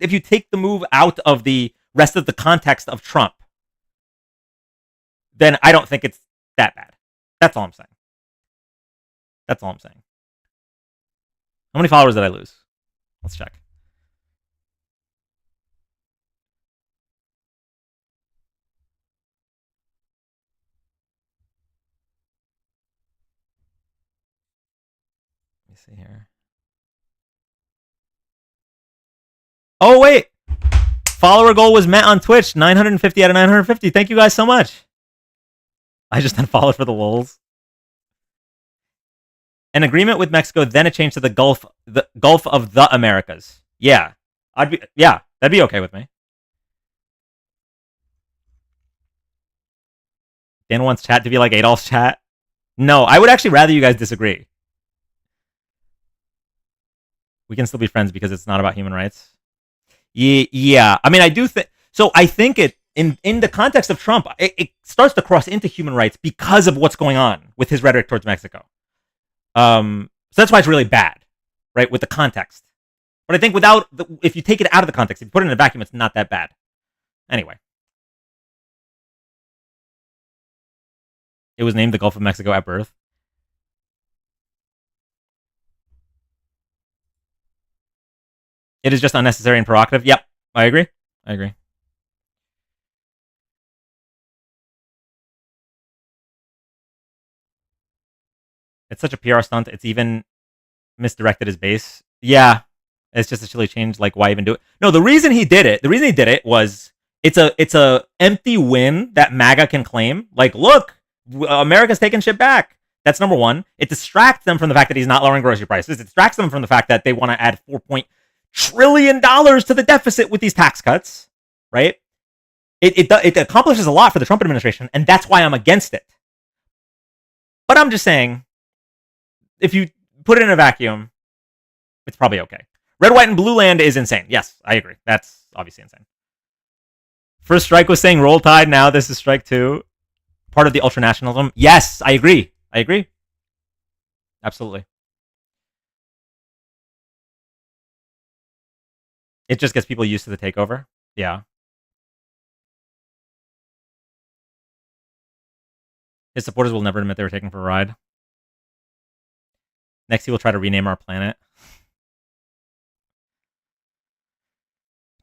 move out of the rest of the context of Trump, then I don't think it's that bad. That's all I'm saying. That's all I'm saying. How many followers did I lose? Let's check. Let me see here. Oh, wait. Follower goal was met on Twitch. 950 out of 950. Thank you guys so much. I just unfollowed for the lulz. An agreement with Mexico, then a change to the Gulf of the Americas. Yeah. That'd be okay with me. Dan wants Chat to be like Adolf's Chat. No, I would actually rather you guys disagree. We can still be friends because it's not about human rights. Yeah. I mean, I do think so. I think it in the context of Trump, it starts to cross into human rights because of what's going on with his rhetoric towards Mexico. So that's why it's really bad, right? With the context. But I think if you take it out of the context, if you put it in a vacuum, it's not that bad. Anyway. It was named the Gulf of Mexico at birth. It is just unnecessary and provocative. Yep, I agree. It's such a PR stunt. It's even misdirected his base. Yeah, it's just a silly change. Like, why even do it? No, the reason he did it was it's a empty win that MAGA can claim. Like, look, America's taking shit back. That's number one. It distracts them from the fact that he's not lowering grocery prices. It distracts them from the fact that they want to add $4 trillion to the deficit with these tax cuts. Right? It accomplishes a lot for the Trump administration, and that's why I'm against it. But I'm just saying, if you put it in a vacuum, it's probably okay. Red, white, and blue land is insane. Yes, I agree. That's obviously insane. First strike was saying roll tide. Now this is strike two. Part of the ultranationalism. Yes, I agree. Absolutely. It just gets people used to the takeover. Yeah. His supporters will never admit they were taken for a ride. Next, he will try to rename our planet.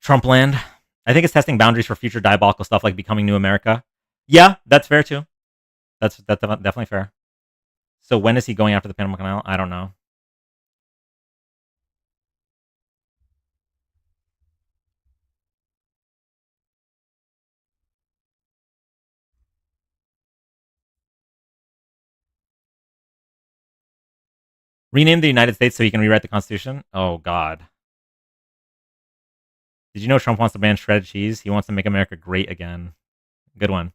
Trump land. I think it's testing boundaries for future diabolical stuff like becoming New America. Yeah, that's fair too. That's definitely fair. So when is he going after the Panama Canal? I don't know. Rename the United States so he can rewrite the Constitution? Oh, God. Did you know Trump wants to ban shredded cheese? He wants to make America great again. Good one.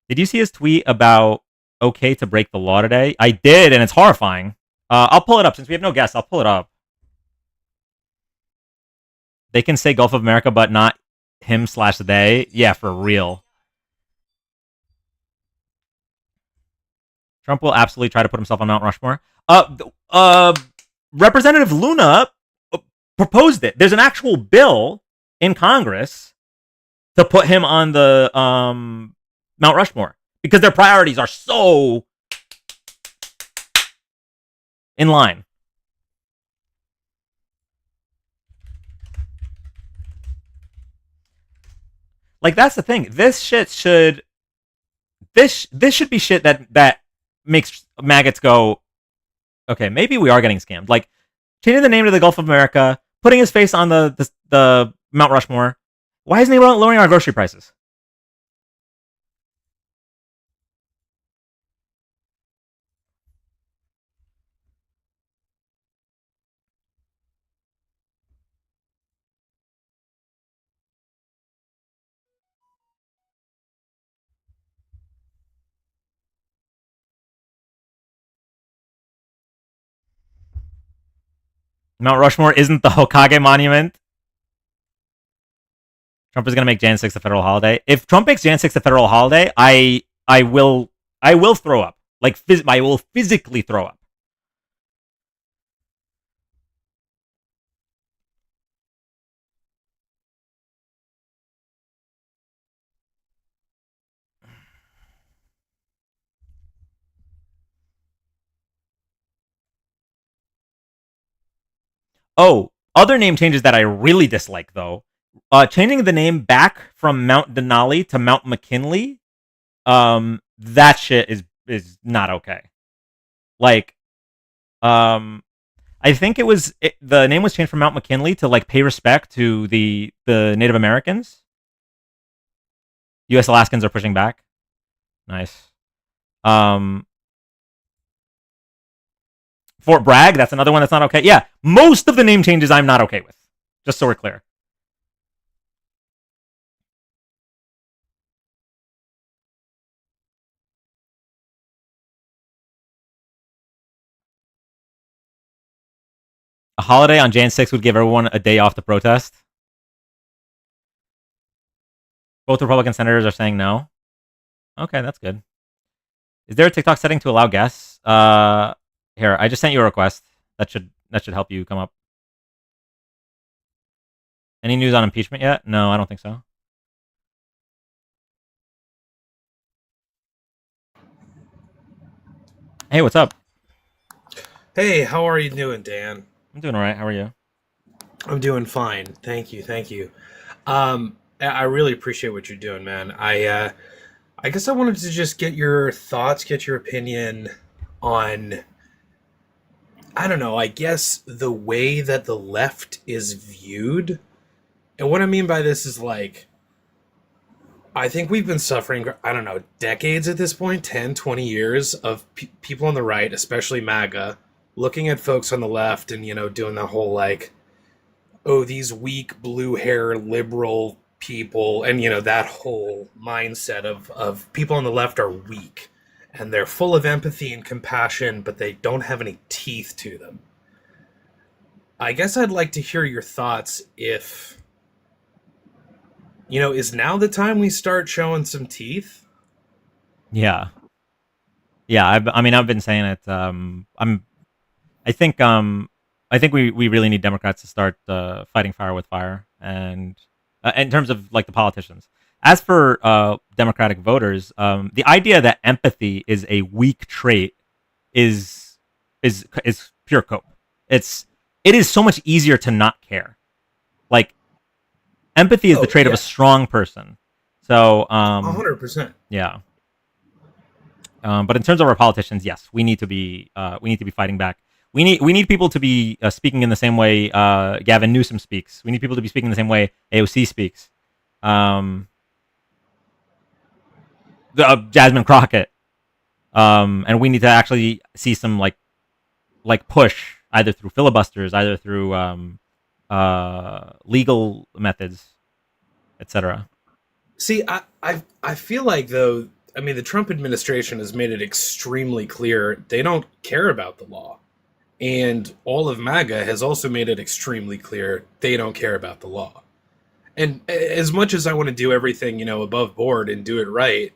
Did you see his tweet about okay to break the law today? I did, and it's horrifying. I'll pull it up. Since we have no guests, I'll pull it up. They can say Gulf of America, but not him/they. Yeah, for real. Trump will absolutely try to put himself on Mount Rushmore. Representative Luna proposed it. There's an actual bill in Congress to put him on the Mount Rushmore because their priorities are so in line. Like, that's the thing. This shit should this should be shit that makes maggots go, okay, maybe we are getting scammed. Like, changing the name to the Gulf of America, putting his face on the Mount Rushmore. Why isn't he lowering our grocery prices? Mount Rushmore isn't the Hokage monument. Trump is going to make Jan 6th a federal holiday. If Trump makes Jan 6th a federal holiday, I will throw up. Like, I will physically throw up. Oh, other name changes that I really dislike, though. Changing the name back from Mount Denali to Mount McKinley, that shit is not okay. Like, I think the name was changed from Mount McKinley to like pay respect to the Native Americans. U.S. Alaskans are pushing back. Nice. Fort Bragg, that's another one that's not okay. Yeah, most of the name changes I'm not okay with. Just so we're clear. A holiday on Jan 6th would give everyone a day off to protest. Both Republican senators are saying no. Okay, that's good. Is there a TikTok setting to allow guests? Here, I just sent you a request. That should help you come up. Any news on impeachment yet? No, I don't think so. Hey, what's up? Hey, how are you doing, Dan? I'm doing all right. How are you? I'm doing fine. Thank you. Thank you. I really appreciate what you're doing, man. I guess I wanted to just get your thoughts, get your opinion on, I don't know, I guess the way that the left is viewed. And what I mean by this is like, I think we've been suffering, I don't know, decades at this point, 10, 20 years of people on the right, especially MAGA, looking at folks on the left and, doing the whole like, oh, these weak blue hair liberal people, and that whole mindset of people on the left are weak and they're full of empathy and compassion, but they don't have any teeth to them. I guess I'd like to hear your thoughts if, is now the time we start showing some teeth? Yeah. Yeah, I mean, I've been saying it. I think we really need Democrats to start fighting fire with fire, and in terms of like the politicians. As for Democratic voters, the idea that empathy is a weak trait is pure cope. It is so much easier to not care. Like empathy is the trait of a strong person. So 100%. Yeah. But in terms of our politicians, yes, we need to be fighting back. We need people to be speaking in the same way Gavin Newsom speaks. We need people to be speaking the same way AOC speaks. Jasmine Crockett. And we need to actually see some like push either through filibusters, either through legal methods, etc. See, I feel like though, I mean, the Trump administration has made it extremely clear they don't care about the law. And all of MAGA has also made it extremely clear they don't care about the law. And as much as I want to do everything, above board and do it right,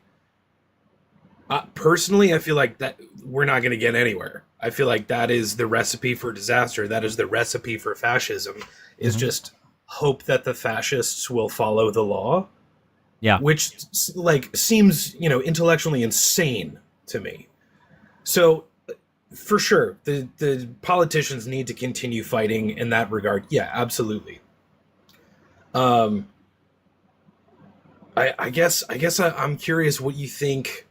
personally, I feel like that we're not going to get anywhere. I feel like that is the recipe for disaster. That is the recipe for fascism, is just hope that the fascists will follow the law. Yeah. Which like seems, intellectually insane to me. So for sure, the politicians need to continue fighting in that regard. Yeah, absolutely. I guess I'm curious what you think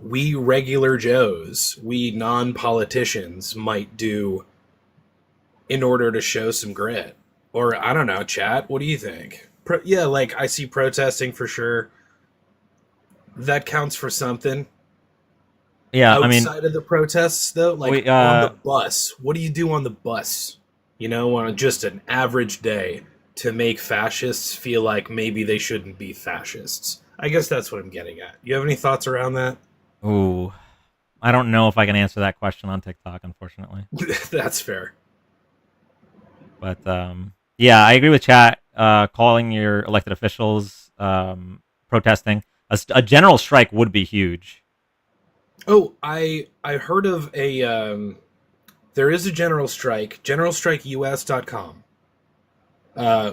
we regular Joes, we non-politicians might do in order to show some grit. Or I don't know, chat, what do you think? Yeah, like I see protesting for sure. That counts for something. Yeah, outside of the protests though, like on the bus, what do you do on the bus, on just an average day to make fascists feel like maybe they shouldn't be fascists? I guess that's what I'm getting at. You have any thoughts around that? Ooh, I don't know if I can answer that question on TikTok, unfortunately. That's fair. But yeah, I agree with chat. Calling your elected officials, protesting. A general strike would be huge. Oh, I heard of a there is a general strike, generalstrikeus.com.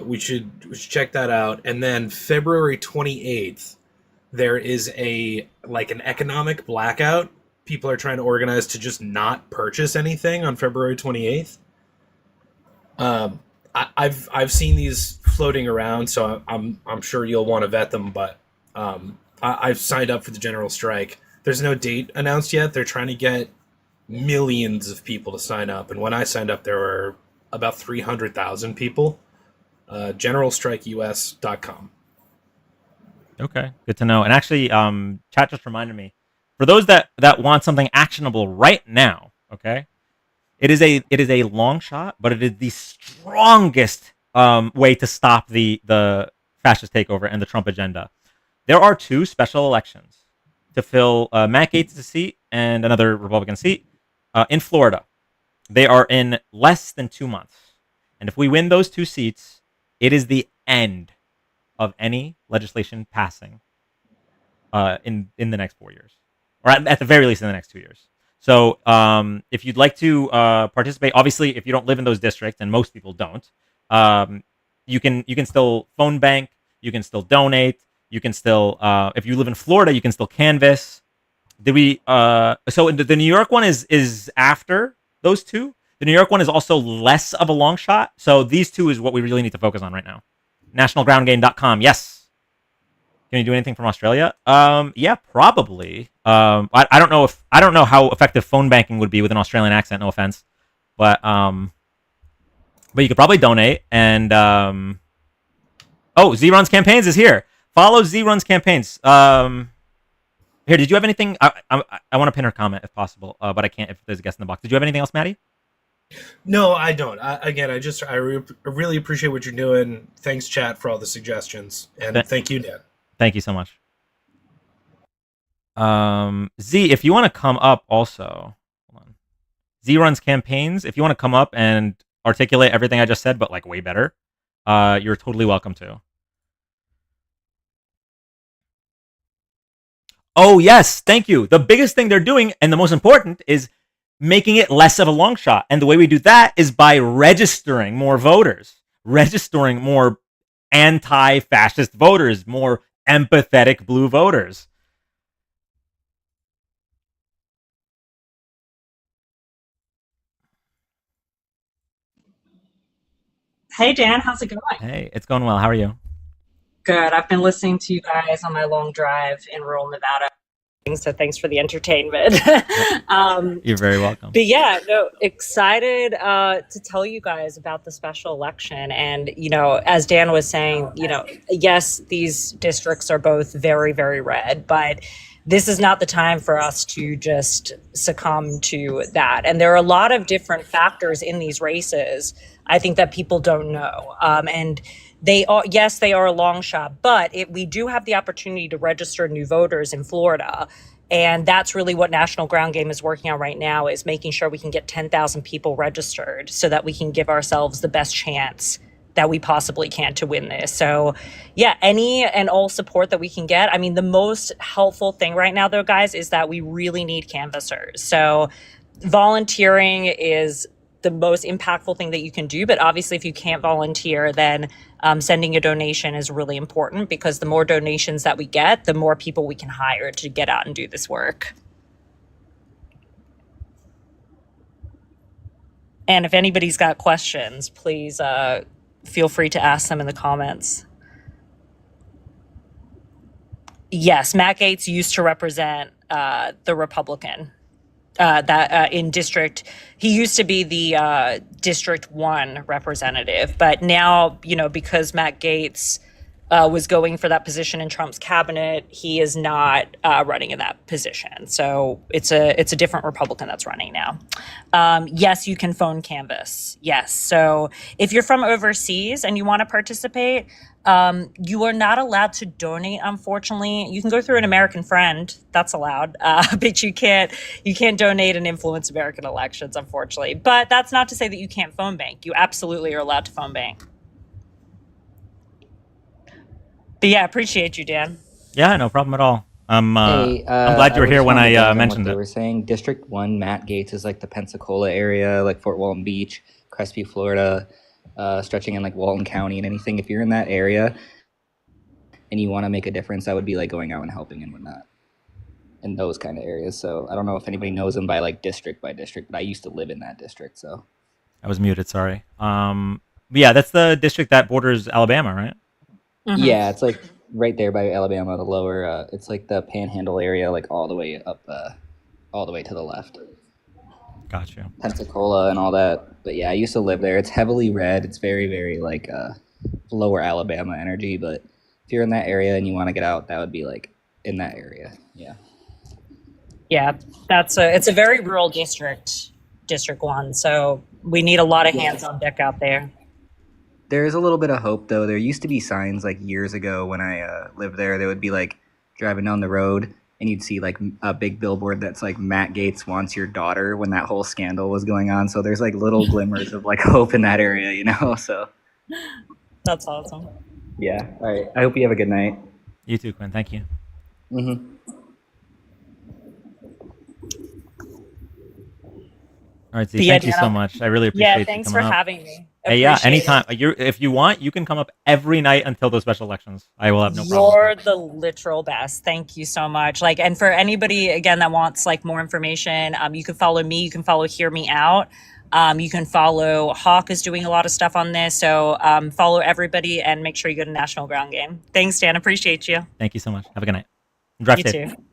We should check that out. And then February 28th, there is an economic blackout. People are trying to organize to just not purchase anything on February 28th. I've seen these floating around, so I'm sure you'll want to vet them. But I've signed up for the general strike. There's no date announced yet. They're trying to get millions of people to sign up, and when I signed up, there were about 300,000 people. Generalstrikeus.com. Okay, good to know. And actually, chat just reminded me, for those that want something actionable right now, okay, it is a long shot, but it is the strongest way to stop the fascist takeover and the Trump agenda. There are 2 special elections to fill Matt Gaetz' seat and another Republican seat in Florida. They are in less than 2 months. And if we win those 2 seats, it is the end of any legislation passing in the next 4 years. Or at the very least in the next 2 years. So if you'd like to participate, obviously, if you don't live in those districts, and most people don't, you can still phone bank, you can still donate, you can still if you live in Florida, you can still canvass. Did we so the New York one is after those two? The New York one is also less of a long shot. So these two is what we really need to focus on right now. Nationalgroundgame.com. Yes. Can you do anything from Australia? Yeah, probably. I don't know how effective phone banking would be with an Australian accent. No offense, but you could probably donate. And Z Runs Campaigns is here. Follow Z Runs Campaigns. Here, did you have anything? I want to pin her comment if possible, but I can't if there's a guest in the box. Did you have anything else, Maddie? No, I don't. I really appreciate what you're doing. Thanks, chat, for all the suggestions, and thank you, Dan. Thank you so much. Z, if you want to come up, also, hold on. Z Runs Campaigns. If you want to come up and articulate everything I just said, but like way better, you're totally welcome to. Oh, yes. Thank you. The biggest thing they're doing, and the most important, is making it less of a long shot. And the way we do that is by registering more voters, registering more anti-fascist voters, more empathetic blue voters. Hey, Dan. How's it going? Hey, it's going well. How are you? Good. I've been listening to you guys on my long drive in rural Nevada. So thanks for the entertainment. You're very welcome. But yeah, no, excited to tell you guys about the special election. And, as Dan was saying, yes, these districts are both very, very red, but this is not the time for us to just succumb to that. And there are a lot of different factors in these races, I think, that people don't know. And they are a long shot, but we do have the opportunity to register new voters in Florida. And that's really what National Ground Game is working on right now, is making sure we can get 10,000 people registered so that we can give ourselves the best chance that we possibly can to win this. So yeah, any and all support that we can get. I mean, the most helpful thing right now, though, guys, is that we really need canvassers. So volunteering is the most impactful thing that you can do. But obviously, if you can't volunteer, then sending a donation is really important, because the more donations that we get, the more people we can hire to get out and do this work. And if anybody's got questions, please feel free to ask them in the comments. Yes, Matt Gaetz used to represent the Republican. In district, he used to be the District 1 representative, but now, because Matt Gaetz was going for that position in Trump's cabinet, he is not running in that position. So it's a different Republican that's running now. Yes, you can phone canvass. Yes. So if you're from overseas and you want to participate, you are not allowed to donate, unfortunately. You can go through an American friend, that's allowed, but you can't donate and influence American elections, unfortunately. But that's not to say that you can't phone bank. You absolutely are allowed to phone bank. But yeah, appreciate you, Dan. Yeah, no problem at all. I'm I'm glad you were here when I mentioned what it. they were saying. District 1, Matt Gaetz is like the Pensacola area, like Fort Walton Beach, Crestview, Florida, stretching in like Walton County and anything. If you're in that area and you want to make a difference, that would be like going out and helping and whatnot in those kind of areas. So I don't know if anybody knows them by district, but I used to live in that district. So I was muted, sorry. But yeah, that's the district that borders Alabama, right? Mm-hmm. Yeah, it's like right there by Alabama, the lower, it's like the Panhandle area, like all the way up, all the way to the left. Gotcha. Pensacola and all that. But yeah, I used to live there. It's heavily red. It's very, very lower Alabama energy. But if you're in that area and you want to get out, that would be in that area. Yeah. Yeah, it's a very rural district, District 1. So we need a lot of hands on deck out there. There is a little bit of hope, though. There used to be signs years ago when I lived there. They would be driving down the road and you'd see a big billboard that's Matt Gaetz wants your daughter, when that whole scandal was going on. So there's little glimmers of hope in that area, So that's awesome. Yeah. All right. I hope you have a good night. You too, Quinn. Thank you. Mm-hmm. All right, Z, thank you so much. I really appreciate you thanks coming for up. having me. Hey, yeah, Appreciate anytime. it. If you want, you can come up every night until those special elections. I will have no problem with You're the literal best. Thank you so much. Like, and for anybody again that wants like more information, you can follow me. You can follow Hear Me Out. You can follow Hawk is doing a lot of stuff on this. So follow everybody and make sure you go to National Ground Game. Thanks, Dan. Appreciate you. Thank you so much. Have a good night. Drive You safe. too.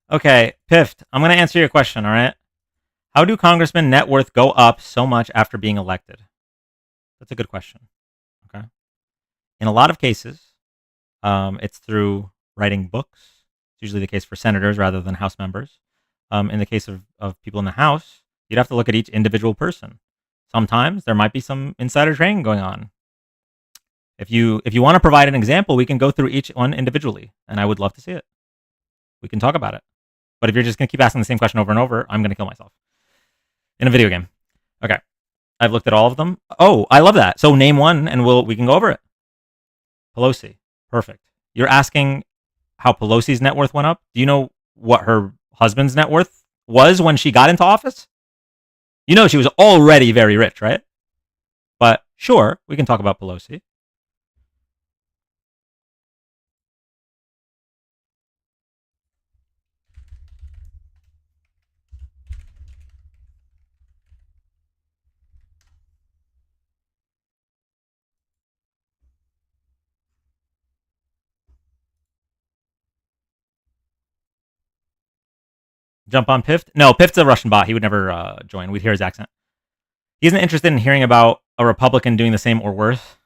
Okay, Pift, I'm going to answer your question, all right? How do congressmen net worth go up so much after being elected? That's a good question. Okay. In a lot of cases, it's through writing books. It's usually the case for senators rather than House members. In the case of people in the House, you'd have to look at each individual person. Sometimes there might be some insider trading going on. If you want to provide an example, we can go through each one individually, and I would love to see it. We can talk about it. But if you're just going to keep asking the same question over and over, I'm going to kill myself. In a video game. Okay. I've looked at all of them. Oh, I love that. So name one and we can go over it. Pelosi. Perfect. You're asking how Pelosi's net worth went up? Do you know what her husband's net worth was when she got into office? You know she was already very rich, right? But sure, we can talk about Pelosi. Jump on Pift? No, Pift's a Russian bot. He would never join. We'd hear his accent. He isn't interested in hearing about a Republican doing the same or worse.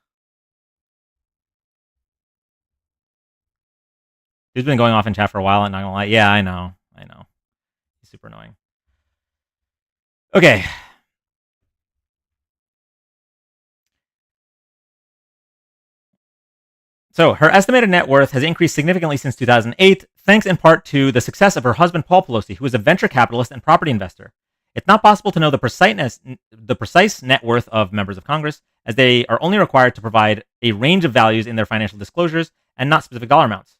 He's been going off in chat for a while, and not gonna lie. Yeah, I know. He's super annoying. Okay. So her estimated net worth has increased significantly since 2008, thanks in part to the success of her husband Paul Pelosi, who is a venture capitalist and property investor. It's not possible to know the precise net worth of members of Congress, as they are only required to provide a range of values in their financial disclosures and not specific dollar amounts.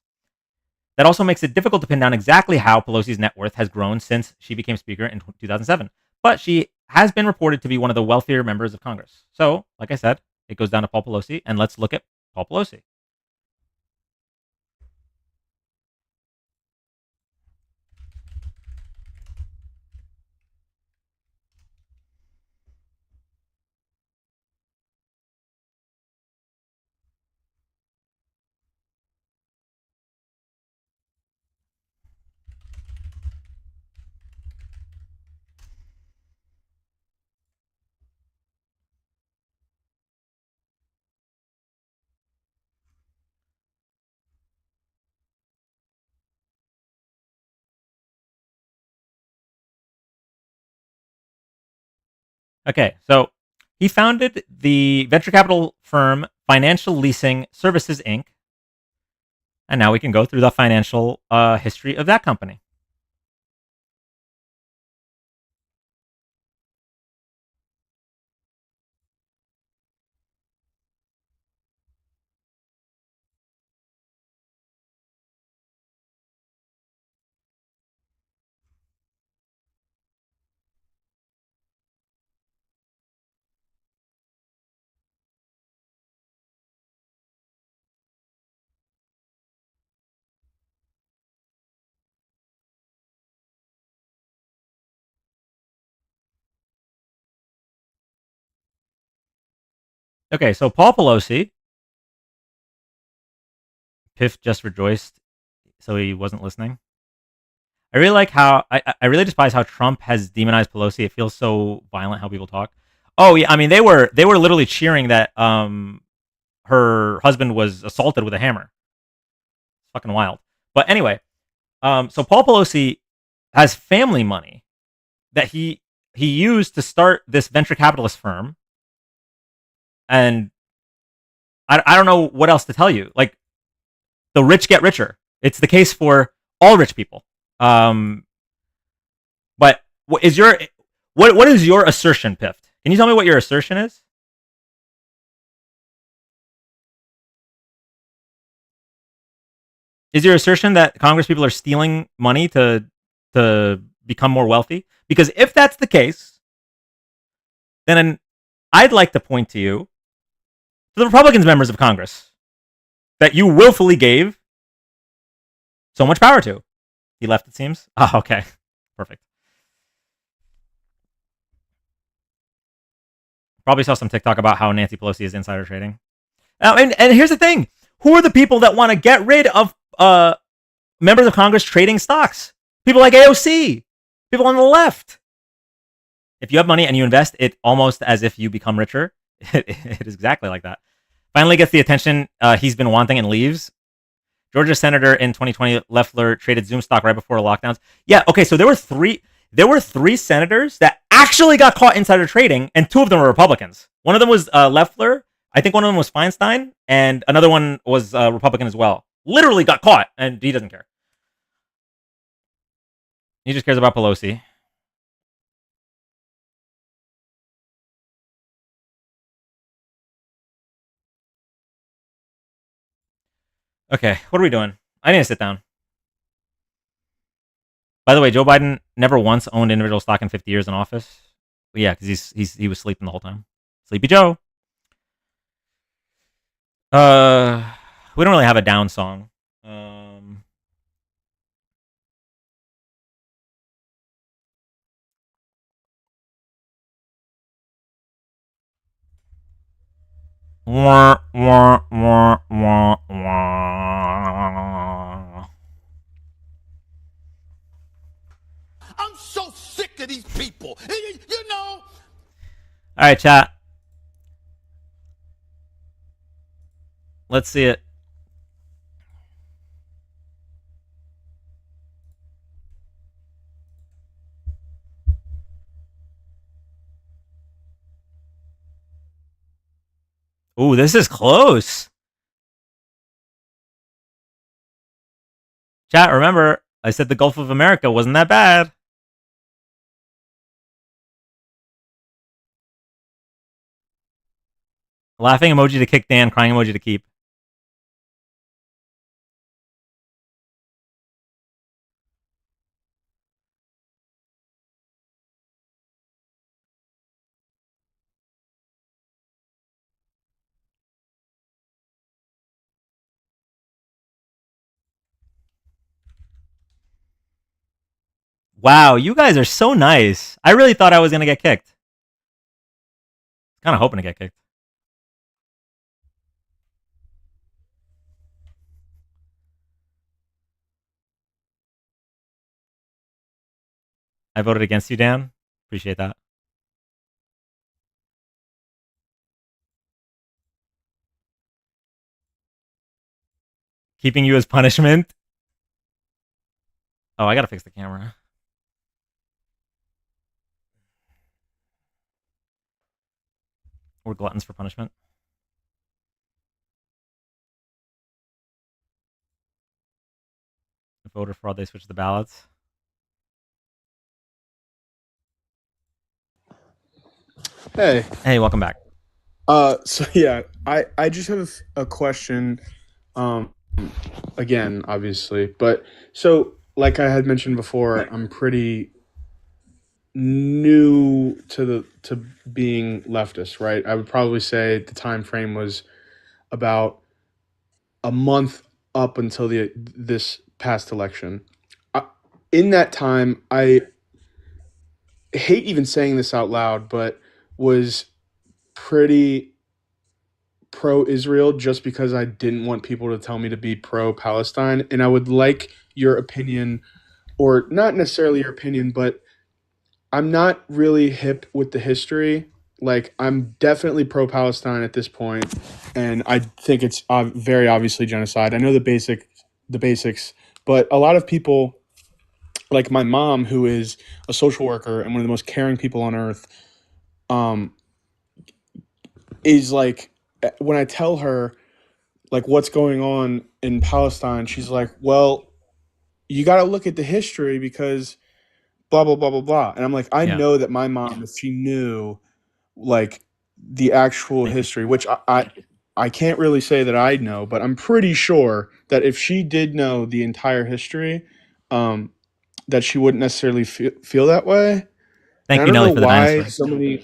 That also makes it difficult to pin down exactly how Pelosi's net worth has grown since she became Speaker in 2007. But she has been reported to be one of the wealthier members of Congress. So, like I said, it goes down to Paul Pelosi, and let's look at Paul Pelosi. Okay, so he founded the venture capital firm Financial Leasing Services Inc. And now we can go through the financial history of that company. Okay, so Paul Pelosi, Piff just rejoiced, so he wasn't listening. I really like how I really despise how Trump has demonized Pelosi. It feels so violent how people talk. Oh yeah, I mean they were literally cheering that her husband was assaulted with a hammer. It's fucking wild. But anyway, so Paul Pelosi has family money that he used to start this venture capitalist firm, and I don't know what else to tell you. Like, the rich get richer. It's the case for all rich people. But what is your assertion, Pift? Can you tell me what your assertion is? Is your assertion that Congress people are stealing money to become more wealthy? Because if that's the case, then I'd like to point to you to the Republicans members of Congress that you willfully gave so much power to. He left, it seems. Oh, okay. Perfect. Probably saw some TikTok about how Nancy Pelosi is insider trading. And here's the thing. Who are the people that want to get rid of members of Congress trading stocks? People like AOC. People on the left. If you have money and you invest it almost as if you become richer, it is exactly like that. Finally gets the attention he's been wanting and leaves. Georgia senator in 2020, Loeffler, traded Zoom stock right before the lockdowns. Yeah, okay, so there were three senators that actually got caught insider trading, and two of them were Republicans. One of them was Loeffler. I think one of them was Feinstein, and another one was Republican as well. Literally got caught, and he doesn't care. He just cares about Pelosi. Okay, what are we doing? I need to sit down. By the way, Joe Biden never once owned individual stock in 50 years in office. But yeah, because he was sleeping the whole time. Sleepy Joe. We don't really have a down song. Wah, wah, wah, wah, wah. I'm so sick of these people. You know. All right, chat. Let's see it. Ooh, this is close. Chat, remember, I said the Gulf of America wasn't that bad. Laughing emoji to kick Dan, crying emoji to keep. Wow, you guys are so nice. I really thought I was going to get kicked. Kind of hoping to get kicked. I voted against you, Dan. Appreciate that. Keeping you as punishment. Oh, I gotta fix the camera. We're gluttons for punishment. Voter fraud, they switched the ballots. Hey. Hey, welcome back. So yeah, I just have a question. Again, obviously, but so like I had mentioned before, I'm pretty new to being leftist, right? I would probably say the time frame was about a month up until this past election. In that time, I hate even saying this out loud, but was pretty pro-Israel just because I didn't want people to tell me to be pro-Palestine. And I would like your opinion, or not necessarily your opinion, but I'm not really hip with the history. Like, I'm definitely pro-Palestine at this point, and I think it's very obviously genocide. I know the basics, but a lot of people, like my mom, who is a social worker and one of the most caring people on earth, is like, when I tell her like what's going on in Palestine, she's like, well, you got to look at the history because blah, blah, blah, blah, blah. And I'm like, I know that my mom, if she knew like the actual history, which I can't really say that I know, but I'm pretty sure that if she did know the entire history, um, that she wouldn't necessarily feel that way. And Thank I you, don't Nelly, know for the why dinosaur.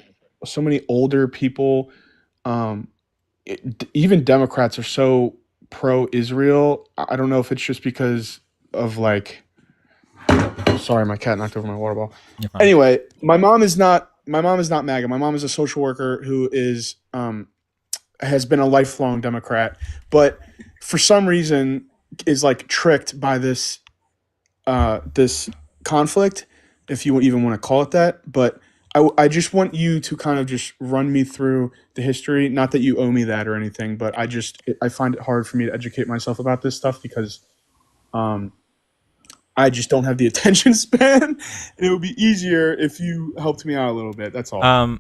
so many older people, um, even Democrats, are so pro-Israel. I don't know if it's just because of like. Sorry, my cat knocked over my water bottle. You're fine. Anyway, my mom is not MAGA. My mom is a social worker who is has been a lifelong Democrat, but for some reason is like tricked by this conflict, if you even want to call it that. But I just want you to kind of just run me through the history. Not that you owe me that or anything, but I find it hard for me to educate myself about this stuff because I just don't have the attention span. And it would be easier if you helped me out a little bit. That's all.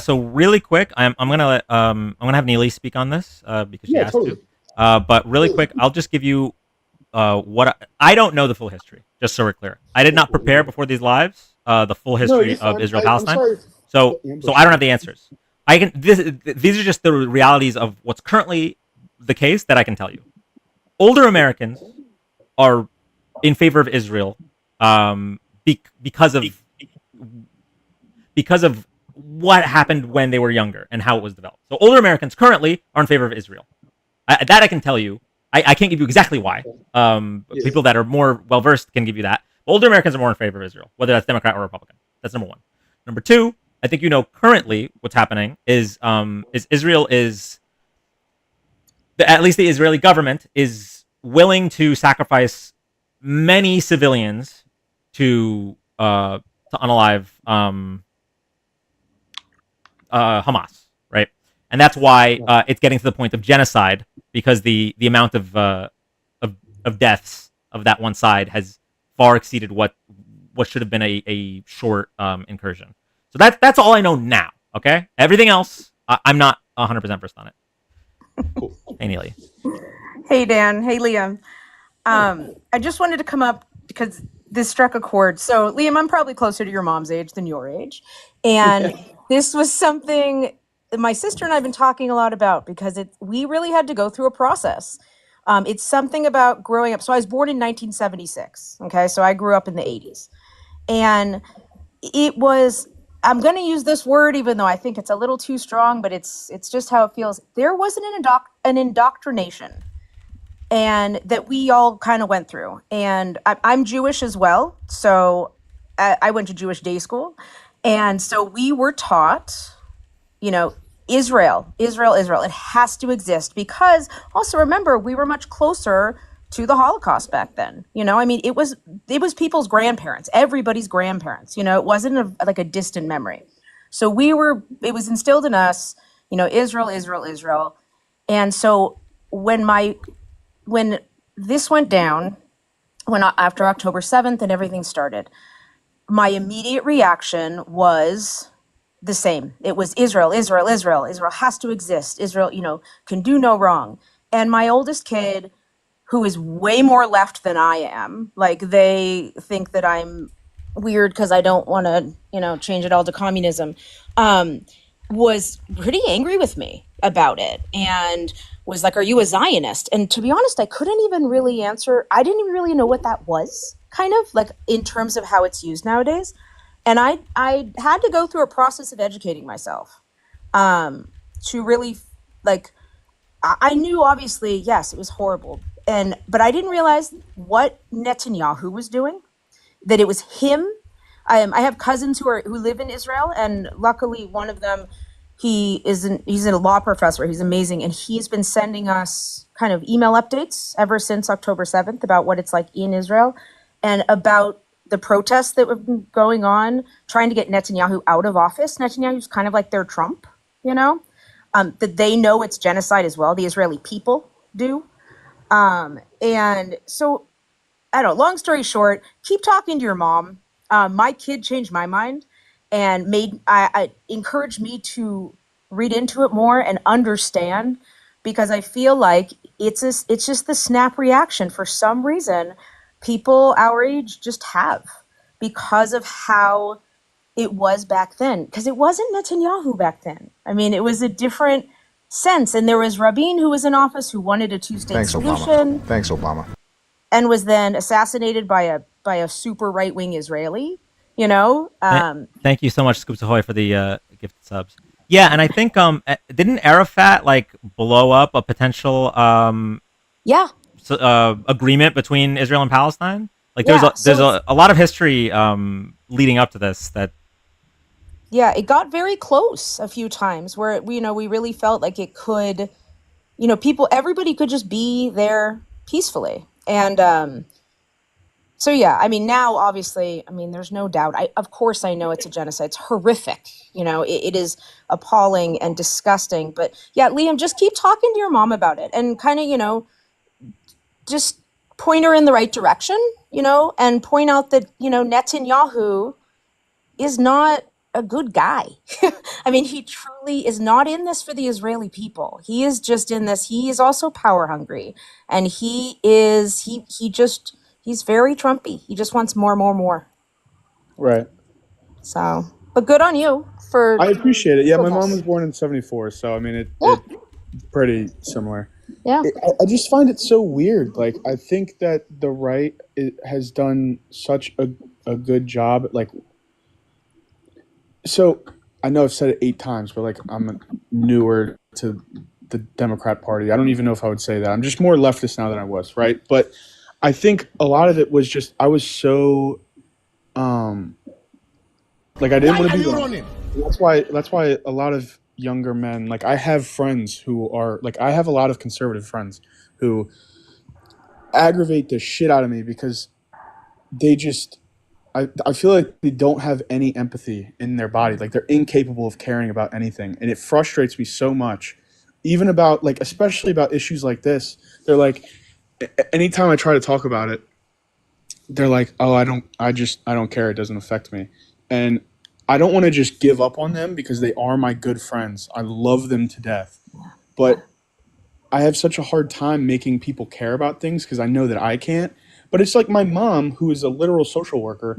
So really quick, I'm gonna have Neely speak on this because she Yeah, asked totally. to. But really quick, I'll just give you what I don't know the full history. Just so we're clear, I did not prepare before these lives the full No, history you're of fine. Israel I'm Palestine. sorry. So Ambush. I don't have the answers. I can these are just the realities of what's currently the case that I can tell you. Older Americans are in favor of Israel because of what happened when they were younger and how it was developed. So older Americans currently are in favor of Israel. That I can tell you. I can't give you exactly why. People that are more well versed can give you that. Older Americans are more in favor of Israel, whether that's Democrat or Republican. That's number one. Number two, I think you know currently what's happening is Israel is at least the Israeli government is willing to sacrifice many civilians to unalive Hamas, right? And that's why it's getting to the point of genocide because the amount of deaths of that one side has far exceeded what should have been a short incursion. So that's all I know now. Okay, everything else I'm not 100% versed on it. Cool. Hey, Neely. Hey, Dan. Hey, Liam. I just wanted to come up because this struck a chord. So, Liam, I'm probably closer to your mom's age than your age. And this was something that my sister and I have been talking a lot about because we really had to go through a process. It's something about growing up. So I was born in 1976. Okay. So I grew up in the 80s. And it was, I'm going to use this word, even though I think it's a little too strong, but it's just how it feels. There wasn't an indoctrination and that we all kind of went through. And I'm Jewish as well. So I went to Jewish day school. And so we were taught, Israel. It has to exist because also remember, we were much closer to the Holocaust back then. It was people's grandparents, everybody's grandparents. It wasn't like a distant memory. So it was instilled in us, Israel. And so when this went down, after October 7th and everything started, my immediate reaction was the same. It was Israel has to exist. Israel, can do no wrong. And my oldest kid, who is way more left than I am, like they think that I'm weird because I don't want to, change it all to communism, was pretty angry with me about it and was like, are you a Zionist? And to be honest, I couldn't even really answer. I didn't even really know what that was, kind of like in terms of how it's used nowadays. And I had to go through a process of educating myself to really like, I knew obviously, yes, it was horrible. But I didn't realize what Netanyahu was doing, that it was him. I have cousins who live in Israel, and luckily one of them, he's a law professor. He's amazing. And he's been sending us kind of email updates ever since October 7th about what it's like in Israel and about the protests that have been going on, trying to get Netanyahu out of office. Netanyahu's kind of like their Trump, that they know it's genocide as well. The Israeli people do. And so, I don't know, long story short, keep talking to your mom. My kid changed my mind and I encouraged me to read into it more and understand, because I feel like it's just the snap reaction for some reason people our age just have because of how it was back then. Because it wasn't Netanyahu back then. I mean, it was a different sense. And there was Rabin, who was in office, who wanted a two-state Thanks, solution. Obama. Thanks, Obama. And was then assassinated by a super right-wing Israeli, you know? Thank you so much, Scoops Ahoy, for the gifted subs. Yeah, and I think didn't Arafat like blow up a potential yeah agreement between Israel and Palestine? Like Yeah, there's so a lot of history leading up to this that yeah, it got very close a few times where we really felt like it could, everybody could just be there peacefully. And so yeah, I mean, now obviously, I mean, there's no doubt. Of course I know it's a genocide. It's horrific. It is appalling and disgusting. But yeah, Liam, just keep talking to your mom about it and kind of, just point her in the right direction, and point out that, Netanyahu is not a good guy. I mean, he truly is not in this for the Israeli people. He is just in this. He is also power hungry. And he's very Trumpy. He just wants more. Right. So, but good on you for. I appreciate it. Yeah, my mom was born in '74, so I mean, it's pretty similar. Yeah. I just find it so weird. Like, I think that the right has done such a good job. Like, so I know I've said it 8 times, but like, I'm newer to the Democrat Party. I don't even know if I would say that. I'm just more leftist now than I was, right? But I think a lot of it was just I was so like I didn't want to be running. That's why a lot of younger men, like I have friends who are like I have a lot of conservative friends who aggravate the shit out of me because they just I feel like they don't have any empathy in their body. Like they're incapable of caring about anything. And it frustrates me so much. Even about like especially about issues like this. They're like anytime I try to talk about it, they're like, "Oh, I don't care. It doesn't affect me." And I don't want to just give up on them because they are my good friends. I love them to death. But I have such a hard time making people care about things because I know that I can't. But it's like my mom, who is a literal social worker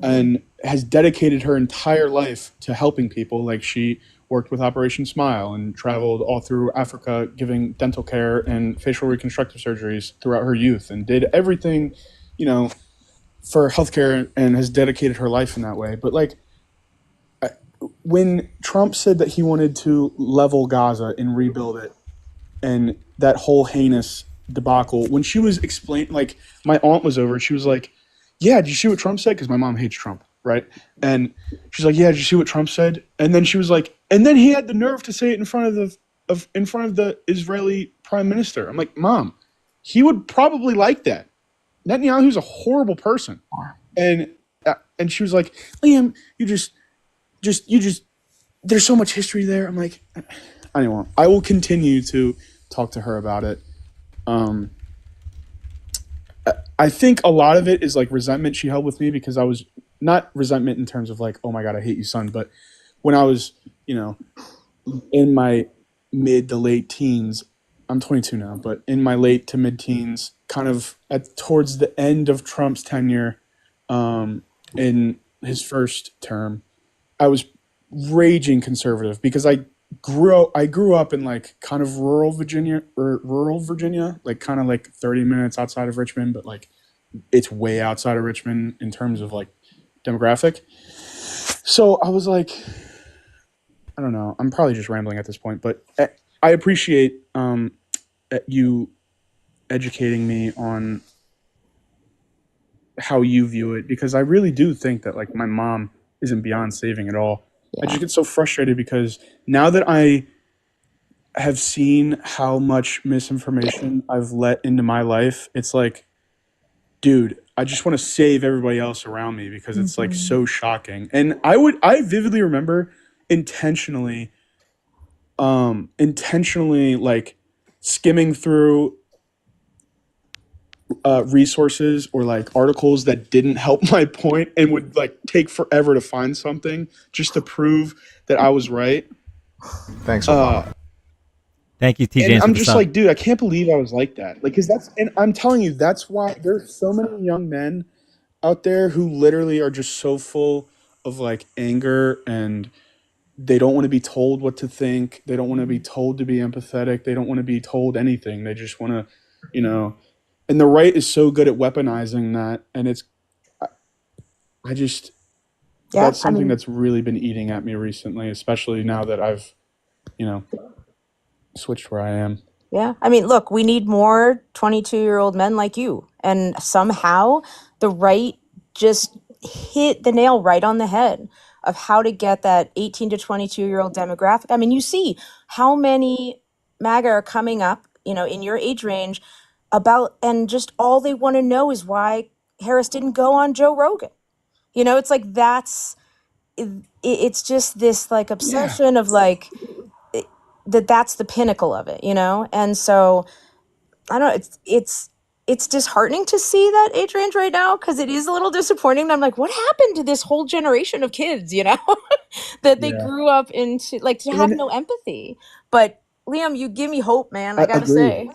and has dedicated her entire life to helping people. Like she worked with Operation Smile and traveled all through Africa giving dental care and facial reconstructive surgeries throughout her youth and did everything, for healthcare and has dedicated her life in that way. But like, when Trump said that he wanted to level Gaza and rebuild it, and that whole heinous debacle, when she was explaining, like my aunt was over, she was like, "Yeah, did you see what Trump said?" Because my mom hates Trump, right? And she's like, "Yeah, did you see what Trump said?" And then she was like, "And then he had the nerve to say it in front of the Israeli prime minister." I'm like, "Mom, he would probably like that. Netanyahu's a horrible person." And she was like, "Liam, you just there's so much history there." I'm like, anyway, I will continue to talk to her about it. I think a lot of it is like resentment she held with me because I was not resentment in terms of like, "Oh my God, I hate you, son." But when I was, in my mid to late teens, I'm 22 now, but in my late to mid teens, kind of towards the end of Trump's tenure, in his first term, I was raging conservative because I grew up in like kind of rural Virginia, like kind of like 30 minutes outside of Richmond, but like it's way outside of Richmond in terms of like demographic. So I was like, I don't know, I'm probably just rambling at this point, but I appreciate you educating me on how you view it, because I really do think that like my mom isn't beyond saving at all. I just get so frustrated because now that I have seen how much misinformation I've let into my life, it's like, dude, I just want to save everybody else around me because it's like so shocking. And I vividly remember intentionally like skimming through resources or like articles that didn't help my point and would like take forever to find something just to prove that I was right. Thanks, Obama. Thank you, TJ. And I'm just like, dude, I can't believe I was like that. Like, and I'm telling you, that's why there's so many young men out there who literally are just so full of like anger and they don't want to be told what to think. They don't want to be told to be empathetic. They don't want to be told anything. They just want to, and the right is so good at weaponizing that. And I just, Yeah, that's something that's really been eating at me recently, especially now that I've, switched where I am. Yeah. I mean, look, we need more 22-year-old men like you. And somehow the right just hit the nail right on the head of how to get that 18 to 22-year-old demographic. I mean, you see how many MAGA are coming up, in your age range and just all they want to know is why Harris didn't go on Joe Rogan. It's like it's just this like obsession of like that's the pinnacle of it, and so I don't know, it's disheartening to see that age range right now, because it is a little disappointing. I'm like, what happened to this whole generation of kids, that they grew up into, like, to have no empathy. But Liam, you give me hope, man. I gotta say.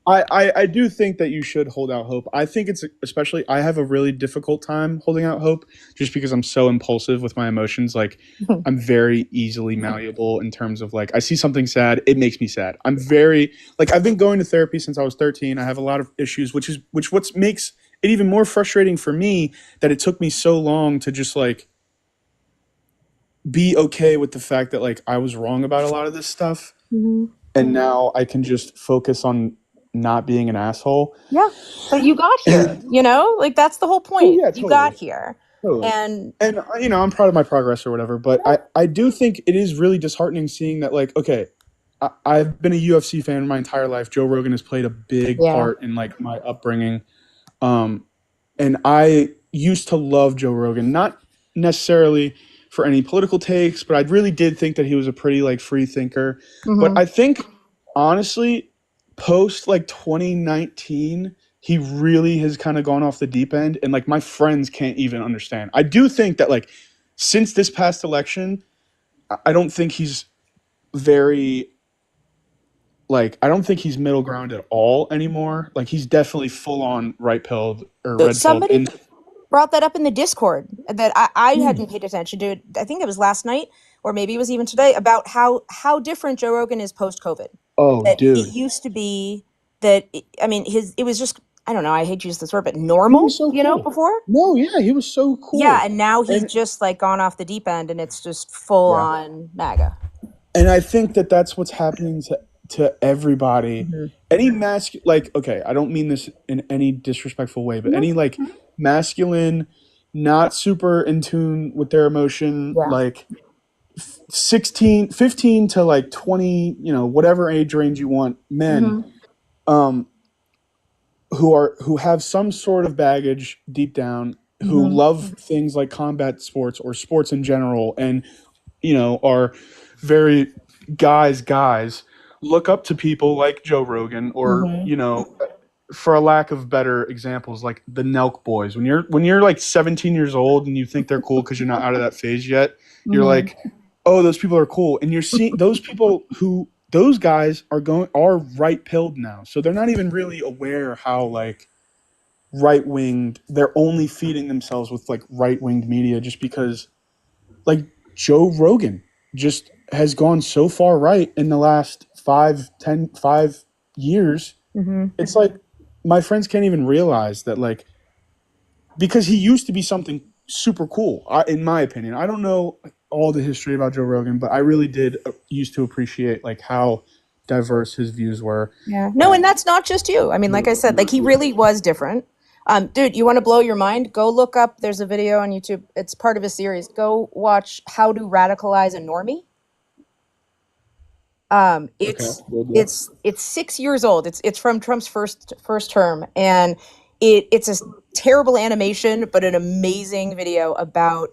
I do think that you should hold out hope. I think it's especially, I have a really difficult time holding out hope just because I'm so impulsive with my emotions. Like, I'm very easily malleable in terms of, like, I see something sad, it makes me sad. I'm very, like, I've been going to therapy since I was 13. I have a lot of issues, which what makes it even more frustrating for me that it took me so long to just, like, be okay with the fact that, like, I was wrong about a lot of this stuff. And now I can just focus on not being an asshole. Yeah, but you got here, like, that's the whole point. Yeah, You got here. Totally. And I'm proud of my progress or whatever, but I do think it is really disheartening seeing that, like, okay, I've been a UFC fan my entire life. Joe Rogan has played a big part in, like, my upbringing. And I used to love Joe Rogan, not necessarily for any political takes, but I really did think that he was a pretty, like, free thinker. But I think, honestly, post, like, 2019, he really has kind of gone off the deep end, and, like, my friends can't even understand. I do think that, like, since this past election, I don't think he's very, like, I don't think he's middle ground at all anymore. Like, he's definitely full on right pilled or red pilled. somebody brought that up in the Discord that I hadn't paid attention to. I think it was last night, or maybe it was even today, about how different Joe Rogan is post COVID. Oh, that dude. It used to be that, it was just, I don't know, I hate to use this word, but normal, before? No, yeah, he was so cool. Yeah, and now he's just, like, gone off the deep end, and it's just full on MAGA. And I think that that's what's happening to everybody. Any like, okay, I don't mean this in any disrespectful way, but any, like, masculine, not super in tune with their emotion, like 15 to, like, 20, whatever age range you want, men, who have some sort of baggage deep down, who love things like combat sports or sports in general, and, are very guys look up to people like Joe Rogan or, for a lack of better examples, like the Nelk boys. When you're like 17 years old and you think they're cool because you're not out of that phase yet, you're like, oh, those people are cool. And you're seeing those people those guys are right pilled now. So they're not even really aware how, like, right winged, they're only feeding themselves with, like, right winged media just because, like, Joe Rogan just has gone so far right in the last 5 years. It's like my friends can't even realize that, like, because he used to be something super cool, in my opinion. I don't know all the history about Joe Rogan, but I really did used to appreciate, like, how diverse his views were. Yeah. No, and that's not just you. I mean, like I said, like, he really was different. Dude, you want to blow your mind? Go look up, there's a video on YouTube. It's part of a series. Go watch How to Radicalize a Normie. It's 6 years old. It's from Trump's first term, and it's a terrible animation, but an amazing video about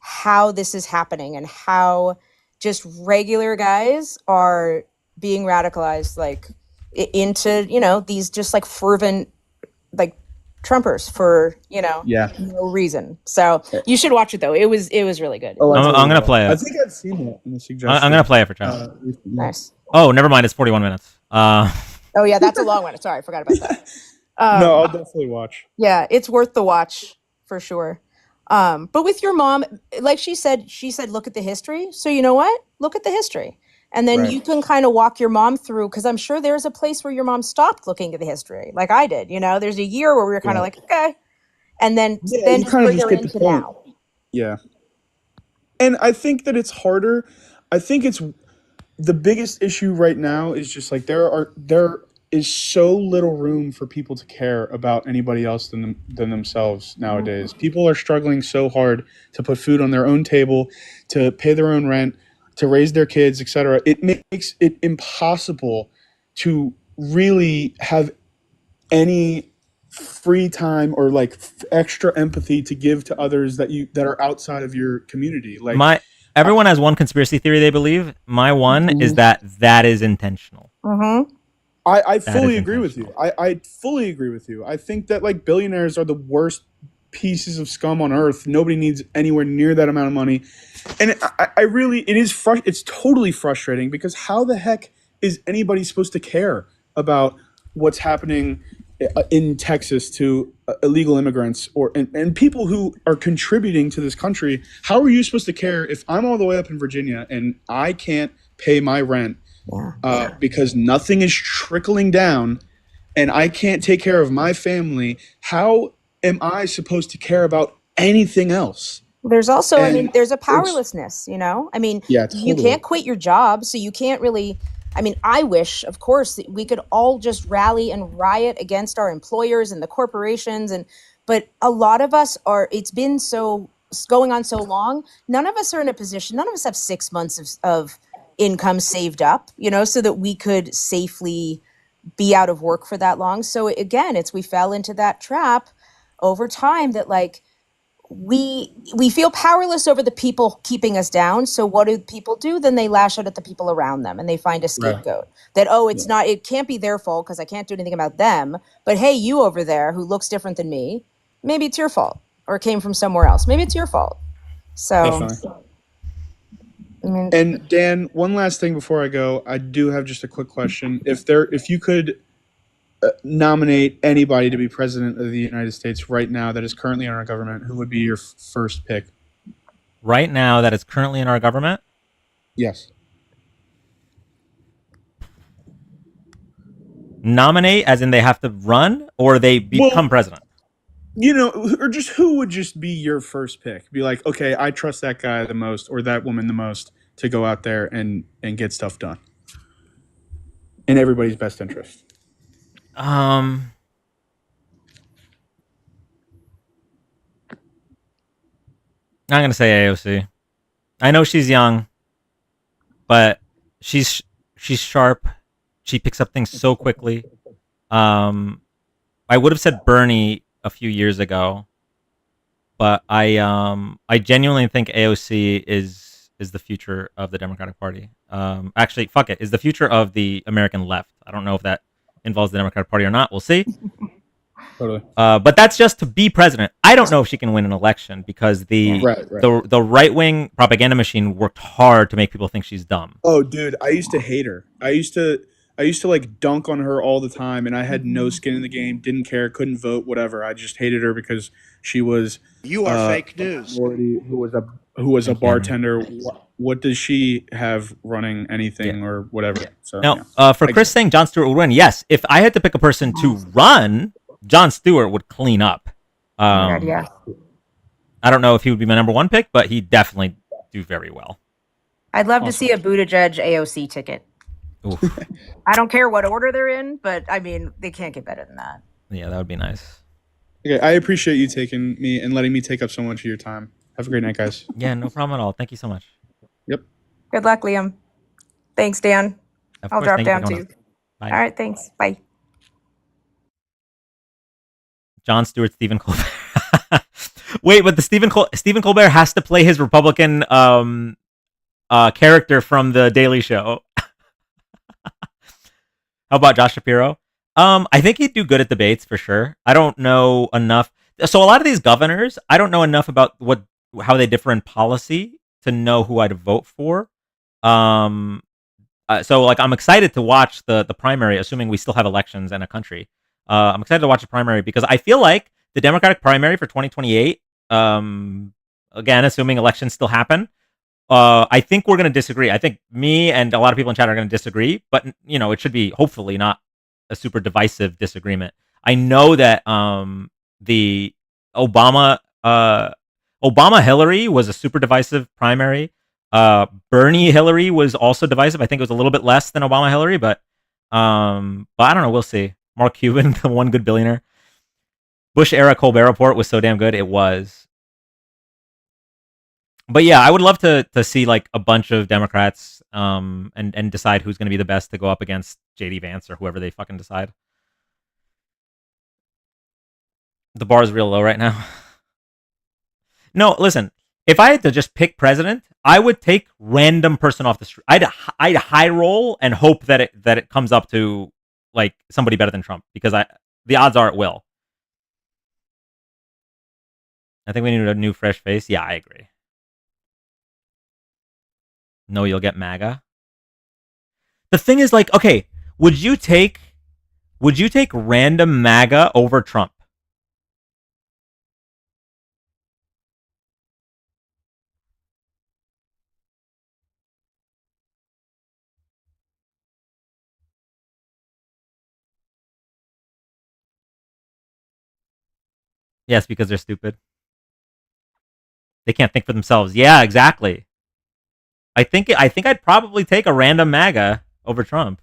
how this is happening and how just regular guys are being radicalized, like, into, these just, like, fervent, like, Trumpers for, no reason. So you should watch it, though. It was really good. I'm gonna play it. I think I've seen it in the suggestion. I'm gonna play it for Trump. Nice. Oh, never mind. It's 41 minutes. Oh yeah, that's a long one. Sorry, I forgot about that. No, I'll definitely watch. Yeah, it's worth the watch for sure. But with your mom, like she said, look at the history. So you know what? Look at the history. And then Right. you can kind of walk your mom through, because I'm sure there's a place where your mom stopped looking at the history, like I did. There's a year where we were kind of Yeah. like, okay. And then Yeah, you just kind of bring just her get the into point. now. Yeah. And I think that it's harder. I think it's the biggest issue right now is just like there is so little room for people to care about anybody else than themselves nowadays. People are struggling so hard to put food on their own table, to pay their own rent, to raise their kids, etc. It makes it impossible to really have any free time or like extra empathy to give to others that are outside of your community. Like Everyone has one conspiracy theory they believe. My one is that is intentional. Mm-hmm. I That fully is agree with you. I fully agree with you. I think that like billionaires are the worst pieces of scum on earth. Nobody needs anywhere near that amount of money. And I really, it's totally frustrating, because how the heck is anybody supposed to care about what's happening in Texas to illegal immigrants and people who are contributing to this country? How are you supposed to care if I'm all the way up in Virginia and I can't pay my rent because nothing is trickling down and I can't take care of my family? How am I supposed to care about anything else? There's also, there's a It's powerlessness, I mean, Yeah, you totally. can't quit your job, so you can't really, I wish, of course, that we could all just rally and riot against our employers and the corporations, but a lot of us it's been going on so long, none of us are in a position, none of us have 6 months of income saved up, so that we could safely be out of work for that long. So again, we fell into that trap over time that like, we feel powerless over the people keeping us down. So what do people do? Then they lash out at the people around them and they find a scapegoat that, it can't be their fault because I can't do anything about them. But hey, you over there who looks different than me, maybe it's your fault, or came from somewhere else. Maybe it's your fault. So, Definitely. And Dan, one last thing before I go, I do have just a quick question. If you could nominate anybody to be president of the United States right now that is currently in our government, who would be your first pick? Right now, that is currently in our government? Yes. Nominate, as in they have to run, or they become president? Or just who would just be your first pick? Be like, okay, I trust that guy the most or that woman the most to go out there and get stuff done in everybody's best interest. I'm gonna say AOC. I know she's young, but she's sharp. She picks up things so quickly. I would have said Bernie a few years ago, but I genuinely think AOC is the future of the Democratic Party. Actually, fuck it, is the future of the American left. I don't know if that involves the Democratic Party or not. We'll see. Totally. But that's just to be president. I don't know if she can win an election because the right wing propaganda machine worked hard to make people think she's dumb. Oh, dude, I used to hate her. I used to like dunk on her all the time, and I had no skin in the game. Didn't care, couldn't vote, whatever. I just hated her because she was You are fake news. Who was a bartender. What does she have running anything or whatever? So now, for Chris saying Jon Stewart would win, yes. If I had to pick a person to run, Jon Stewart would clean up. yeah. I don't know if he would be my number one pick, but he definitely do very well. I'd love to see a Buttigieg AOC ticket. I don't care what order they're in, but they can't get better than that. Yeah, that would be nice. Okay, I appreciate you taking me and letting me take up so much of your time. Have a great night, guys. Yeah, no problem at all. Thank you so much. Yep. Good luck, Liam. Thanks, Dan. I'll drop down too. Bye. All right, thanks. Bye. Jon Stewart, Stephen Colbert. Wait, but the Stephen Colbert has to play his Republican character from the Daily Show. How about Josh Shapiro? I think he'd do good at debates for sure. I don't know enough. So a lot of these governors, I don't know enough about how they differ in policy to know who I'd vote for. So like I'm excited to watch the primary, assuming we still have elections in a country. I'm excited to watch the primary because I feel like the Democratic primary for 2028 Again, assuming elections still happen, I think we're going to disagree. I think me and a lot of people in chat are going to disagree, but it should be hopefully not a super divisive disagreement. I know that the Obama Hillary was a super divisive primary. Bernie Hillary was also divisive. I think it was a little bit less than Obama Hillary, but I don't know. We'll see. Mark Cuban, the one good billionaire. Bush era Colbert Report was so damn good. It was. But yeah, I would love to see like a bunch of Democrats and decide who's going to be the best to go up against JD Vance or whoever they fucking decide. The bar is real low right now. No, listen. If I had to just pick president, I would take random person off the street. I'd high roll and hope that it comes up to like somebody better than Trump because the odds are it will. I think we need a new fresh face. Yeah, I agree. No, you'll get Maga. The thing is, like, okay, would you take random Maga over Trump? Yes, because they're stupid. They can't think for themselves. Yeah, exactly. I think I'd probably take a random MAGA over Trump.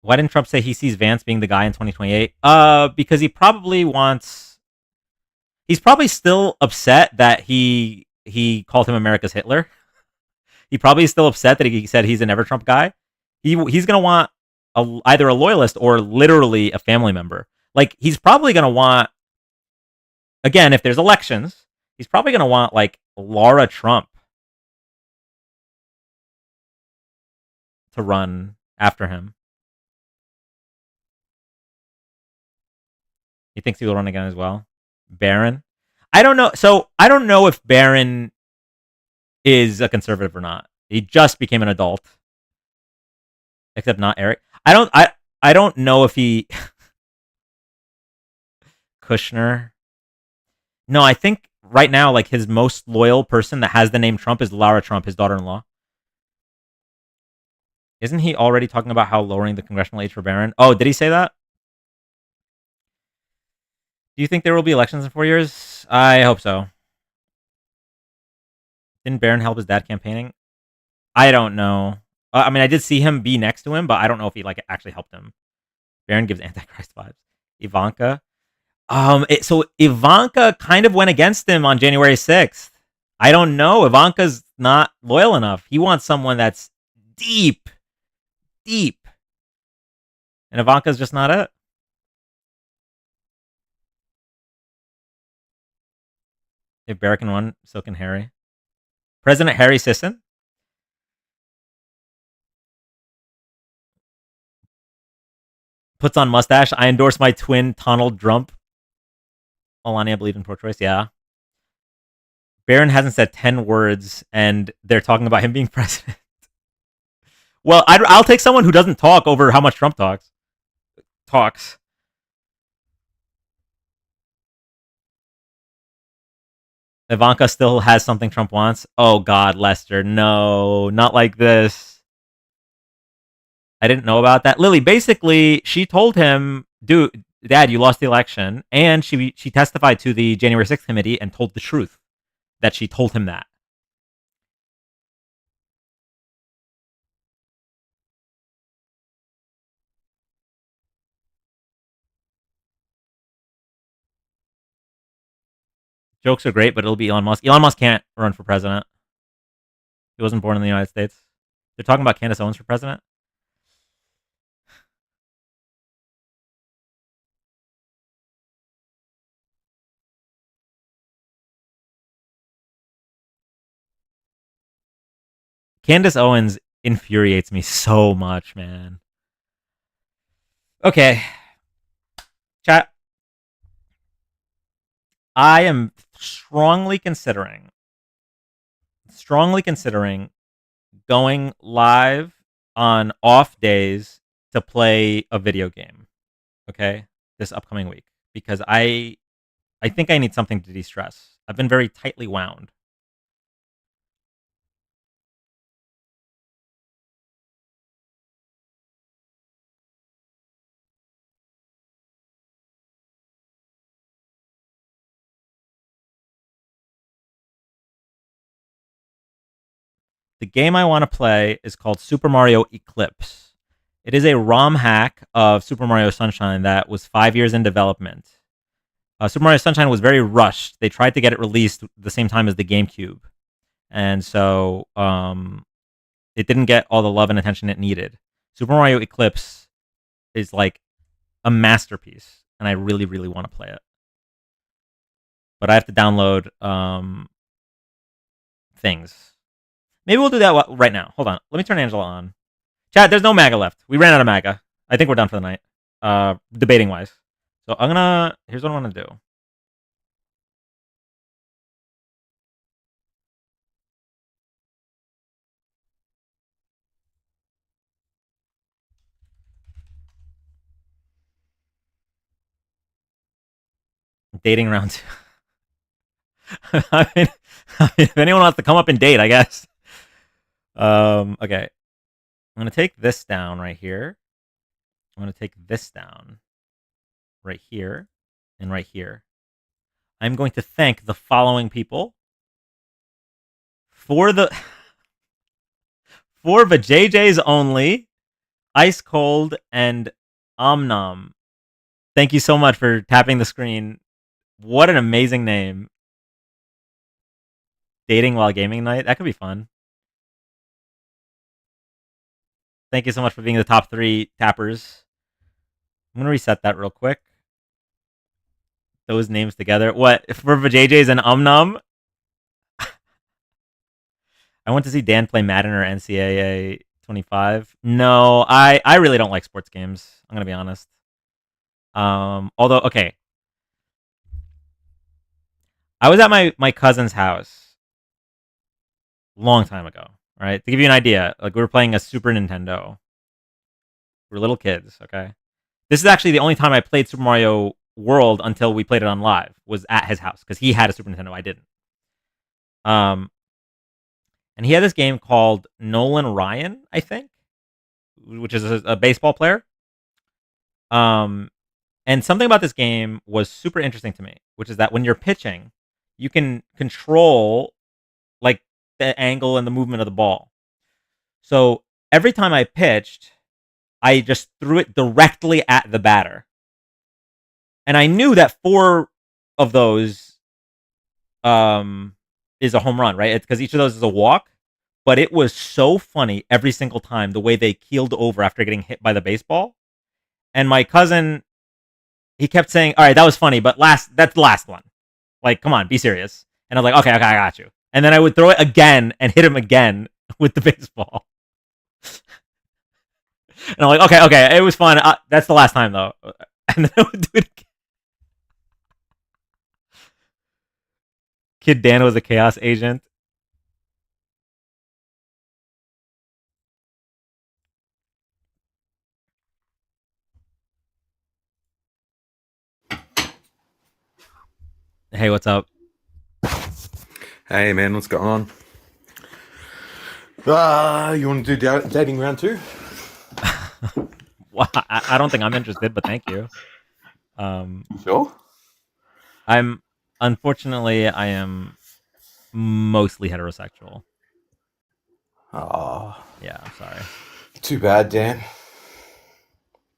Why didn't Trump say he sees Vance being the guy in 2028? Because he probably wants. He's probably still upset that he called him America's Hitler. He probably is still upset that he said he's a never Trump guy. He's gonna want either a loyalist or literally a family member. Like he's probably gonna want. Again, if there's elections, he's probably gonna want like Laura Trump to run after him. He thinks he will run again as well. Barron? I don't know. So I don't know if Barron is a conservative or not. He just became an adult. Except not Eric. I don't know if he Kushner. No, I think right now, like his most loyal person that has the name Trump is Laura Trump, his daughter-in-law. Isn't he already talking about how lowering the congressional age for Barron? Oh, did he say that? Do you think there will be elections in 4 years? I hope so. Didn't Barron help his dad campaigning? I don't know. I mean, I did see him be next to him, but I don't know if he like actually helped him. Barron gives Antichrist vibes. Ivanka. So Ivanka kind of went against him on January 6th. I don't know. Ivanka's not loyal enough. He wants someone that's deep. And Ivanka's just not it. If Barrett can run, so can Harry. President Harry Sisson? Puts on mustache. I endorse my twin, Donald Trump. Melania believe in pro-choice. Yeah. Barron hasn't said 10 words, and they're talking about him being president. Well, I'll take someone who doesn't talk over how much Trump talks. Ivanka still has something Trump wants. Oh, God, Lester. No, not like this. I didn't know about that. Lily, basically, she told him, dude, Dad, you lost the election. And she testified to the January 6th committee and told the truth that she told him that. Jokes are great, but it'll be Elon Musk. Elon Musk can't run for president. He wasn't born in the United States. They're talking about Candace Owens for president. Candace Owens infuriates me so much, man. Okay. Chat. I am strongly considering going live on off days to play a video game. Okay, this upcoming week because I think I need something to de-stress. I've been very tightly wound. The game I want to play is called Super Mario Eclipse. It is a ROM hack of Super Mario Sunshine that was 5 years in development. Super Mario Sunshine was very rushed. They tried to get it released the same time as the GameCube, and so it didn't get all the love and attention it needed. Super Mario Eclipse is like a masterpiece, and I really, really want to play it. But I have to download things. Maybe we'll do that right now. Hold on. Let me turn Angela on. Chat, there's no MAGA left. We ran out of MAGA. I think we're done for the night, debating wise. So here's what I'm going to do. Dating round 2. I mean, if anyone wants to come up and date, I guess. Okay. I'm going to take this down right here. I'm going to take this down right here and right here. I'm going to thank the following people for the JJ's only, Ice Cold, and Omnom. Thank you so much for tapping the screen. What an amazing name. Dating while gaming night. That could be fun. Thank you so much for being the top 3 tappers. I'm going to reset that real quick. Those names together. What? For JJ's and Omnom? I went to see Dan play Madden or NCAA 25. No, I really don't like sports games. I'm going to be honest. Although, okay. I was at my cousin's house a long time ago, right? To give you an idea, like we were playing a Super Nintendo. We were little kids, okay? This is actually the only time I played Super Mario World until we played it on live, was at his house, because he had a Super Nintendo, I didn't. And he had this game called Nolan Ryan, I think, which is a baseball player. And something about this game was super interesting to me, which is that when you're pitching, you can control like the angle and the movement of the ball. So every time I pitched, I just threw it directly at the batter. And I knew that 4 of those is a home run, right? It's because each of those is a walk. But it was so funny every single time the way they keeled over after getting hit by the baseball. And my cousin, he kept saying, "All right, that was funny, but that's the last one. Like, come on, be serious." And I was like, okay, I got you. And then I would throw it again and hit him again with the baseball. And I'm like, okay, it was fun. That's the last time, though. And then I would do it again. Kid Dan was a chaos agent. Hey, what's up? Hey, man, what's going on? You want to do dating round 2? Well, I don't think I'm interested, but thank you. Sure. Unfortunately, I am mostly heterosexual. Oh. Yeah, I'm sorry. Too bad, Dan.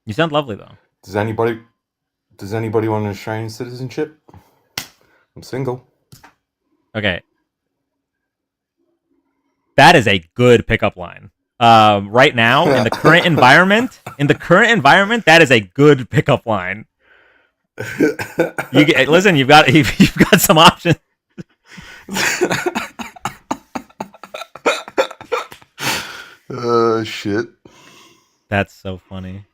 You sound lovely, though. Does anybody want an Australian citizenship? I'm single. Okay. That is a good pickup line. Right now, in the current environment, that is a good pickup line. Listen, you've got some options. Shit. That's so funny.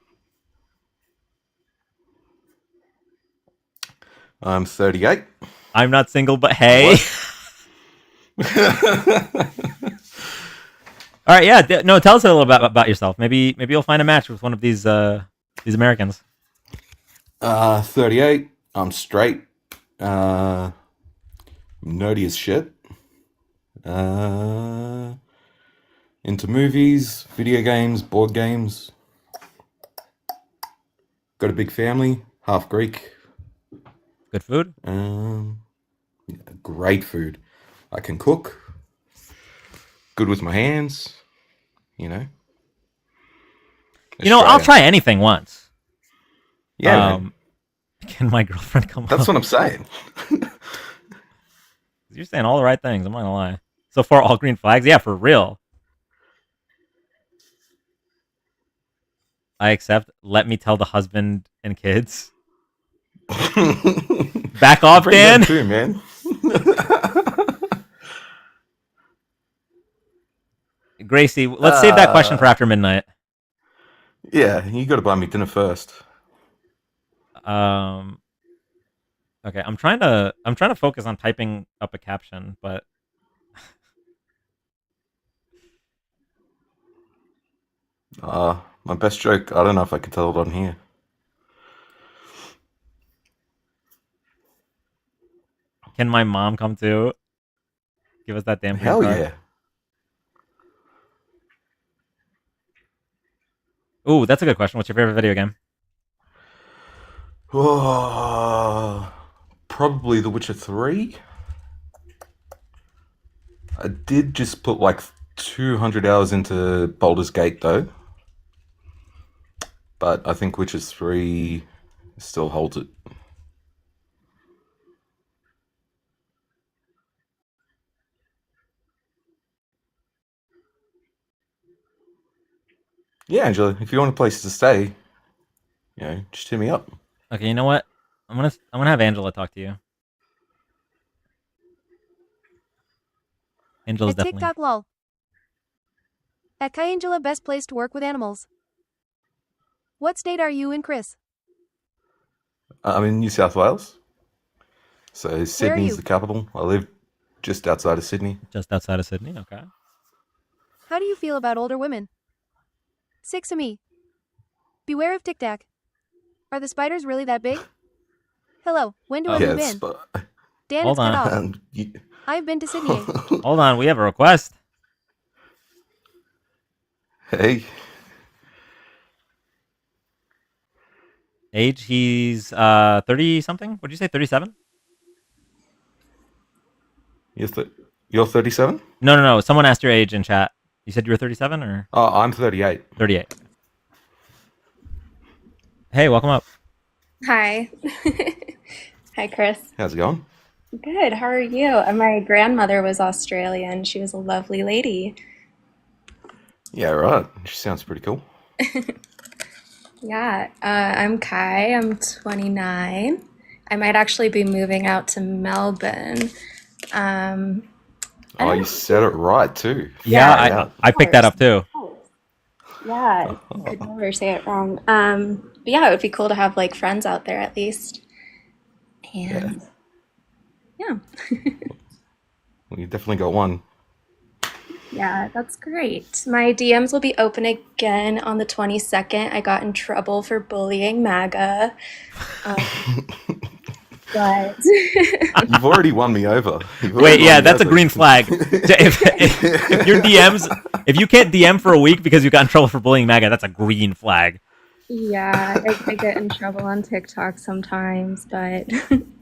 I'm 38. I'm not single, but hey. All right, yeah. No, tell us a little bit about yourself. Maybe you'll find a match with one of these Americans. 38. I'm straight. Nerdy as shit. Into movies, video games, board games. Got a big family, half Greek. Good food? Great food. I can cook. Good with my hands. You know. I'll try anything once. Yeah. Man. Can my girlfriend come? That's what I'm saying. You're saying all the right things. I'm not gonna lie. So far, all green flags. Yeah, for real. I accept. Let me tell the husband and kids. Back off, Dan. Too, man. Gracie, let's save that question for after midnight. Yeah, you got to buy me dinner first. Okay, I'm trying to focus on typing up a caption, but my best joke. I don't know if I can tell it on here. Can my mom come too? Give us that damn green Hell card. yeah. Ooh, that's a good question. What's your favorite video game? Probably The Witcher 3. I did just put like 200 hours into Baldur's Gate though. But I think Witcher 3 still holds it. Yeah, Angela, if you want a place to stay, just hit me up. Okay, you know what? I'm gonna have Angela talk to you. Angela's At definitely. TikTok lol. At Kai Angela, best place to work with animals. What state are you in, Chris? I'm in New South Wales. So Sydney's you? the capital. I live just outside of Sydney. Just outside of Sydney, okay. How do you feel about older women? 6 to me. Beware of Tic Tac. Are the spiders really that big? Hello, when do I move in? Dan, Hold it's cut on. off. I've been to Sydney. Hold on, we have a request. Hey. Age, he's 30 something. What'd you say? 37? You're 37? No. Someone asked your age in chat. You said you were 37 or? Oh, I'm 38. 38. Hey, welcome up. Hi. Hi, Chris. How's it going? Good. How are you? My grandmother was Australian. She was a lovely lady. Yeah, right. She sounds pretty cool. Yeah. I'm Kai. I'm 29. I might actually be moving out to Melbourne. Oh, you said it right too. Yeah, I picked that up too. Yeah, you could never say it wrong. But yeah, it would be cool to have like friends out there at least. And yeah. Well, you definitely got one. Yeah, that's great. My DMs will be open again on the 22nd. I got in trouble for bullying Maga. But You've already won me over. Wait, yeah, that's a green flag. If your DMs, if you can't DM for a week because you got in trouble for bullying Maga, that's a green flag. yeah, I get in trouble on TikTok sometimes, but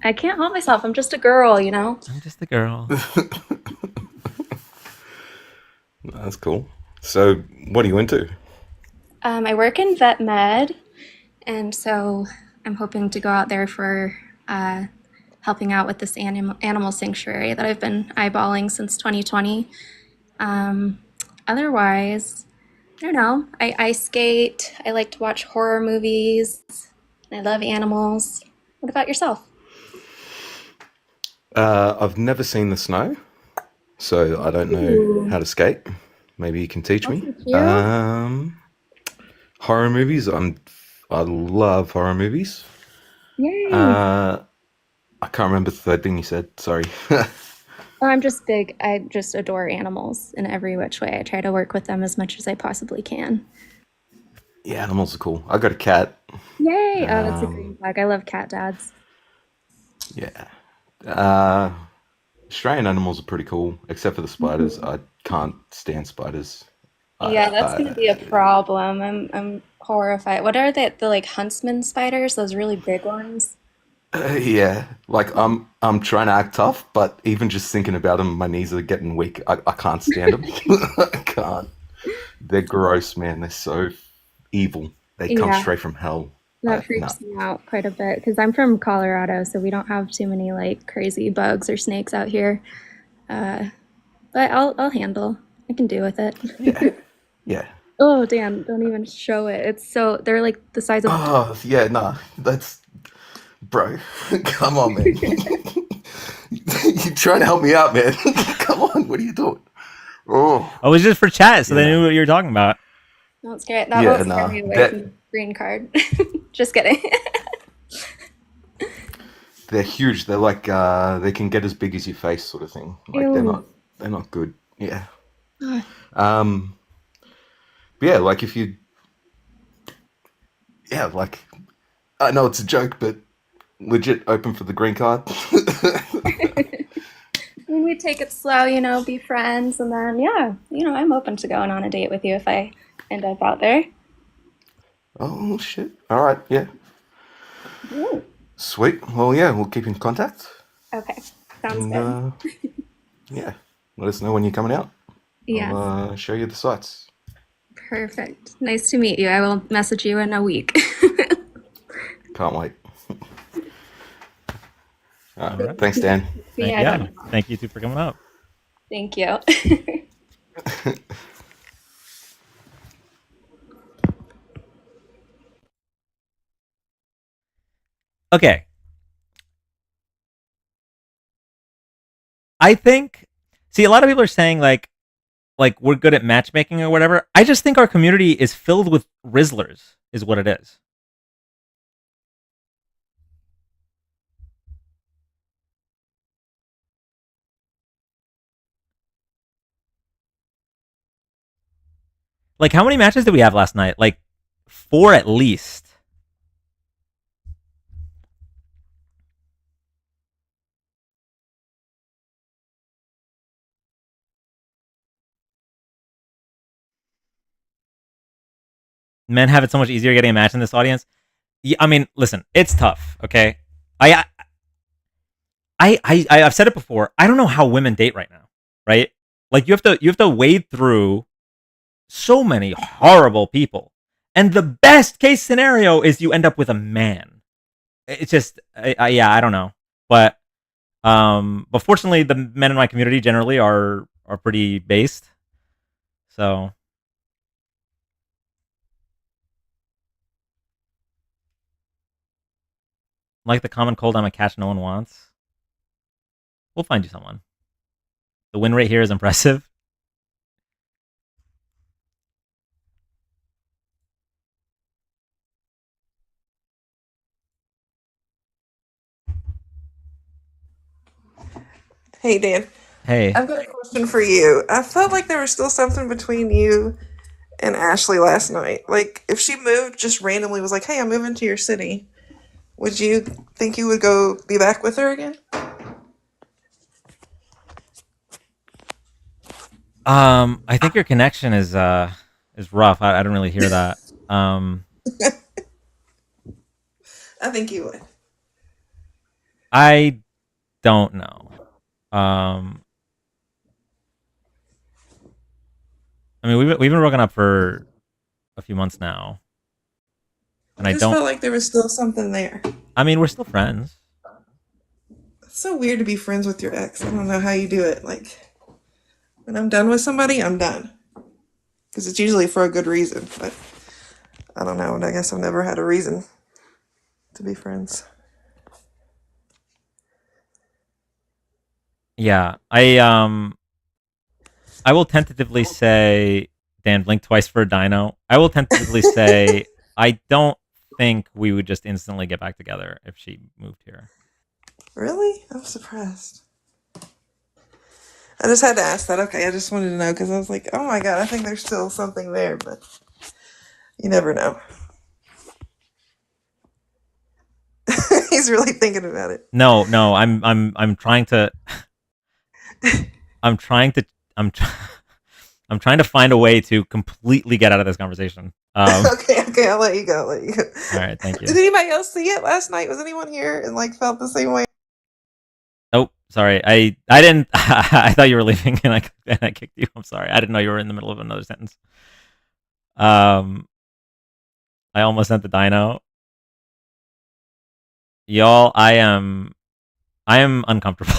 I can't help myself. I'm just a girl, you know? I'm just a girl. That's cool. So, what are you into? I work in vet med, and so I'm hoping to go out there for helping out with this animal sanctuary that I've been eyeballing since 2020. Otherwise, I don't know. I ice skate. I like to watch horror movies. I love animals. What about yourself? I've never seen the snow, so I don't know how to skate. Maybe you can teach me. Horror movies. I love horror movies. Yay! I can't remember the third thing you said. Sorry. Oh, I'm just big. I just adore animals in every which way. I try to work with them as much as I possibly can. Yeah, animals are cool. I got a cat. Yay! Oh, that's a green flag. I love cat dads. Yeah. Uh, Australian animals are pretty cool, except for the spiders. I can't stand spiders. Yeah, that's gonna be a problem. I'm horrified. What are they? The like huntsman spiders, those really big ones? Yeah, like I'm trying to act tough, but even just thinking about them, my knees are getting weak. I can't stand them. I can't. They're gross, man. They're so evil. They come Yeah, straight from hell. that No. freaks me out quite a bit because I'm from Colorado, so we don't have too many like crazy bugs or snakes out here. Uh, but I'll handle. I can deal with it. Yeah. Oh, Dan, don't even show it. It's so they're like the size of Oh, yeah, nah. That's bro. Come on, man. You're trying to help me out, man. Come on, what are you doing? Oh. Oh, it was just for chat, so they Yeah. knew what you were talking about. Don't scare it. That Yeah, won't scare nah. me away from the green card. Just kidding. They're huge. They're like they can get as big as your face, sort of thing. Like Ew. they're not good. Yeah. Ugh. But yeah, like if you, yeah, like I know it's a joke, but legit open for the green card. When we take it slow, be friends, and then yeah, I'm open to going on a date with you if I end up out there. Oh shit! All right, yeah, Ooh. sweet. Well, yeah, we'll keep in contact, Okay, sounds and good. yeah, let us know when you're coming out. Yes. I'll show you the sights. Perfect. Nice to meet you. I will message you in a week. Can't wait. All right. Thanks, Dan. Yeah. Thank you too for coming up. Thank you. Okay. I think. See, a lot of people are saying like we're good at matchmaking or whatever. I just think our community is filled with Rizzlers, is what it is. Like, how many matches did we have last night? Like 4 at least. Men have it so much easier getting a match in this audience. Yeah, I mean, listen, it's tough. Okay, I've said it before. I don't know how women date right now. Right? Like you have to wade through so many horrible people, and the best case scenario is you end up with a man. It's just, yeah, I don't know, but fortunately, the men in my community generally are pretty based. So like the common cold, I'm a catch no one wants. We'll find you someone. The win rate here is impressive. Hey, Dan. Hey. I've got a question for you. I felt like there was still something between you and Ashley last night. Like, if she moved, just randomly was like, hey, I'm moving to your city, would you think you would go be back with her again? I think your connection is rough. I don't really hear that. I think you would. I don't know. I mean, we've been broken up for a few months now, and I I just don't. felt like there was still something there. I mean, we're still friends. It's so weird to be friends with your ex. I don't know how you do it. Like, when I'm done with somebody, I'm done. Because it's usually for a good reason. But I don't know. And I guess I've never had a reason to be friends. Yeah, I will tentatively say, Dan, blink twice for a dino. I will tentatively say I don't think we would just instantly get back together if she moved here. Really? I'm surprised. I just had to ask that. Okay, I just wanted to know because I was like, oh my god, I think there's still something there, but you never know. He's really thinking about it. No, I'm trying to I'm trying to I'm tr- I'm trying to find a way to completely get out of this conversation. Okay, I'll let you go. All right, thank you. Did anybody else see it last night? Was anyone here and like felt the same way? Oh, sorry. I didn't. I thought you were leaving, and I kicked you. I'm sorry. I didn't know you were in the middle of another sentence. I almost sent the dino. Y'all, I am uncomfortable.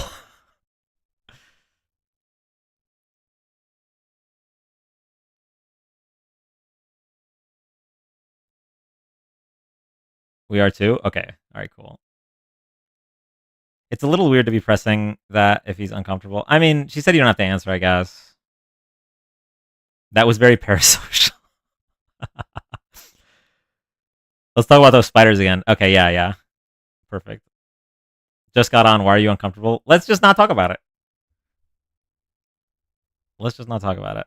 We are too? Okay. All right, cool. It's a little weird to be pressing that if he's uncomfortable. I mean, she said you don't have to answer, I guess. That was very parasocial. Let's talk about those spiders again. Okay, yeah. Perfect. Just got on. Why are you uncomfortable? Let's just not talk about it. Let's just not talk about it.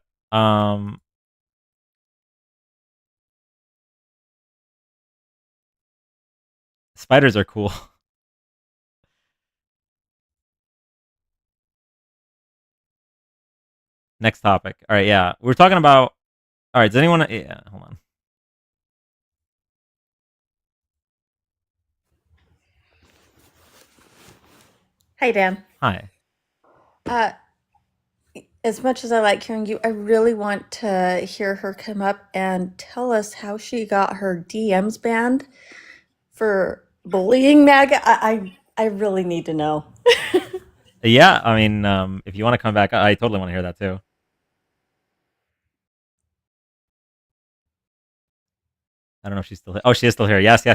Spiders are cool. Next topic. All right, yeah. We're talking about. All right, does anyone. Yeah, hold on. Hi, Dan. Hi. Uh, as much as I like hearing you, I really want to hear her come up and tell us how she got her DMs banned for bullying Maga. I really need to know. Yeah, I mean, if you want to come back, I totally want to hear that too. I don't know if she's still here. Oh, she is still here. Yes.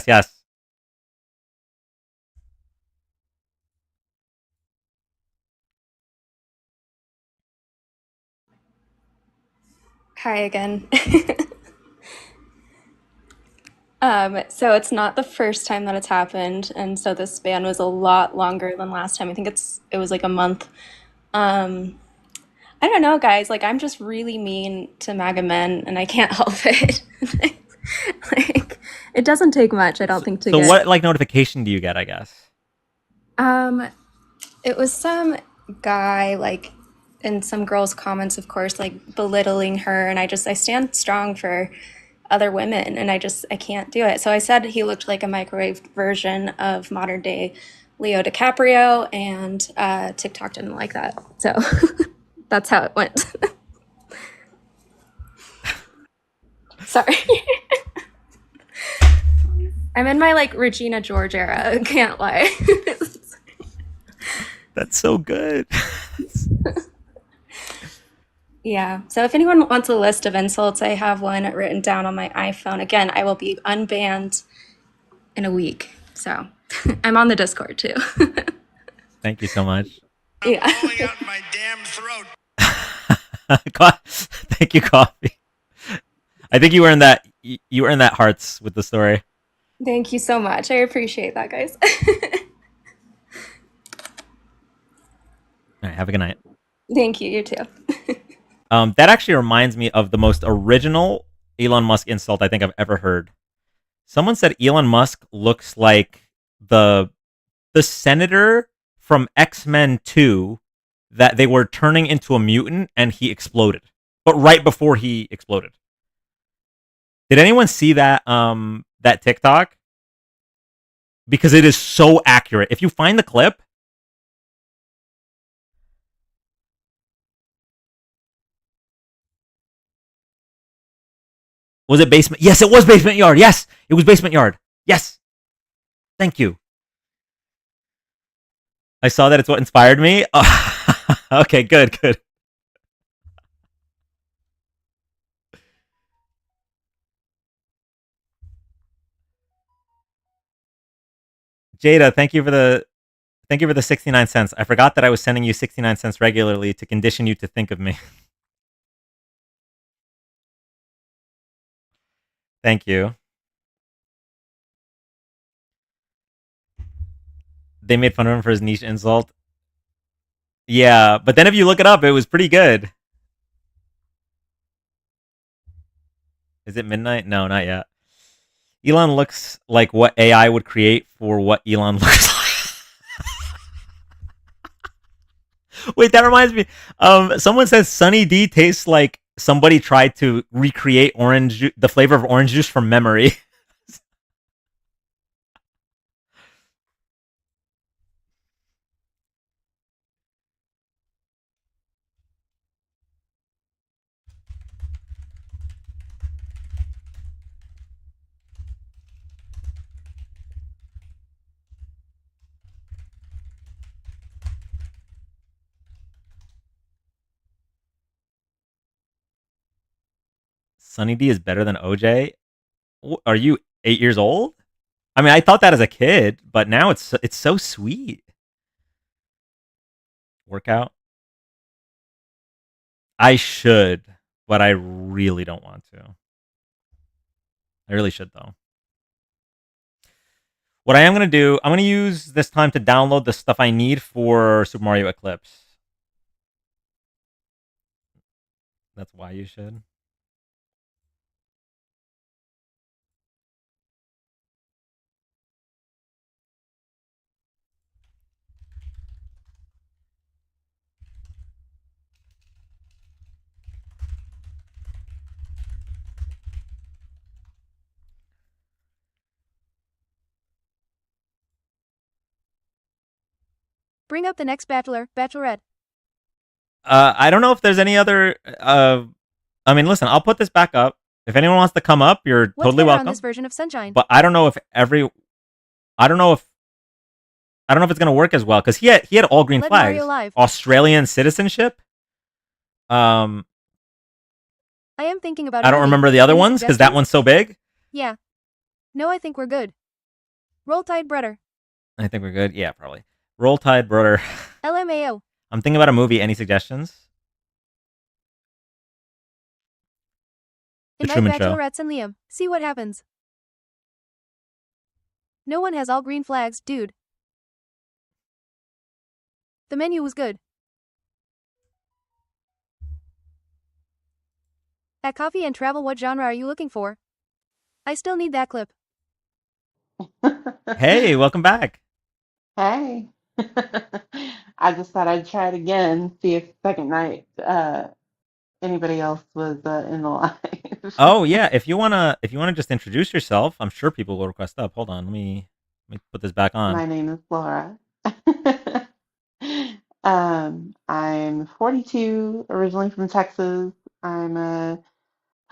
Hi again. So it's not the first time that it's happened, and so this ban was a lot longer than last time. I think it was like a month. Um, I don't know, guys. Like I'm just really mean to MAGA men, and I can't help it. Like it doesn't take much, I don't think, to So get. what like notification do you get? I guess. Um, it was some guy like in some girl's comments, of course, like belittling her, and I stand strong for other women, and I can't do it. So I said he looked like a microwave version of modern day Leo DiCaprio, and TikTok didn't like that. So that's how it went. Sorry. I'm in my like Regina George era, can't lie. That's so good. Yeah. So if anyone wants a list of insults, I have one written down on my iPhone. Again, I will be unbanned in a week. So I'm on the Discord too. Thank you so much. Yeah. Thank you, Coffee. I think you earned that. You earned that hearts with the story. Thank you so much. I appreciate that, guys. All right, have a good night. Thank you. You too. That actually reminds me of the most original Elon Musk insult I think I've ever heard. Someone said Elon Musk looks like the senator from X-Men 2 that they were turning into a mutant and he exploded. But right before he exploded. Did anyone see that that TikTok? Because it is so accurate. If you find the clip, was it basement? Yes, it was basement yard. Yes, it was basement yard. Yes. Thank you. I saw that it's what inspired me. Okay, good. Jada, thank you for the 69 cents. I forgot that I was sending you 69 cents regularly to condition you to think of me. Thank you. They made fun of him for his niche insult. Yeah, but then if you look it up, it was pretty good. Is it midnight? No, not yet. Elon looks like what AI would create for what Elon looks like. Wait, that reminds me. Someone says Sunny D tastes like somebody tried to recreate the flavor of orange juice from memory. Sunny D is better than OJ. Are you 8 years old? I mean, I thought that as a kid, but now it's so sweet. Workout. I should, but I really don't want to. I really should though. What I am gonna do, I'm gonna use this time to download the stuff I need for Super Mario Eclipse. That's why you should. Bring up the next bachelor, bachelorette. I don't know if there's any other. I mean, listen, I'll put this back up. If anyone wants to come up, you're What's totally better welcome. on this version of Sunshine? But I don't know if I don't know if it's gonna work as well because he had all green Let flags. Mario live. Australian citizenship. I am thinking about. I don't remember the other ones because that one's so big. Yeah. No, I think we're good. Roll Tide, brother. I think we're good. Yeah, probably. Roll Tide, brother. LMAO. I'm thinking about a movie. Any suggestions? The Invite Truman Show. bachelorettes and Liam. See what happens. No one has all green flags, dude. The menu was good. At Coffee and Travel, what genre are you looking for? I still need that clip. Hey, welcome back. Hey. I just thought I'd try it again, see if second night anybody else was in the live. Oh yeah, if you wanna just introduce yourself, I'm sure people will request up. Hold on, let me put this back on. My name is Laura. I'm 42, originally from Texas. I'm a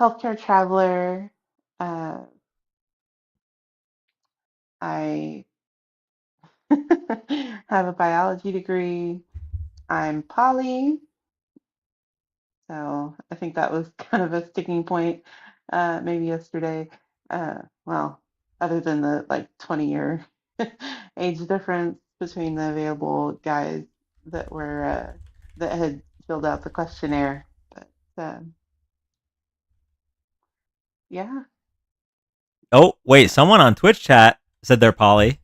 healthcare traveler. I have a biology degree. I'm poly, so I think that was kind of a sticking point maybe yesterday. Well, other than the like 20-year age difference between the available guys that were that had filled out the questionnaire. But yeah. Oh wait, someone on Twitch chat said they're poly.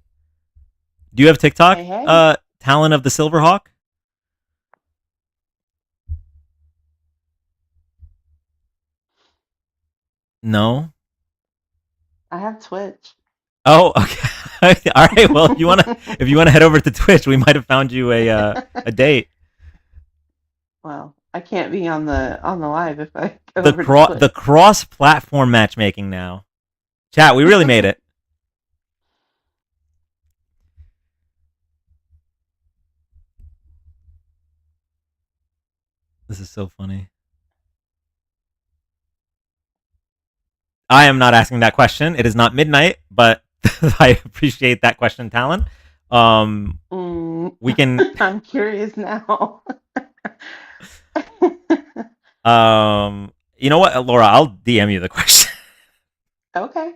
Do you have TikTok? Hey, hey. Talon of the Silverhawk. No. I have Twitch. Oh, okay. All right. Well, if you wanna head over to Twitch, we might have found you a date. Well, I can't be on the live if I go over to Twitch. The cross-platform matchmaking now. Chat, we really made it. This is so funny. I am not asking that question. It is not midnight, but I appreciate that question, Talon. We can. I'm curious now. You know what, Laura? I'll DM you the question. Okay.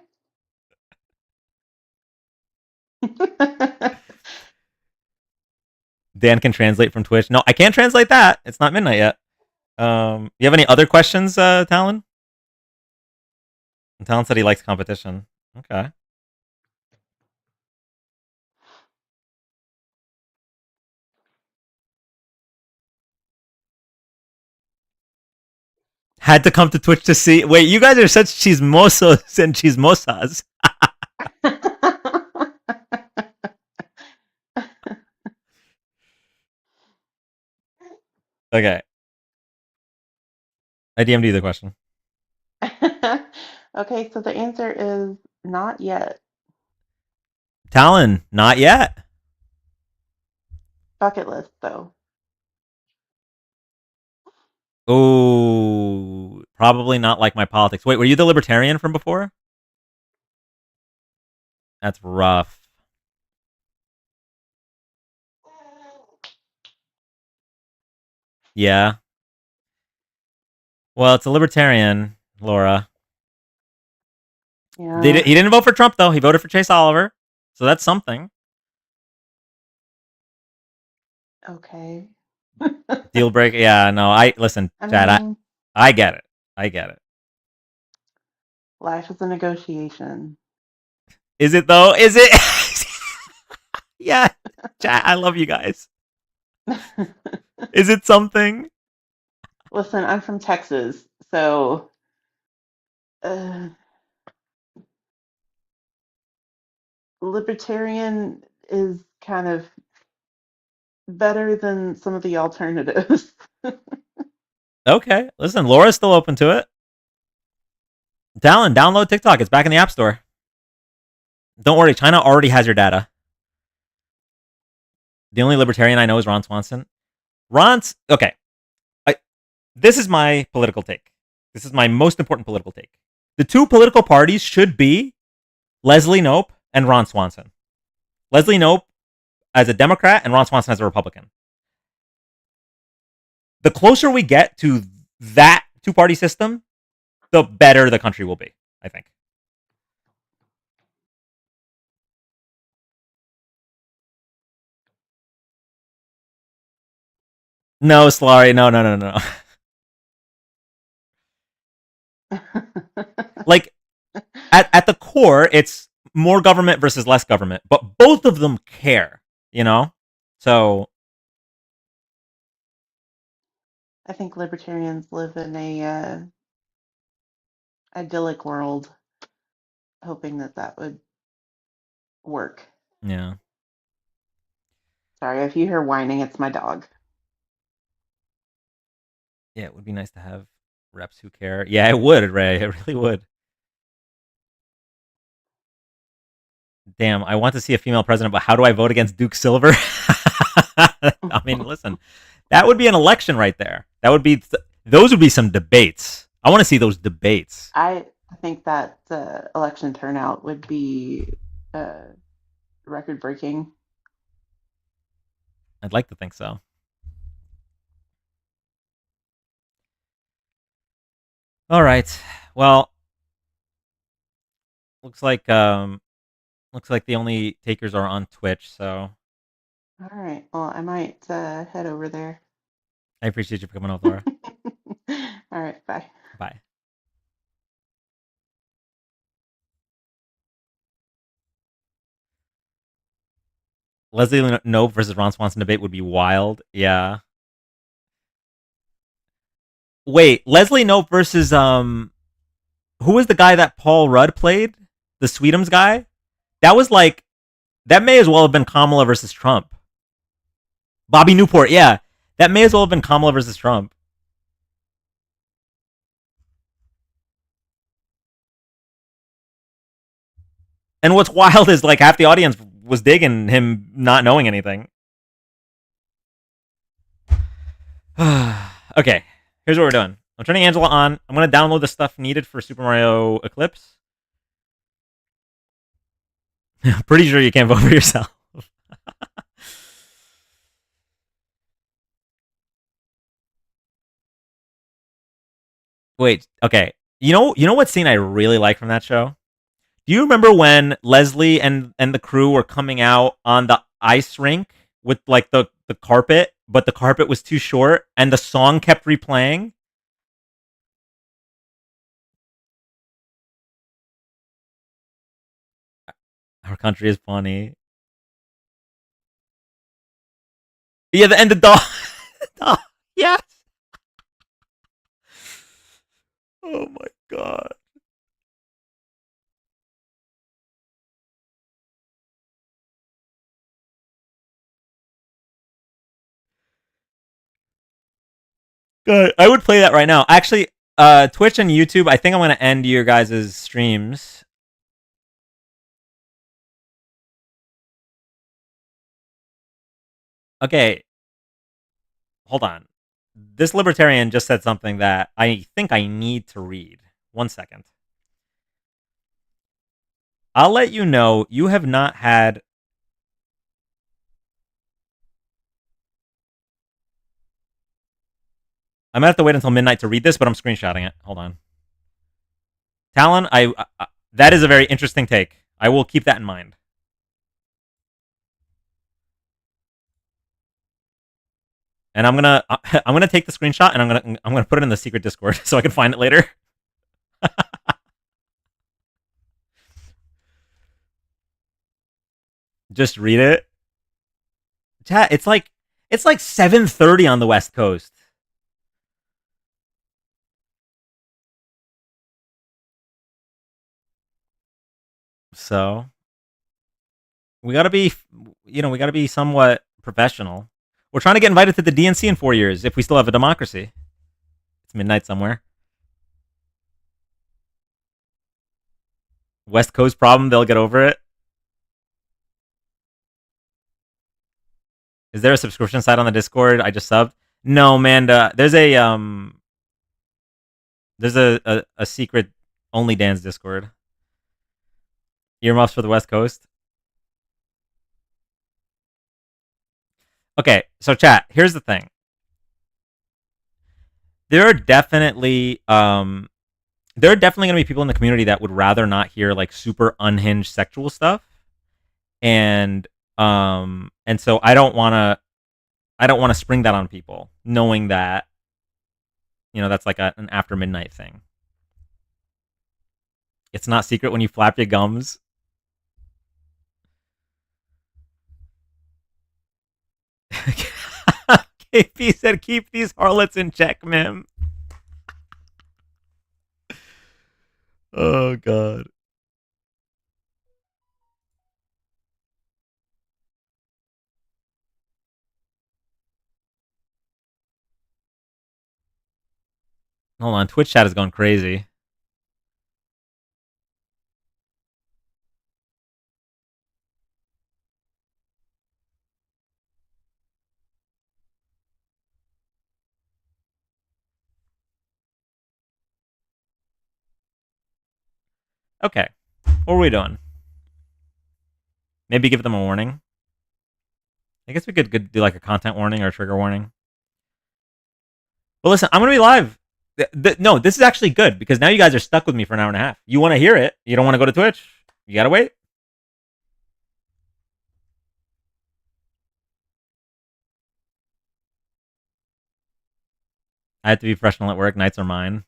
Dan can translate from Twitch. No, I can't translate that. It's not midnight yet. You have any other questions, Talon? Talon said he likes competition. Okay. Had to come to Twitch to see. Wait, you guys are such chismosos and chismosas. Okay. I DM'd you the question. Okay, so the answer is not yet. Talon, not yet. Bucket list, though. Oh, probably not like my politics. Wait, were you the libertarian from before? That's rough. Yeah. Well, it's a libertarian, Laura. Yeah. He didn't vote for Trump, though. He voted for Chase Oliver. So that's something. Okay. Deal breaker. Yeah, no, listen, Chad, mean, I get it. I get it. life is a negotiation. Is it, though? Is it? Yeah. Chad, I love you guys. Is it something? Listen, I'm from Texas, so libertarian is kind of better than some of the alternatives. Okay. Listen, Laura's still open to it. Talon, download TikTok. It's back in the App Store. Don't worry, China already has your data. The only libertarian I know is Ron Swanson. Okay. This is my political take. This is my most important political take. The two political parties should be Leslie Knope and Ron Swanson. Leslie Knope as a Democrat and Ron Swanson as a Republican. The closer we get to that two-party system, the better the country will be, I think. No, Slary, no. Like, at the core, it's more government versus less government, but both of them care, you know? So I think libertarians live in a idyllic world, hoping that would work. yeah. Sorry, if you hear whining, it's my dog. Yeah, it would be nice to have reps who care. Yeah, it would, Ray. It really would. Damn, I want to see a female president, but how do I vote against Duke Silver? I mean, listen, that would be an election right there. Those would be some debates. I want to see those debates. I think that election turnout would be record breaking. I'd like to think so. All right. Well, looks like the only takers are on Twitch, so All right. Well, I might head over there. I appreciate you for coming over, Laura. All right. Bye. Bye. Leslie Knope versus Ron Swanson debate would be wild. Yeah. Wait, Leslie Knope versus who was the guy that Paul Rudd played? The Sweetums guy? That may as well have been Kamala versus Trump. Bobby Newport, yeah. That may as well have been Kamala versus Trump. And what's wild is like half the audience was digging him not knowing anything. Okay, here's what we're doing. I'm turning Angela on. I'm going to download the stuff needed for Super Mario Eclipse. Pretty sure you can't vote for yourself. Wait, okay. You know what scene I really like from that show? Do you remember when Leslie and the crew were coming out on the ice rink with like the carpet, but the carpet was too short and the song kept replaying? Our country is funny. Yeah, and the dog. Yes. Oh my god. Good. I would play that right now. Actually, Twitch and YouTube, I think I'm gonna end your guys' streams. Okay. Hold on. This libertarian just said something that I think I need to read. 1 second. I'll let you know you have not had. I'm gonna have to wait until midnight to read this, but I'm screenshotting it. Hold on. Talon, that is a very interesting take. I will keep that in mind. And I'm gonna take the screenshot and I'm gonna put it in the secret Discord so I can find it later. Just read it. Chat, it's like 7:30 on the West Coast. So we gotta be somewhat professional. We're trying to get invited to the DNC in 4 years if we still have a democracy. It's midnight somewhere. West Coast problem, they'll get over it. Is there a subscription site on the Discord? I just subbed. No, Amanda. There's a secret only Dan's Discord. Earmuffs for the West Coast. Okay, so chat, here's the thing. There are definitely going to be people in the community that would rather not hear like super unhinged sexual stuff. And so I don't want to spring that on people, knowing that that's like an after midnight thing. It's not secret when you flap your gums. KP said, "Keep these harlots in check, ma'am." Oh god. Hold on, Twitch chat is going crazy. Okay, what are we doing? Maybe give them a warning. I guess we could do like a content warning or a trigger warning. But listen, I'm gonna be live. No, this is actually good because now you guys are stuck with me for an hour and a half. You want to hear it? You don't want to go to Twitch? You gotta wait. I have to be professional at work. Nights are mine.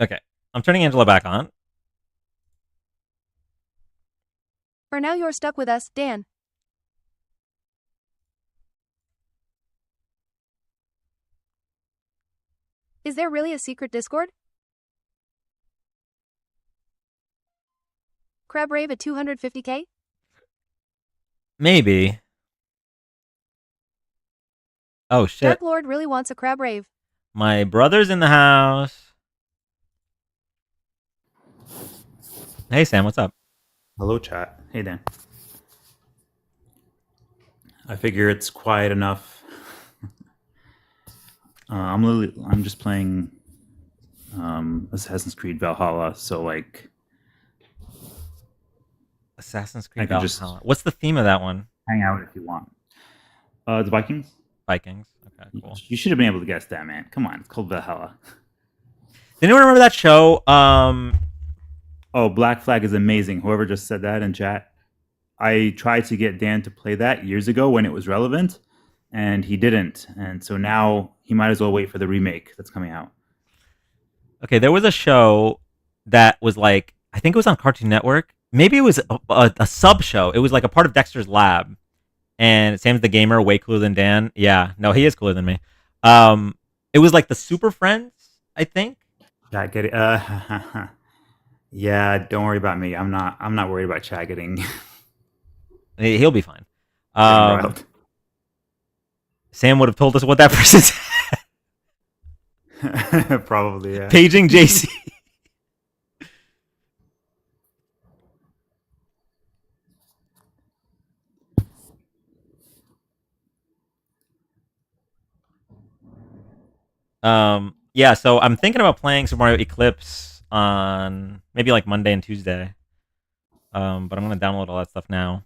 Okay, I'm turning Angela back on. For now, you're stuck with us, Dan. Is there really a secret Discord? Crab rave at 250k? Maybe. Oh shit. Dark Lord really wants a crab rave. My brother's in the house. Hey Sam, what's up? Hello, chat. Hey, Dan. I figure it's quiet enough. I'm just playing Assassin's Creed Valhalla, so like Assassin's Creed Valhalla. What's the theme of that one? Hang out if you want. The Vikings. Vikings. Okay, cool. You should have been able to guess that, man. Come on, it's called Valhalla. Did anyone remember that show? Oh, Black Flag is amazing. Whoever just said that in chat. I tried to get Dan to play that years ago when it was relevant, and he didn't. And so now he might as well wait for the remake that's coming out. Okay, there was a show that was like, I think it was on Cartoon Network, maybe it was a sub show. It was like a part of Dexter's Lab, and Sam's the gamer, way cooler than Dan. Yeah, no, he is cooler than me. It was like the Super Friends, I think. Chat getting. Yeah, don't worry about me. I'm not worried about chat getting. He'll be fine. getting riled. Sam would have told us what that person said. Probably, yeah. Paging JC. Yeah, so I'm thinking about playing Super Mario Eclipse on maybe like Monday and Tuesday. But I'm gonna download all that stuff now.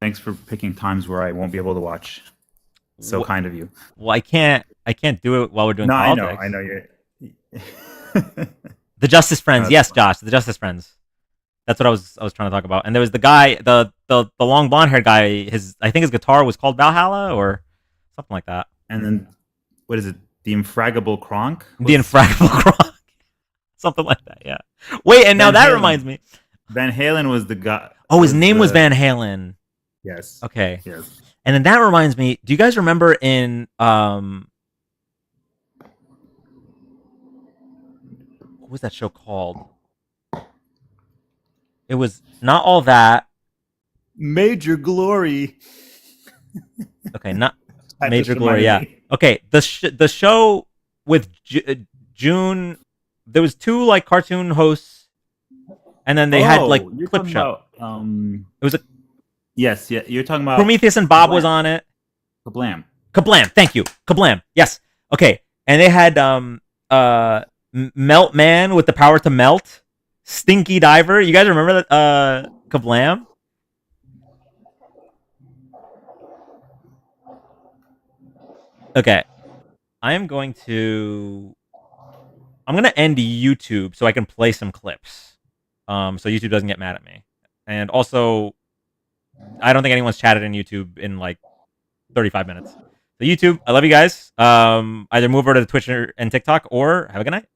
Thanks for picking times where I won't be able to watch. So kind of you. Well, I can't do it while we're doing No, politics. I know you're. The Justice Friends, No, yes, fine. Josh, the Justice Friends. That's what I was trying to talk about. And there was the guy, the long blonde haired guy. I think his guitar was called Valhalla or something like that. And then, what is it? The Infraggable Kronk? The Infraggable Kronk, something like that. Yeah. Wait, and now that reminds me. Van Halen was the guy. Oh, his name was Van Halen. Yes. Okay. Yes. And then that reminds me. Do you guys remember in what was that show called? It was Not All That. Major Glory. Okay, not That Major just Glory. reminded Yeah. me. Okay, the show with June. There was two like cartoon hosts, and then they had like you're clip talking show. about, It was a Yes, yeah. You're talking about Prometheus and Bob was Kablam. on it. Kablam. Kablam. Thank you. Kablam. Yes. Okay. And they had Melt Man with the power to melt. Stinky Diver. You guys remember that? Kablam. Okay. I'm going to end YouTube so I can play some clips. So YouTube doesn't get mad at me. And also, I don't think anyone's chatted in YouTube in like 35 minutes. So YouTube, I love you guys. Either move over to Twitch and TikTok or have a good night.